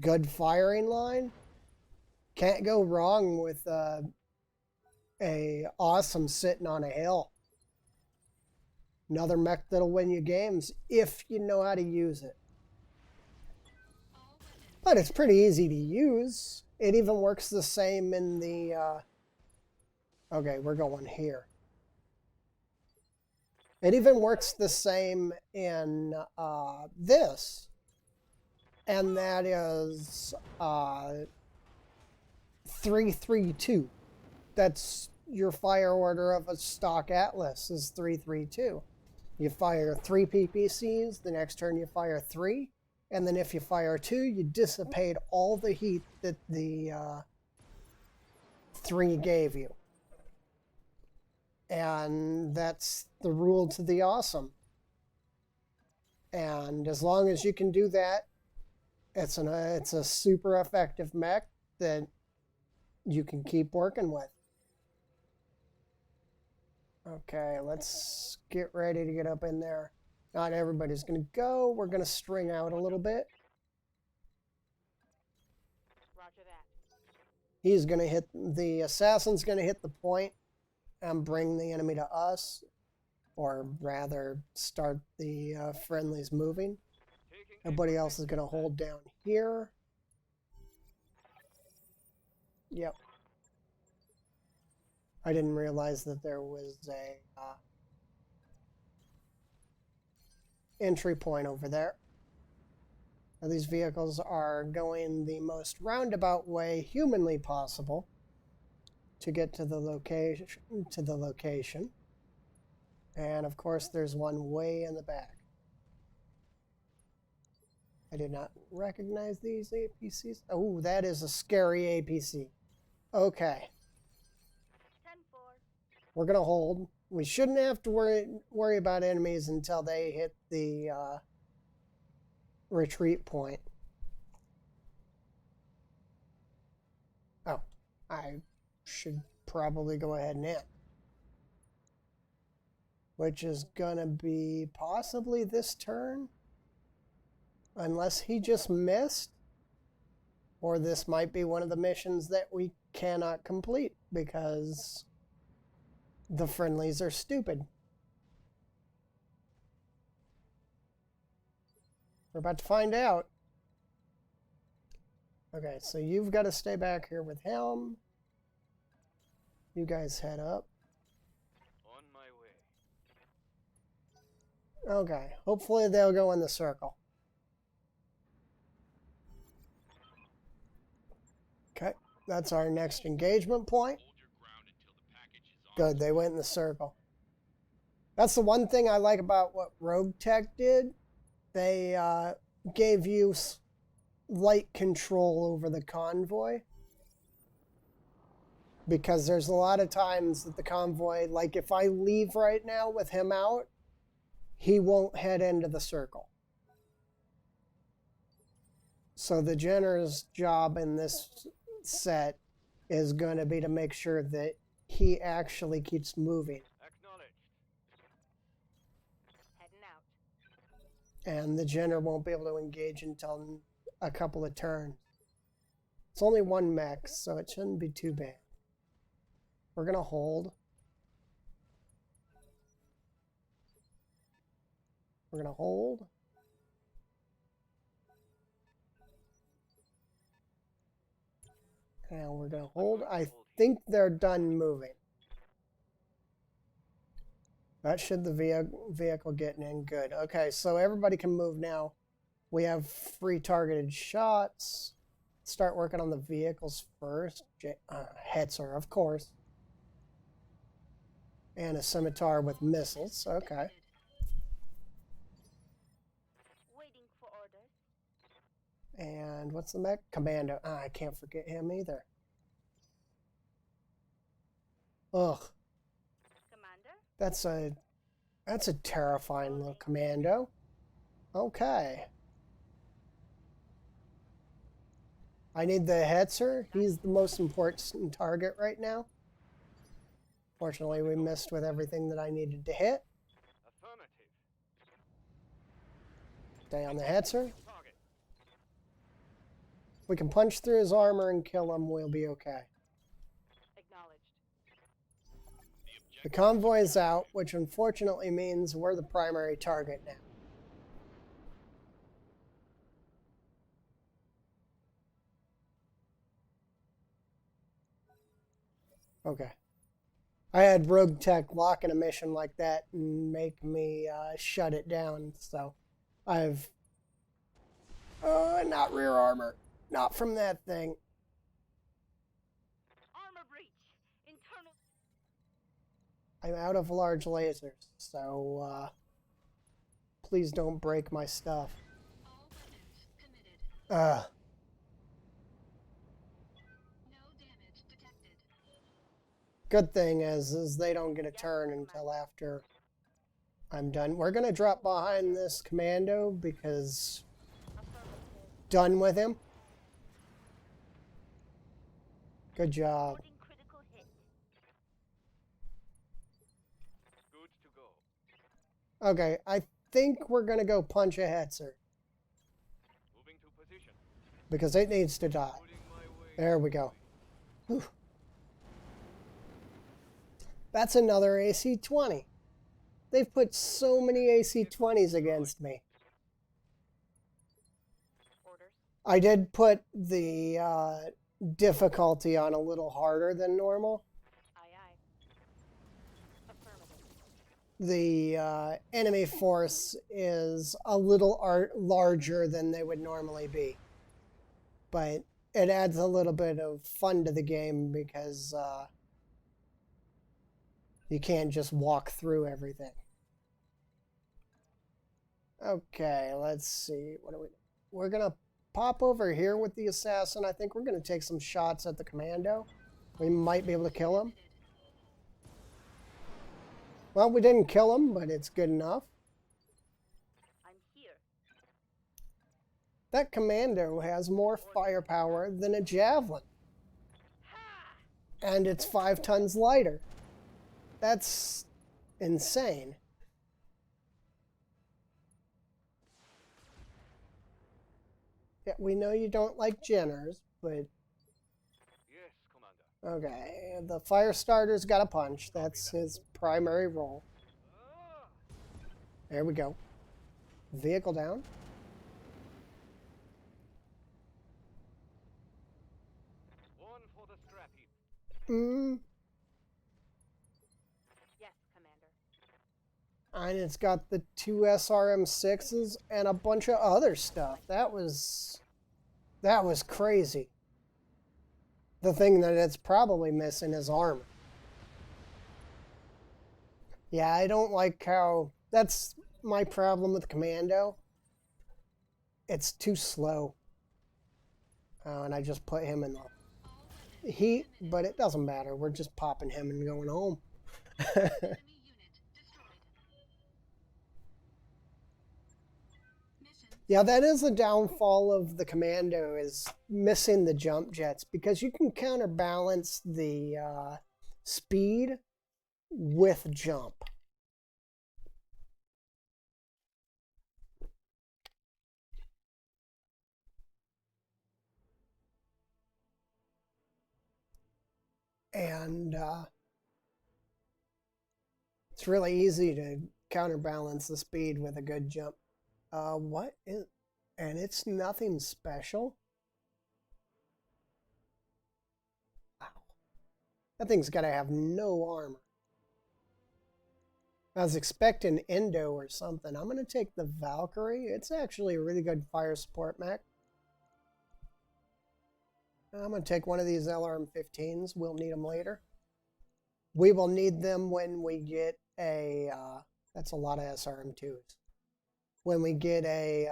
[SPEAKER 1] good firing line, can't go wrong with a awesome sitting on a hill. Another mech that'll win you games if you know how to use it.
[SPEAKER 5] All weapons.
[SPEAKER 1] But it's pretty easy to use. It even works the same in the okay, we're going here. It even works the same in this. And that is 332. That's your fire order of a stock Atlas is 332. You fire 3 PPCs, the next turn you fire 3, and then if you fire 2, you dissipate all the heat that the 3 gave you. And that's the rule to the awesome. And as long as you can do that, it's a super effective mech that you can keep working with. Okay, let's get ready to get up in there. Not everybody's going to go. We're going to string out a little bit.
[SPEAKER 3] Roger that.
[SPEAKER 1] He's going to hit, the assassin's going to hit the point and bring the enemy to us. Or rather, start the friendlies moving.
[SPEAKER 4] Taking
[SPEAKER 1] Everybody else is going to hold down here. Yep. I didn't realize that there was a entry point over there. Now, these vehicles are going the most roundabout way humanly possible to get to the location. And of course, there's one way in the back. I did not recognize these APCs. Oh, that is a scary APC. Okay.
[SPEAKER 3] 10-4.
[SPEAKER 1] We're going to hold. We shouldn't have to worry about enemies until they hit the retreat point. Oh, I should probably go ahead and hit. Which is going to be possibly this turn. Unless he just missed. Or this might be one of the missions that we cannot complete because the friendlies are stupid. We're about to find out. Okay, so you've got to stay back here with him. You guys head up.
[SPEAKER 4] On my way.
[SPEAKER 1] Okay, hopefully they'll go in the circle. Okay, that's our next engagement point.
[SPEAKER 2] Hold your ground until the package is on.
[SPEAKER 1] Good, they went in the circle. That's the one thing I like about what Battletech did. They gave you light control over the convoy. Because there's a lot of times that the convoy, like if I leave right now with him out, he won't head into the circle. So the Jenner's job in this set is going to be to make sure that he actually keeps moving.
[SPEAKER 4] Acknowledged.
[SPEAKER 3] Heading out.
[SPEAKER 1] And the Jenner won't be able to engage until a couple of turns. It's only one mech, so it shouldn't be too bad. We're going to hold. We're going to hold. And we're going to hold. I think they're done moving. That should the vehicle getting in. Good. Okay, so everybody can move now. We have free targeted shots. Start working on the vehicles first. Hetzer, of course. And a scimitar with missiles. Okay.
[SPEAKER 3] Waiting for orders.
[SPEAKER 1] And what's the mech? Commando. I can't forget him either. Ugh.
[SPEAKER 3] Commander?
[SPEAKER 1] That's a terrifying little commando. Okay. I need the Hetzer. He's the most important target right now. Fortunately, we missed with everything that I needed to hit.
[SPEAKER 4] Affirmative.
[SPEAKER 1] Stay on the Hetzer.
[SPEAKER 4] Target.
[SPEAKER 1] If we can punch through his armor and kill him, we'll be okay.
[SPEAKER 3] Acknowledged.
[SPEAKER 1] The convoy is out, which unfortunately means we're the primary target now. Okay. I had Battletech lock in a mission like that and make me shut it down, so I've... not rear armor. Not from that thing.
[SPEAKER 3] Armor breach. Internal.
[SPEAKER 1] I'm out of large lasers, so please don't break my stuff.
[SPEAKER 5] All weapons committed.
[SPEAKER 1] Uh,
[SPEAKER 5] No damage detected.
[SPEAKER 1] good thing is they don't get a turn until after I'm done. We're going to drop behind this commando because
[SPEAKER 3] Affirmative.
[SPEAKER 1] done with him. Good job.
[SPEAKER 3] Reporting critical hit.
[SPEAKER 4] Good to go.
[SPEAKER 1] Okay, I think we're going to go punch a Hetzer
[SPEAKER 4] Moving to position.
[SPEAKER 1] because it needs to die.
[SPEAKER 4] Putting my way.
[SPEAKER 1] There we go. Whew. That's another AC-20. They've put so many AC-20s against me.
[SPEAKER 3] Orders.
[SPEAKER 1] I did put the difficulty on a little harder than normal.
[SPEAKER 3] Aye aye. Affirmative.
[SPEAKER 1] the enemy force is a little larger than they would normally be. But it adds a little bit of fun to the game because you can't just walk through everything. Okay, let's see. What are we? We're gonna pop over here with the assassin. I think we're gonna take some shots at the commando. We might be able to kill him. Well, we didn't kill him, but it's good enough.
[SPEAKER 3] I'm here.
[SPEAKER 1] That commando has more firepower than a javelin. And it's 5 tons lighter. That's insane. Yeah, we know you don't like Jenners, but
[SPEAKER 4] Yes, Commander.
[SPEAKER 1] okay. The fire starter's got a punch. That's his primary role.
[SPEAKER 4] Ah!
[SPEAKER 1] There we go. Vehicle down.
[SPEAKER 4] One for the strat heap.
[SPEAKER 3] Yes, Commander.
[SPEAKER 1] And it's got the 2 SRM6s and a bunch of other stuff. That was crazy. The thing that it's probably missing is armor. Yeah, I don't like how... That's my problem with Commando. It's too slow. Oh, and I just put him in the heat, but it doesn't matter. We're just popping him and going home.
[SPEAKER 5] Enemy unit destroyed. Mission
[SPEAKER 1] Yeah, that is the downfall of the Commando, is missing the jump jets, because you can counterbalance the speed with jump. And it's really easy to counterbalance the speed with a good jump. What is... And it's nothing special? Wow. That thing's got to have no armor. I was expecting Endo or something. I'm going to take the Valkyrie. It's actually a really good fire support mech. I'm going to take one of these LRM-15s. We'll need them later. We will need them when we get a... that's a lot of SRM-2s. When we get a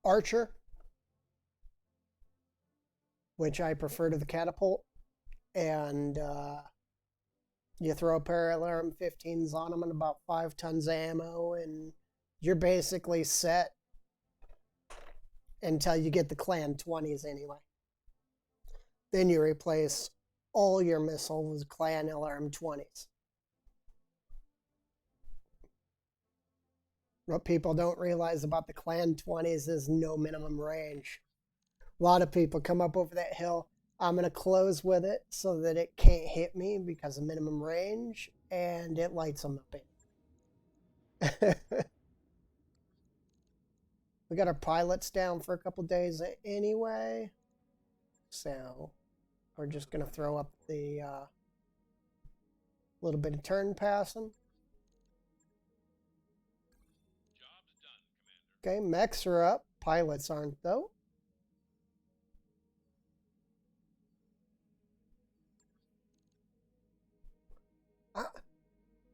[SPEAKER 1] Archer, which I prefer to the catapult, and you throw a pair of LRM-15s on them and about 5 tons of ammo, and you're basically set until you get the Clan 20s anyway. Then you replace all your missiles with Clan LRM-20s. What people don't realize about the Clan 20s is no minimum range. A lot of people come up over that hill. I'm going to close with it so that it can't hit me because of minimum range, and it lights them up in. We got our pilots down for a couple days anyway, so we're just going to throw up the little bit of turn passing.
[SPEAKER 2] Job's done, Commander.
[SPEAKER 1] Okay, mechs are up. Pilots aren't, though.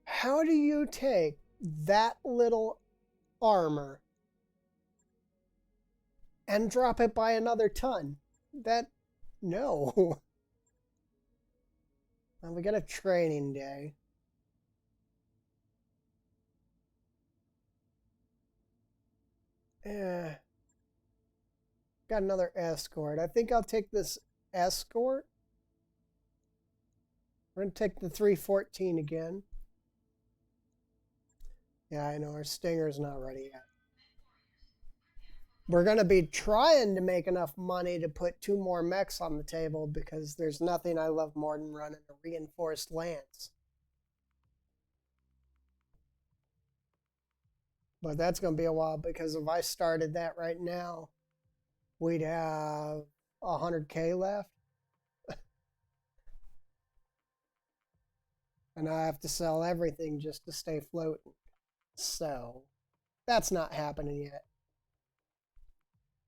[SPEAKER 1] How do you take that little armor and drop it by another ton? No. Well, we got a training day. Got another escort. I think I'll take this escort. We're going to take the 314 again. Yeah, I know, our Stinger's not ready yet. We're going to be trying to make enough money to put 2 more mechs on the table, because there's nothing I love more than running a reinforced lance. But that's going to be a while, because if I started that right now, we'd have 100K left. And I have to sell everything just to stay floating. So that's not happening yet.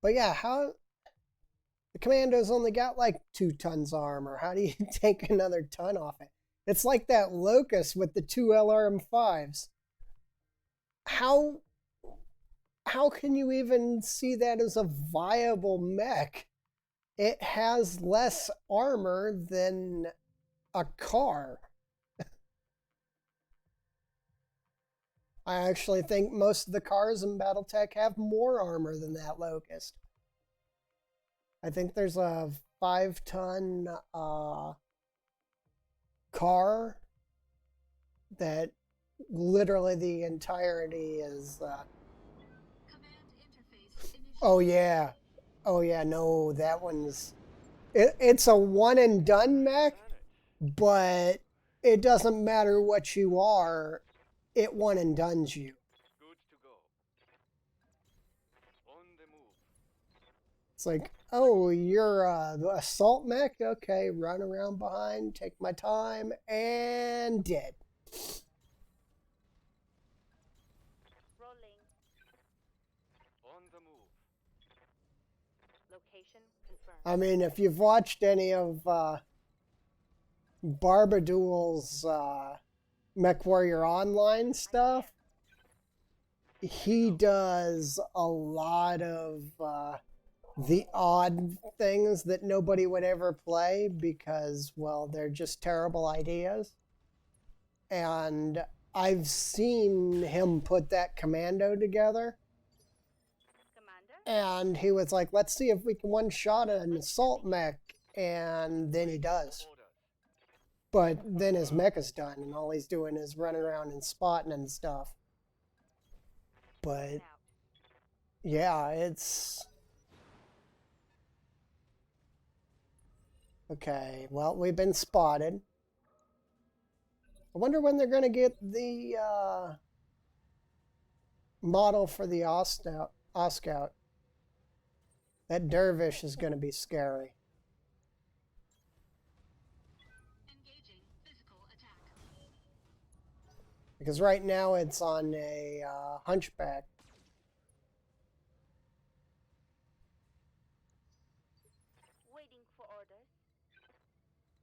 [SPEAKER 1] But yeah, how the commando's only got like 2 tons armor. How do you take another ton off it? It's like that Locust with the 2 LRM5s. How can you even see that as a viable mech? It has less armor than a car. I actually think most of the cars in Battletech have more armor than that Locust. I think there's a 5-ton car that literally the entirety is...
[SPEAKER 5] Command interface initiated.
[SPEAKER 1] Oh yeah. Oh yeah, no, that one's... It's a one and done mech, but it doesn't matter what you are, it one and dones you.
[SPEAKER 4] Good to go. On the move.
[SPEAKER 1] It's like, oh, you're the assault mech? Okay, run around behind, take my time, and dead.
[SPEAKER 3] Rolling.
[SPEAKER 4] On the move.
[SPEAKER 3] Location confirmed.
[SPEAKER 1] I mean, if you've watched any of Barbadool's MechWarrior Online stuff, he does a lot of the odd things that nobody would ever play because, well, they're just terrible ideas. And I've seen him put that commando together,
[SPEAKER 3] Commander?
[SPEAKER 1] and he was like, let's see if we can one-shot an assault mech, and then he does.
[SPEAKER 4] Orders.
[SPEAKER 1] But then his mech is done, and all he's doing is running around and spotting and stuff. But
[SPEAKER 3] Out.
[SPEAKER 1] yeah, it's... Okay, well, we've been spotted. I wonder when they're going to get the model for the Oscout. That dervish is going to be scary.
[SPEAKER 5] Engaging physical attack.
[SPEAKER 1] Because right now it's on a hunchback.
[SPEAKER 3] Waiting for orders.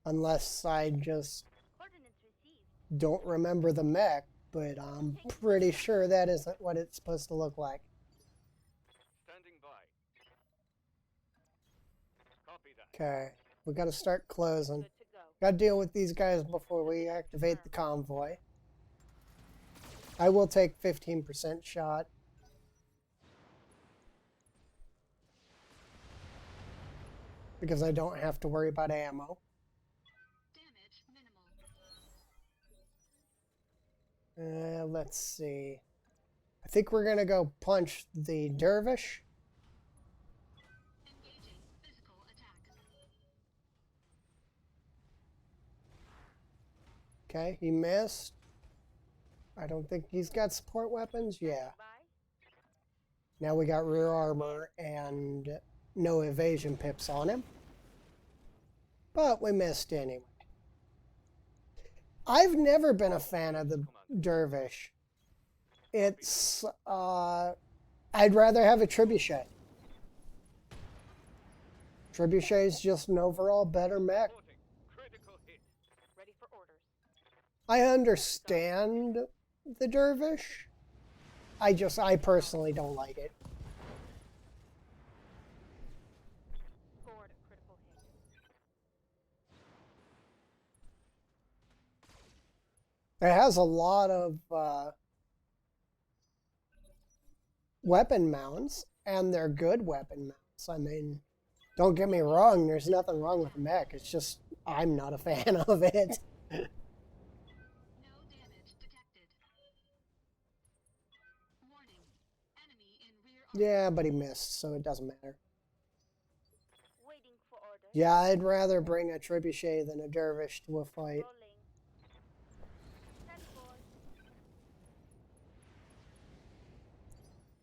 [SPEAKER 1] Unless I just
[SPEAKER 3] Coordinates received.
[SPEAKER 1] don't remember the mech, but I'm pretty sure that isn't what it's supposed to look like.
[SPEAKER 4] Standing by. Copy that.
[SPEAKER 1] Okay, we got to start closing.
[SPEAKER 3] Good to go.
[SPEAKER 1] Got to deal with these guys before we activate the convoy. I will take 15% shot. Because I don't have to worry about ammo.
[SPEAKER 5] Damage minimal.
[SPEAKER 1] Let's see. I think we're going to go punch the dervish.
[SPEAKER 5] Engaging physical attack.
[SPEAKER 1] Okay, he missed. I don't think he's got support weapons. Yeah.
[SPEAKER 3] Bye.
[SPEAKER 1] Now we got rear armor and no evasion pips on him. But we missed anyway. I've never been a fan of the dervish. It's, I'd rather have a trebuchet. Trebuchet's just an overall better mech.
[SPEAKER 4] Reporting. Critical hit.
[SPEAKER 3] Ready for orders.
[SPEAKER 1] I understand the dervish. I personally don't like it.
[SPEAKER 3] Scored a critical hit.
[SPEAKER 1] It has a lot of weapon mounts, and they're good weapon mounts. I mean, don't get me wrong, there's nothing wrong with the mech. It's just I'm not a fan of it.
[SPEAKER 5] No damage detected. Warning. Enemy in rear armor.
[SPEAKER 1] Yeah, but he missed, so it doesn't matter.
[SPEAKER 3] Waiting for orders.
[SPEAKER 1] Yeah, I'd rather bring a trebuchet than a dervish to a fight.
[SPEAKER 3] Rolling. 10-4.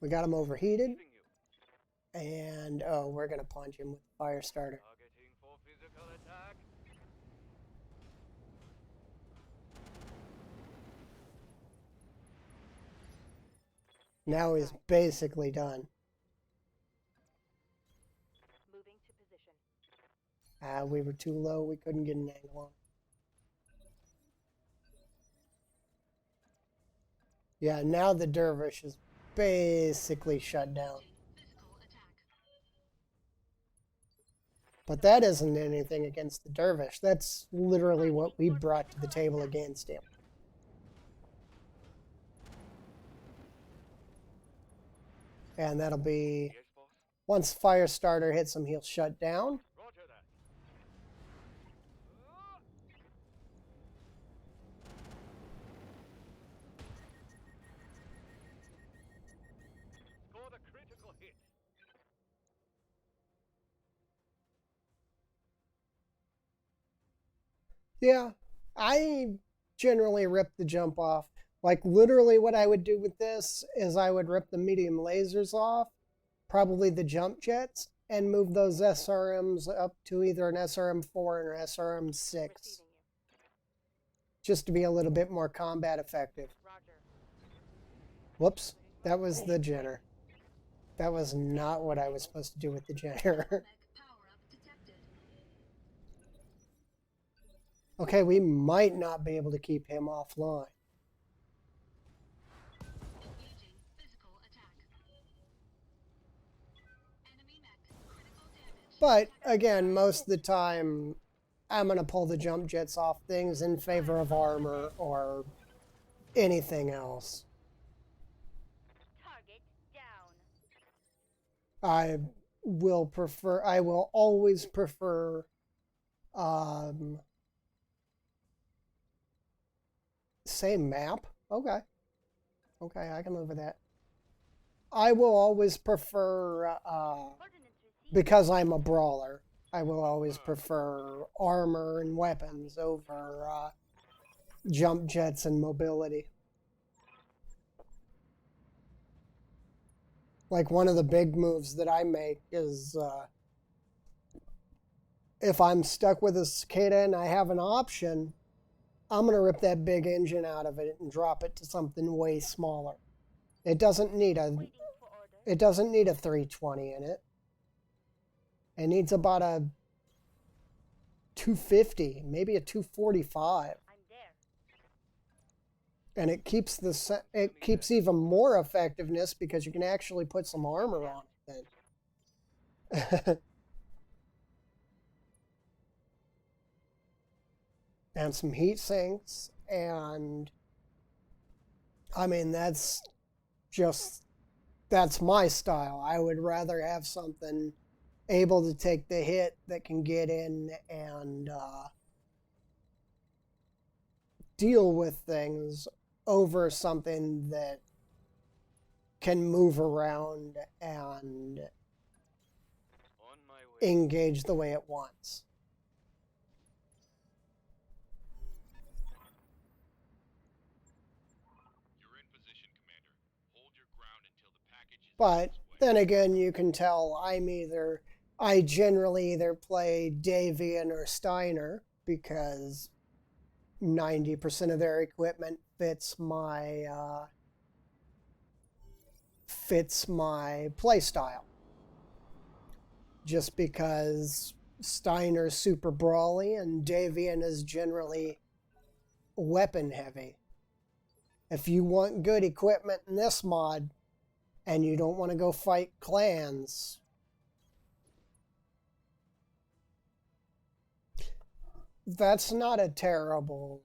[SPEAKER 1] We got him overheated,
[SPEAKER 4] Leaving you.
[SPEAKER 1] and oh, we're gonna punch him with a fire starter.
[SPEAKER 4] Targeting for physical attack.
[SPEAKER 1] Now he's basically done.
[SPEAKER 3] Moving to position.
[SPEAKER 1] We were too low. We couldn't get an angle on. Yeah, now the dervish is basically shut down.
[SPEAKER 5] Physical attack.
[SPEAKER 1] But that isn't anything against the dervish. That's literally what we brought to the table against him. And that'll be,
[SPEAKER 4] Yes, boss.
[SPEAKER 1] once Firestarter hits him, he'll shut down.
[SPEAKER 4] Roger that. Score the critical hit.
[SPEAKER 1] Yeah, I generally rip the jump off. Like literally what I would do with this is I would rip the medium lasers off, probably the jump jets, and move those SRMs up to either an SRM-4 or SRM-6,
[SPEAKER 3] Receiving you.
[SPEAKER 1] just to be a little bit more combat effective.
[SPEAKER 3] Roger.
[SPEAKER 1] Whoops, that was the Jenner. That was not what I was supposed to do with the Jenner.
[SPEAKER 5] Mech power-up detected.
[SPEAKER 1] Okay, we might not be able to keep him offline.
[SPEAKER 5] Engaging physical attack. Enemy mech. Critical damage.
[SPEAKER 1] But again, most of the time, I'm going to pull the jump jets off things in favor of armor or anything else.
[SPEAKER 3] Target down.
[SPEAKER 1] I will always prefer same map. Okay, I can live with that. I will always prefer
[SPEAKER 3] Ordnance received.
[SPEAKER 1] because I'm a brawler, I will always prefer armor and weapons over jump jets and mobility. Like one of the big moves that I make is if I'm stuck with a cicada and I have an option, I'm going to rip that big engine out of it and drop it to something way smaller. It doesn't need a
[SPEAKER 3] Waiting for order.
[SPEAKER 1] It doesn't need a 320 in it. It needs about a 250, maybe a 245.
[SPEAKER 3] I'm there.
[SPEAKER 1] And it keeps even more effectiveness because you can actually put some armor on it then. And some heat sinks, and I mean that's my style. I would rather have something able to take the hit that can get in and deal with things over something that can move around and
[SPEAKER 4] On my way.
[SPEAKER 1] engage the way it wants.
[SPEAKER 2] You're in position, Commander. Hold your ground until the package is
[SPEAKER 1] But
[SPEAKER 2] on its way.
[SPEAKER 1] then again, you can tell I generally either play Davian or Steiner because 90% of their equipment fits my play style. Just because Steiner's super brawly and Davian is generally weapon heavy. If you want good equipment in this mod and you don't want to go fight clans, that's not a terrible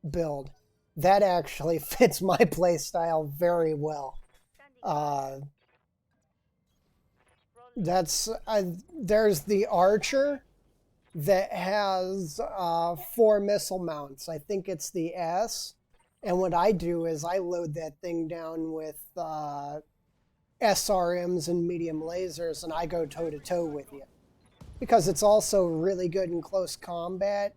[SPEAKER 1] build. That actually fits my playstyle very well.
[SPEAKER 3] Standing by.
[SPEAKER 1] Uh,
[SPEAKER 3] Rolling.
[SPEAKER 1] there's the archer that has 4 missile mounts. I think it's the S. And what I do is I load that thing down with SRMs and medium lasers, and I go toe to toe with you. Because it's also really good in close combat,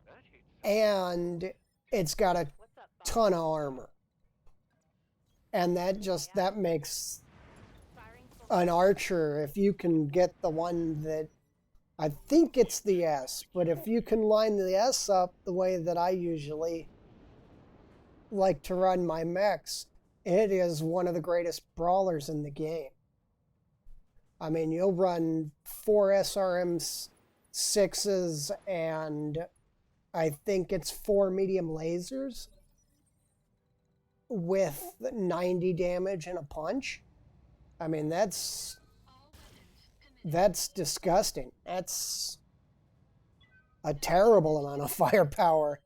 [SPEAKER 4] That hits.
[SPEAKER 1] and it's got a
[SPEAKER 3] What's up, boss?
[SPEAKER 1] ton of armor. And that makes
[SPEAKER 3] Firing full.
[SPEAKER 1] an archer, if you can get the one that, I think it's the S, but if you can line the S up the way that I usually like to run my mechs, It is one of the greatest brawlers in the game. I mean, you'll run 4 SRM6s and I think it's 4 medium lasers with 90 damage in a punch. I mean, that's disgusting. That's a terrible amount of firepower.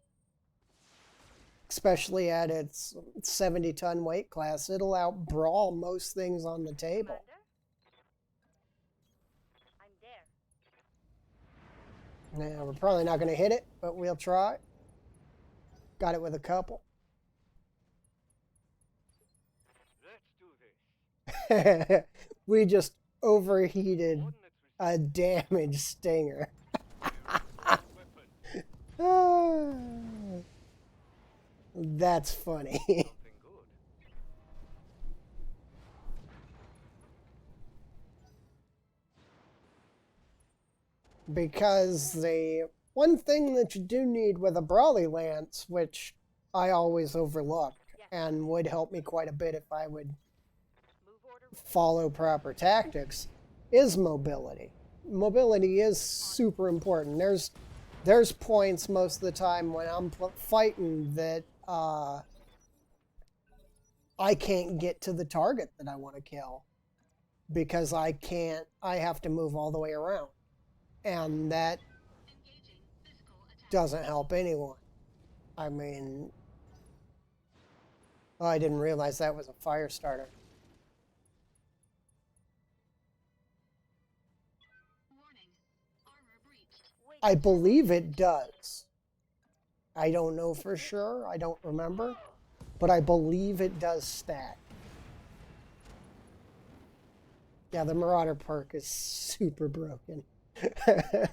[SPEAKER 1] Especially at its 70-ton weight class. It'll out-brawl most things on the table.
[SPEAKER 3] Commander? I'm there.
[SPEAKER 1] Now, we're probably not going to hit it, but we'll try. Got it with a couple.
[SPEAKER 4] Let's do this.
[SPEAKER 1] We just overheated
[SPEAKER 4] Coordinates
[SPEAKER 1] a damaged stinger.
[SPEAKER 4] weapon.
[SPEAKER 1] That's funny.
[SPEAKER 4] Something good.
[SPEAKER 1] Because the one thing that you do need with a Brawly Lance, which I always overlooked and would help me quite a bit if I would
[SPEAKER 3] Move order.
[SPEAKER 1] follow proper tactics, is mobility. Mobility is super important. There's points most of the time when I'm fighting that I can't get to the target that I want to kill because I have to move all the way around. And that
[SPEAKER 5] Engaging physical attack.
[SPEAKER 1] doesn't help anyone. I mean, oh, I didn't realize that was a fire starter.
[SPEAKER 5] Warning. Armor breached.
[SPEAKER 3] Wait.
[SPEAKER 1] I believe it does. I don't know for sure. I don't remember. But I believe it does stat. Yeah, the Marauder perk is super broken.
[SPEAKER 3] Destroy.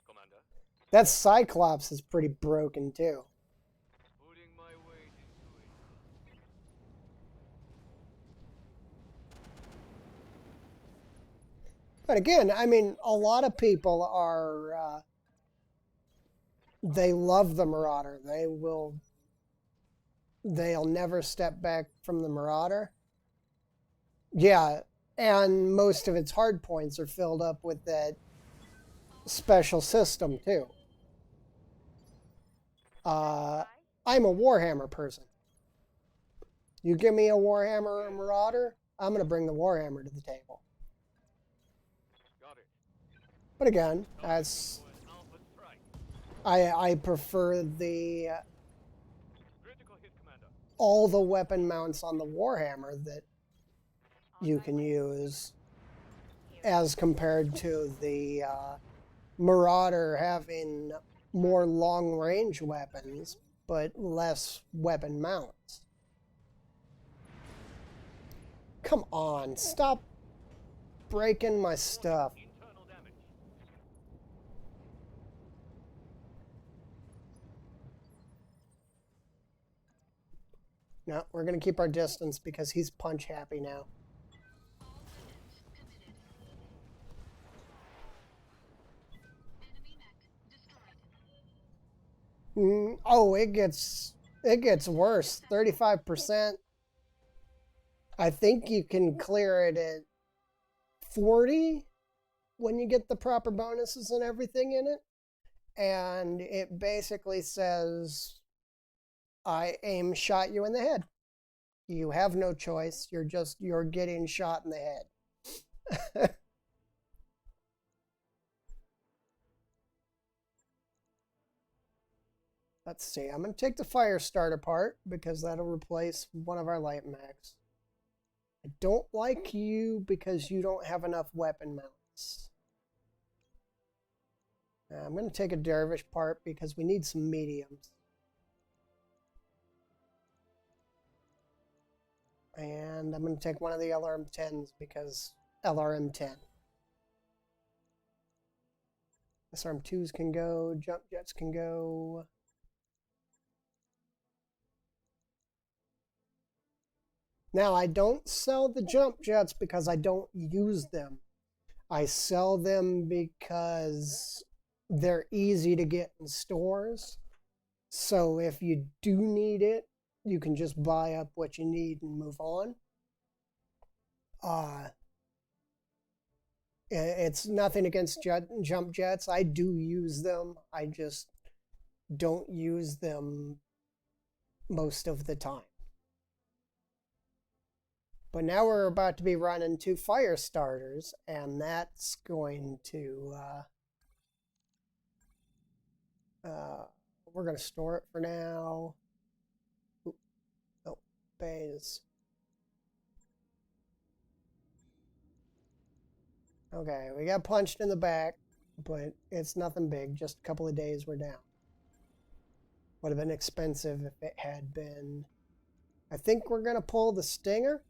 [SPEAKER 4] Commander,
[SPEAKER 1] That Cyclops is pretty broken too.
[SPEAKER 4] putting my weight into it.
[SPEAKER 1] But again, I mean, a lot of people are, they love the Marauder. They'll never step back from the Marauder. Yeah, and most of its hard points are filled up with that special system too. I'm a Warhammer person. You give me a Warhammer or a Marauder, I'm going to bring the Warhammer to the table.
[SPEAKER 4] Got it.
[SPEAKER 1] But again, as
[SPEAKER 4] For an alpha strike.
[SPEAKER 1] I prefer the
[SPEAKER 4] Critical hit, Commander.
[SPEAKER 1] all the weapon mounts on the Warhammer that you can use as compared to the Marauder having more long-range weapons but less weapon mounts. Come on, stop breaking my stuff.
[SPEAKER 4] Internal damage.
[SPEAKER 1] No, we're going to keep our distance because he's punch happy now.
[SPEAKER 5] All units committed. Enemy mech destroyed.
[SPEAKER 1] Oh, it gets worse. 35%. I think you can clear it at 40 when you get the proper bonuses and everything in it. And it basically says, I aim shot you in the head. You have no choice. You're getting shot in the head. Let's see. I'm going to take the fire starter part because that'll replace one of our light mags. I don't like you because you don't have enough weapon mounts. I'm going to take a dervish part because we need some mediums. And I'm going to take one of the LRM-10s because LRM-10. SRM-2s can go, jump jets can go. Now, I don't sell the jump jets because I don't use them. I sell them because they're easy to get in stores. So if you do need it, you can just buy up what you need and move on. It's nothing against jump jets. I do use them. I just don't use them most of the time. But now we're about to be running 2 fire starters, and that's going to we're going to store it for now. Oop. Oh, bays. Okay, we got punched in the back, but it's nothing big. Just a couple of days we're down. Would have been expensive if it had been. I think we're going to pull the Stinger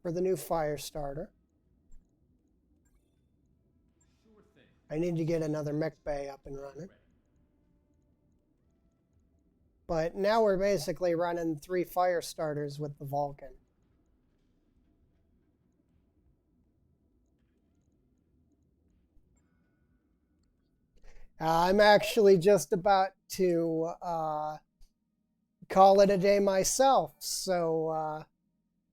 [SPEAKER 1] for the new fire starter. I need to get another mech bay up and running. But now we're basically running 3 fire starters with the Vulcan. I'm actually just about to call it a day myself. So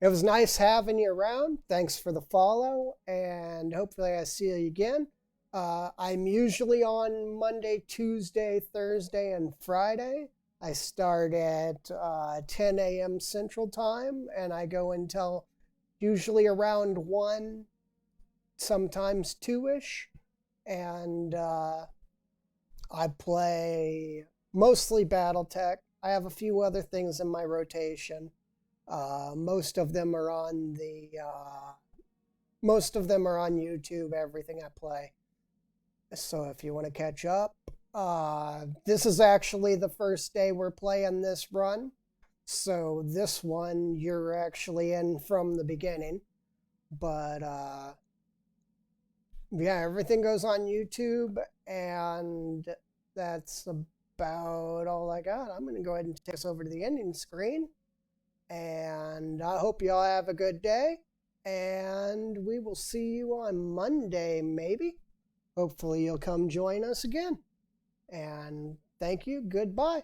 [SPEAKER 1] it was nice having you around. Thanks for the follow, and hopefully I see you again. I'm usually on Monday, Tuesday, Thursday, and Friday. I start at 10 a.m. Central Time, and I go until usually around 1, sometimes 2-ish. And I play mostly Battletech. I have a few other things in my rotation. Most of them are on YouTube, everything I play. So if you want to catch up, this is actually the first day we're playing this run. So this one you're actually in from the beginning. But yeah, everything goes on YouTube, and that's about all I got. I'm going to go ahead and take us over to the ending screen. And I hope you all have a good day. And we will see you on Monday, maybe. Hopefully you'll come join us again. And thank you. Goodbye.